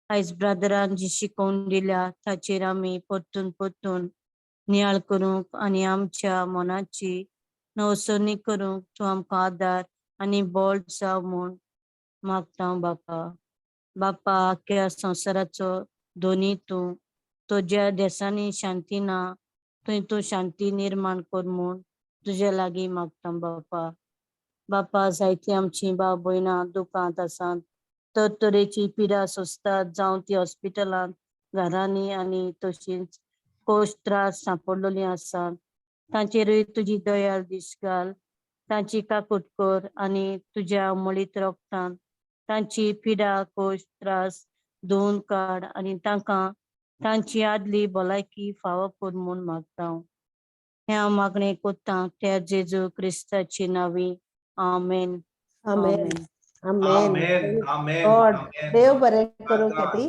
Speaker 8: आयज ब्रदरान जी शिकोवन दिल्या ताचेर आमी परतून नियाळ करूंक आनी आमच्या मनाची नवसणी करूंक तूं आमकां आदार आनी बळ जाव म्हूण मागता बाप्पा. बाप्पा आख्या संवसाराचो दोनी तूं तुज्या देशांनी शांती ना थंय तूं शांती निर्माण कर म्हूण तुजे लागीं मागता बाप्पा. बाप्पा जायती आमची भाव भयणां दुखांत आसात तरेची पिडा सोंसतात जावं ती हॉस्पिटलांत घरांनी आनी तशींच कोश त्रास सांपडलेलीं आसात. तांचेरूय तुजी दयाळ दिश्ट घाल. तांची काकूट कर आनी तुज्या अमळीत रोगतान तांची पिडा कोश त्रास धुवन काड आनी तांकां तांची आदली भलायकी फावो कर म्हूण मागता. हें हांव मागणें कोत्ता त्या जेजू क्रिस्ताची नांवी. आमेन.
Speaker 1: Amen.
Speaker 8: आमेन.
Speaker 1: Amen.
Speaker 3: Amen. Amen.
Speaker 1: God.
Speaker 3: Amen.
Speaker 1: देव बरें करूं Kathy.